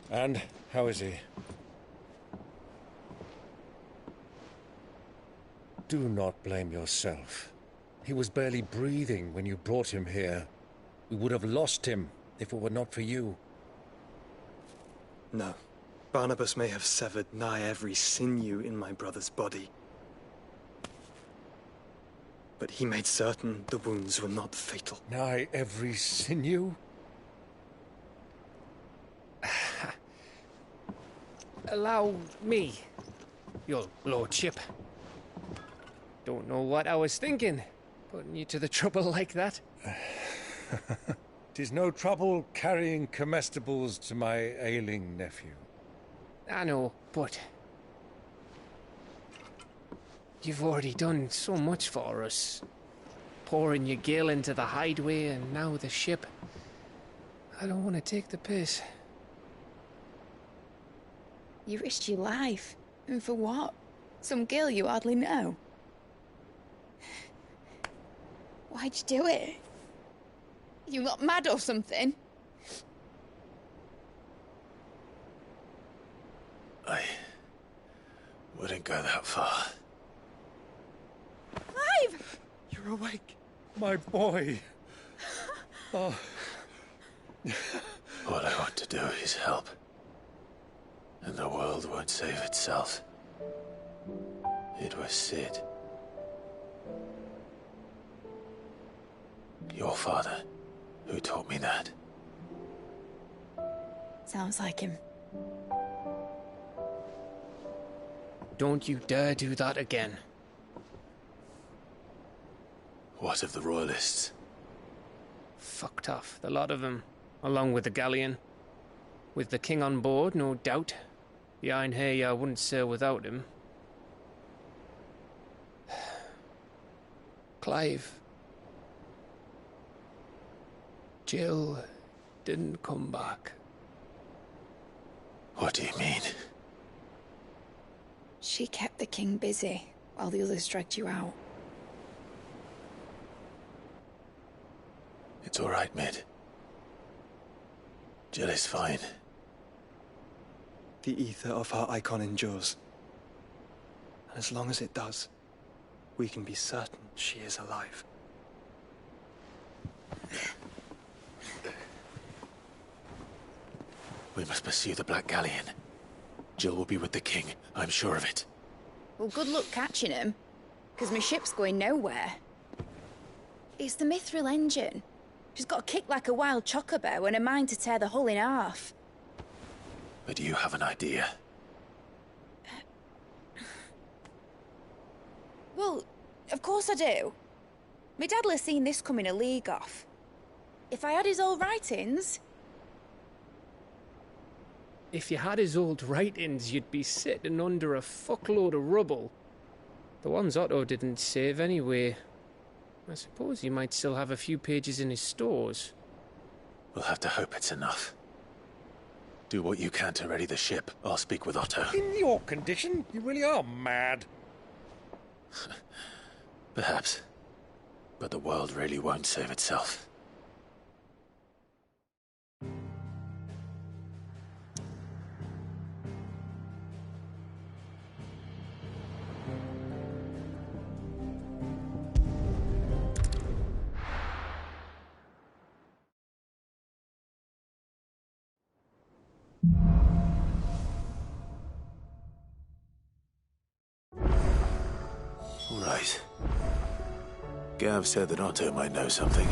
And how is he? Do not blame yourself. He was barely breathing when you brought him here. We would have lost him if it were not for you. No. Barnabas may have severed nigh every sinew in my brother's body. But he made certain the wounds were not fatal. Nigh every sinew? Allow me, your lordship. Don't know what I was thinking, putting you to the trouble like that. 'Tis no trouble carrying comestibles to my ailing nephew. I know, but you've already done so much for us. Pouring your gil into the hideaway and now the ship. I don't want to take the piss. You risked your life. And for what? Some girl you hardly know. Why'd you do it? You not mad or something? I wouldn't go that far. Clive! You're awake, my boy. Oh. All I want to do is help. And the world won't save itself. It was Sid. Your father, who taught me that. Sounds like him. Don't you dare do that again. What of the royalists? Fucked off, the lot of them, along with the galleon. With the king on board, no doubt. The Iron Hair wouldn't sail without him. Clive. Jill didn't come back. What do you mean? She kept the king busy while the others dragged you out. It's all right, Mid. Jill is fine. The ether of her icon endures. And as long as it does, we can be certain she is alive. We must pursue the Black Galleon. Jill will be with the king, I'm sure of it. Well, good luck catching him, because my ship's going nowhere. It's the Mithril engine. She's got a kick like a wild chocobo and a mind to tear the hull in half. But do you have an idea? Well, of course I do. My dad'll have seen this coming a league off. If I had his old writings... If you had his old writings, you'd be sitting under a fuckload of rubble. The ones Otto didn't save anyway. I suppose he might still have a few pages in his stores. We'll have to hope it's enough. Do what you can to ready the ship. I'll speak with Otto. In your condition, you really are mad. Perhaps. But the world really won't save itself. All right. Gav said that Otto might know something.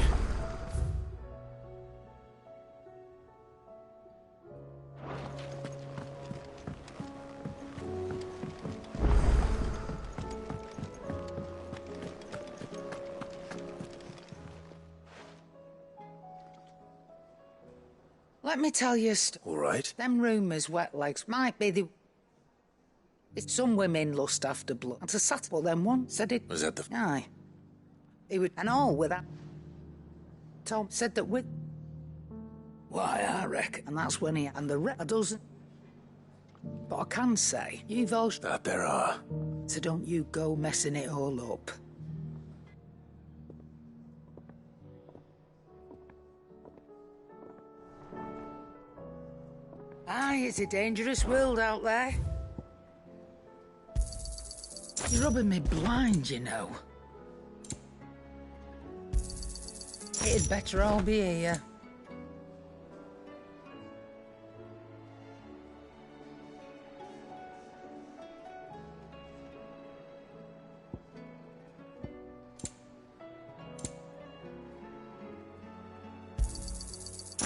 Let me tell you All right. them rumours wet legs might be the... It's some women lust after blood. And to satisfy them one said it... Was that the... Aye. He would... And all with that... Tom said that with... Why, I reckon. And that's when he... And the a dozen... But I can say, you've all... That there are. So don't you go messing it all up. Aye, it's a dangerous world out there. You're rubbing me blind, you know. It'd better all be here.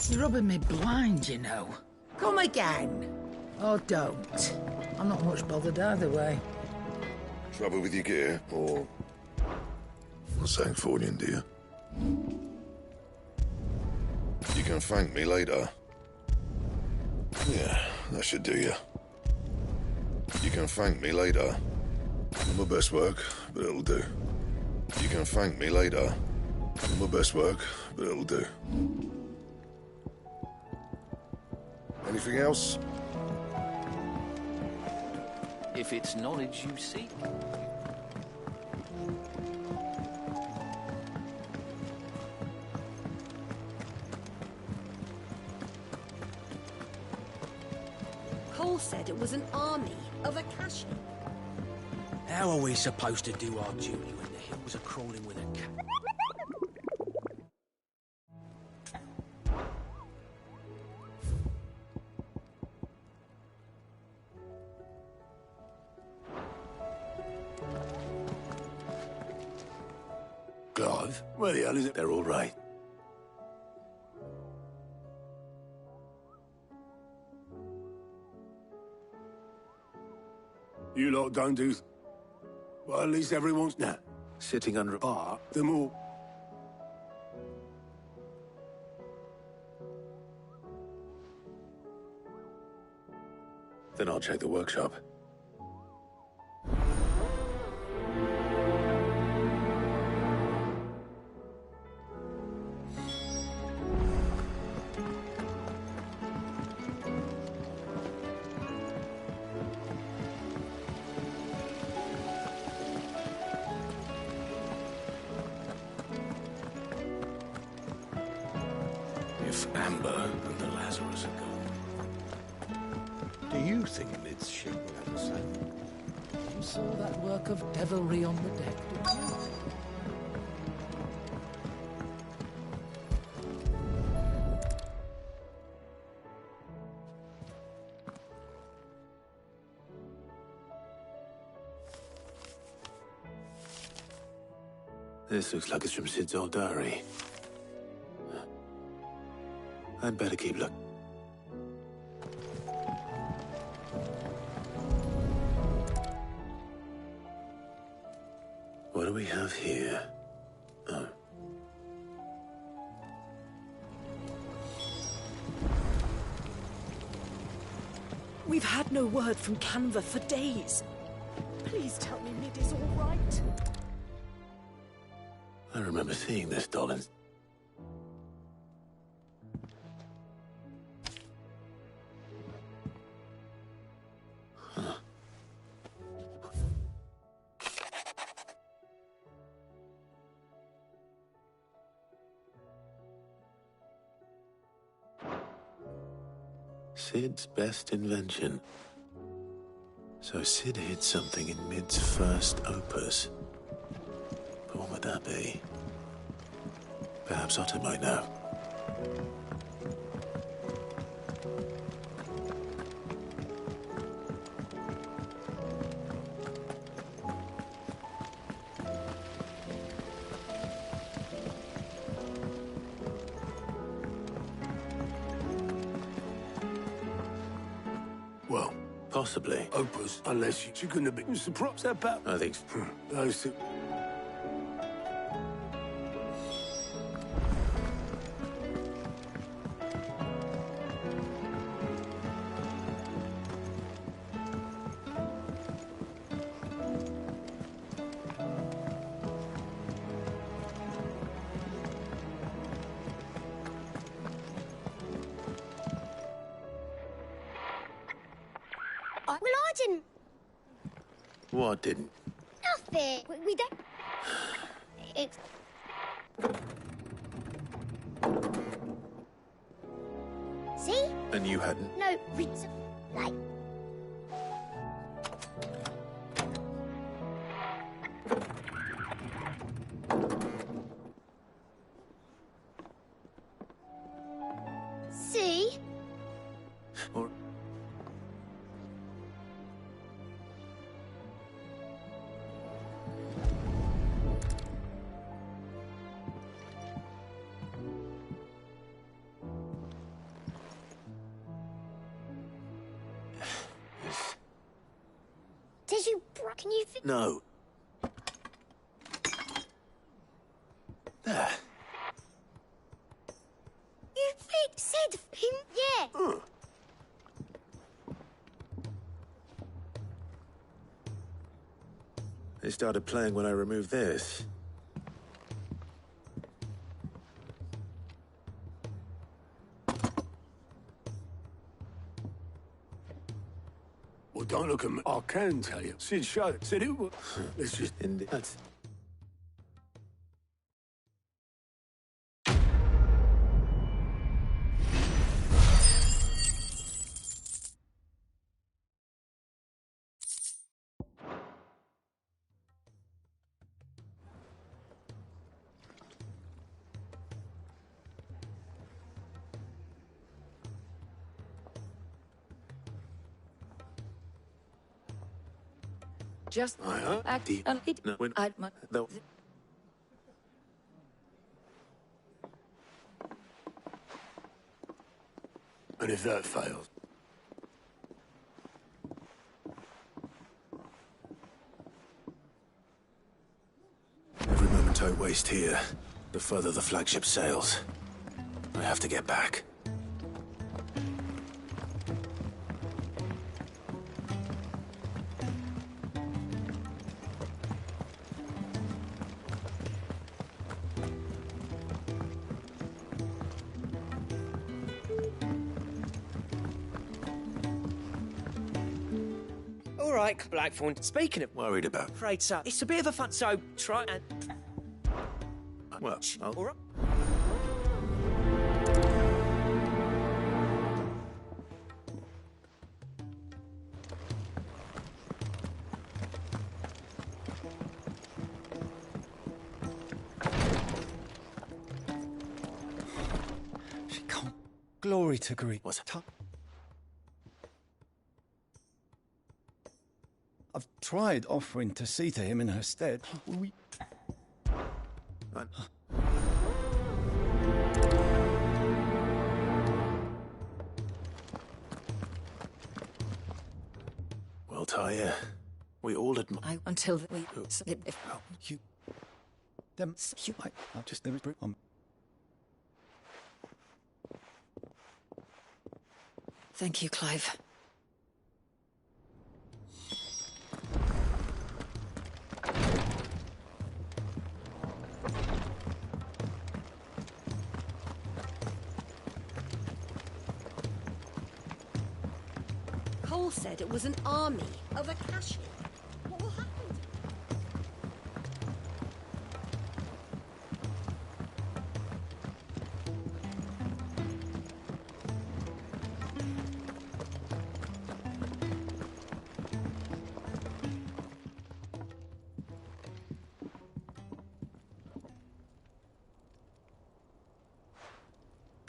You're rubbing me blind, you know. Come again. Or don't. I'm not much bothered either way. Trouble with your gear, or... What's saying for you, dear? You can thank me later. Yeah, that should do you. You can thank me later. Not my best work, but it'll do. You can thank me later. Not my best work, but it'll do. Anything else? If it's knowledge you seek. Cole said it was an army of Akashi. How are we supposed to do our duty when the hills are crawling with a cat? Clive? Where the hell is it? They're all right. You lot don't do... Well, at least everyone's... Nah. Sitting under a bar. Them all... Then I'll check the workshop. If Amber and the Lazarus are gone. Do you think Lid's ship will have the same? You saw that work of devilry on the deck, didn't you? This looks like it's from Sid's old diary. I'd better keep looking. What do we have here? Oh. We've had no word from Canva for days. Please tell me Mid is all right. I remember seeing this doll in... Sid's best invention. So Sid hid something in Mid's first opus. But what would that be? Perhaps Otto might know. Well, possibly. Opus, unless she couldn't have been surprised about. I think those two. Well, I didn't. What didn't? Nothing. We don't. It's. See? And you hadn't? No, like. See? Or Did you? Can you? no. There. You said him? Yeah. They started playing when I removed this. Well, don't look at me. I can tell you. Sid showed it. Said it was. Let's just. That's. Just act on it. No, when, I though. And if that fails? Every moment I waste here, the further the flagship sails. I have to get back. All right, Blackthorn. Speaking of Worried about. afraid so, it's a bit of a fun. So try and. Well, All right. She can't. Glory to Greek. What's it? I've tried offering to see to him in her stead. We... Well, Tyre, we all admire. Until we. You... Them... You... I just... There is... Thank you, Clive. Cole said it was an army of Akashi. What will happen?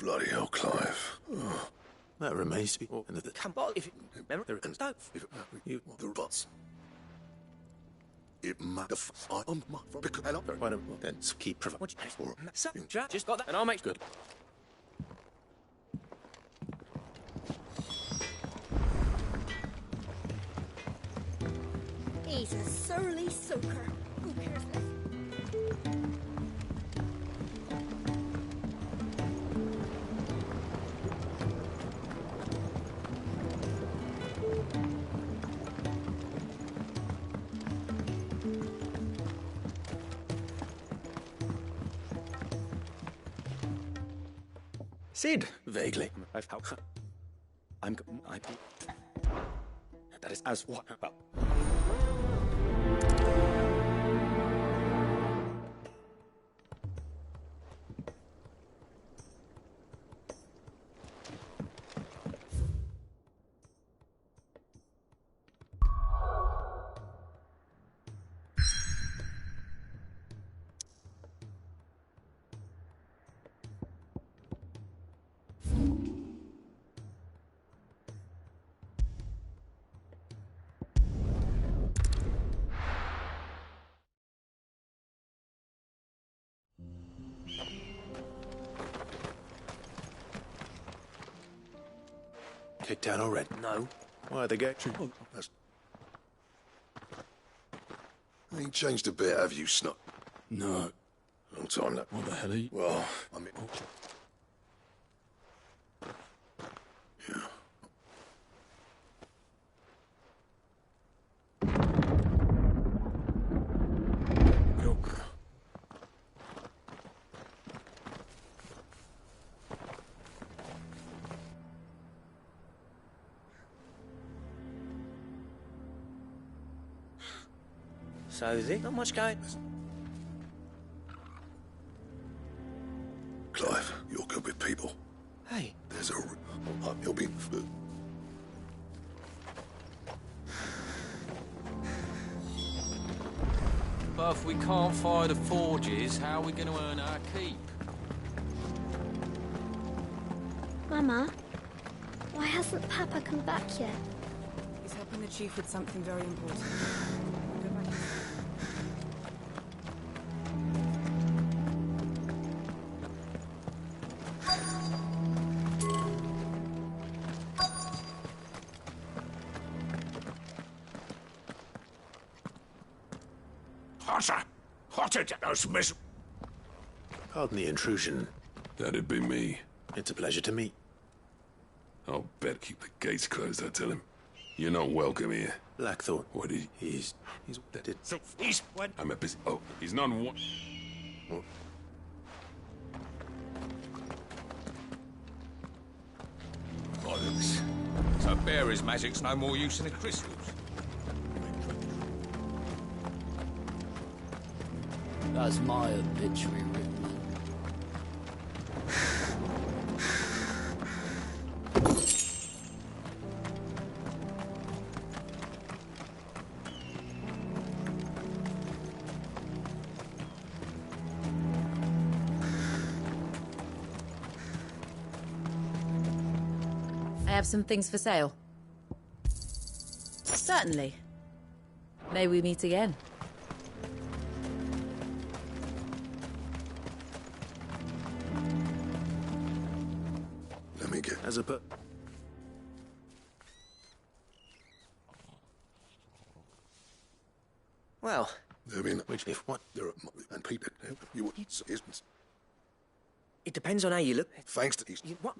Bloody hell, Clive. Oh. That remains to be. And the Come on, if you remember, don't. You the bots. It matter. I'm my because I why don't then keep providing. So, just got that, and I'll make good. He's a surly soaker. Who cares less? Sid. Vaguely. That is as what? Well. Kicked out already? No. Why the gate? Oh, that's... Ain't changed a bit, have you, Snot? No. Long time, that. What the hell are you? Well, I mean... Yeah. So is it? Not much going. Clive, you're good with people. Hey. There's a... He'll be... But if we can't fire the forges, how are we going to earn our keep? Mama, why hasn't Papa come back yet? He's helping the chief with something very important. Hotter than those miserable... Pardon the intrusion. That'd be me. It's a pleasure to meet. I'll bet keep the gates closed, I tell him. You're not welcome here. Blackthorn. What he... He's dead. So, he's... What? I'm a busy... Oh, he's not one... Oh. Bollocks. So Bearer's magic's no more use than the crystals. That's my obituary written. I have some things for sale. Certainly. May we meet again? Let me get... As a Well... There been... Which if what? There are... And Peter... You would... It depends on how you look. Thanks to... What?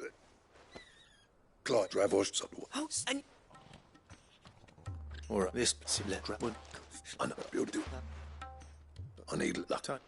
Clyde, Dravos... Oh, and... Or this... I know, be able to do... I need luck.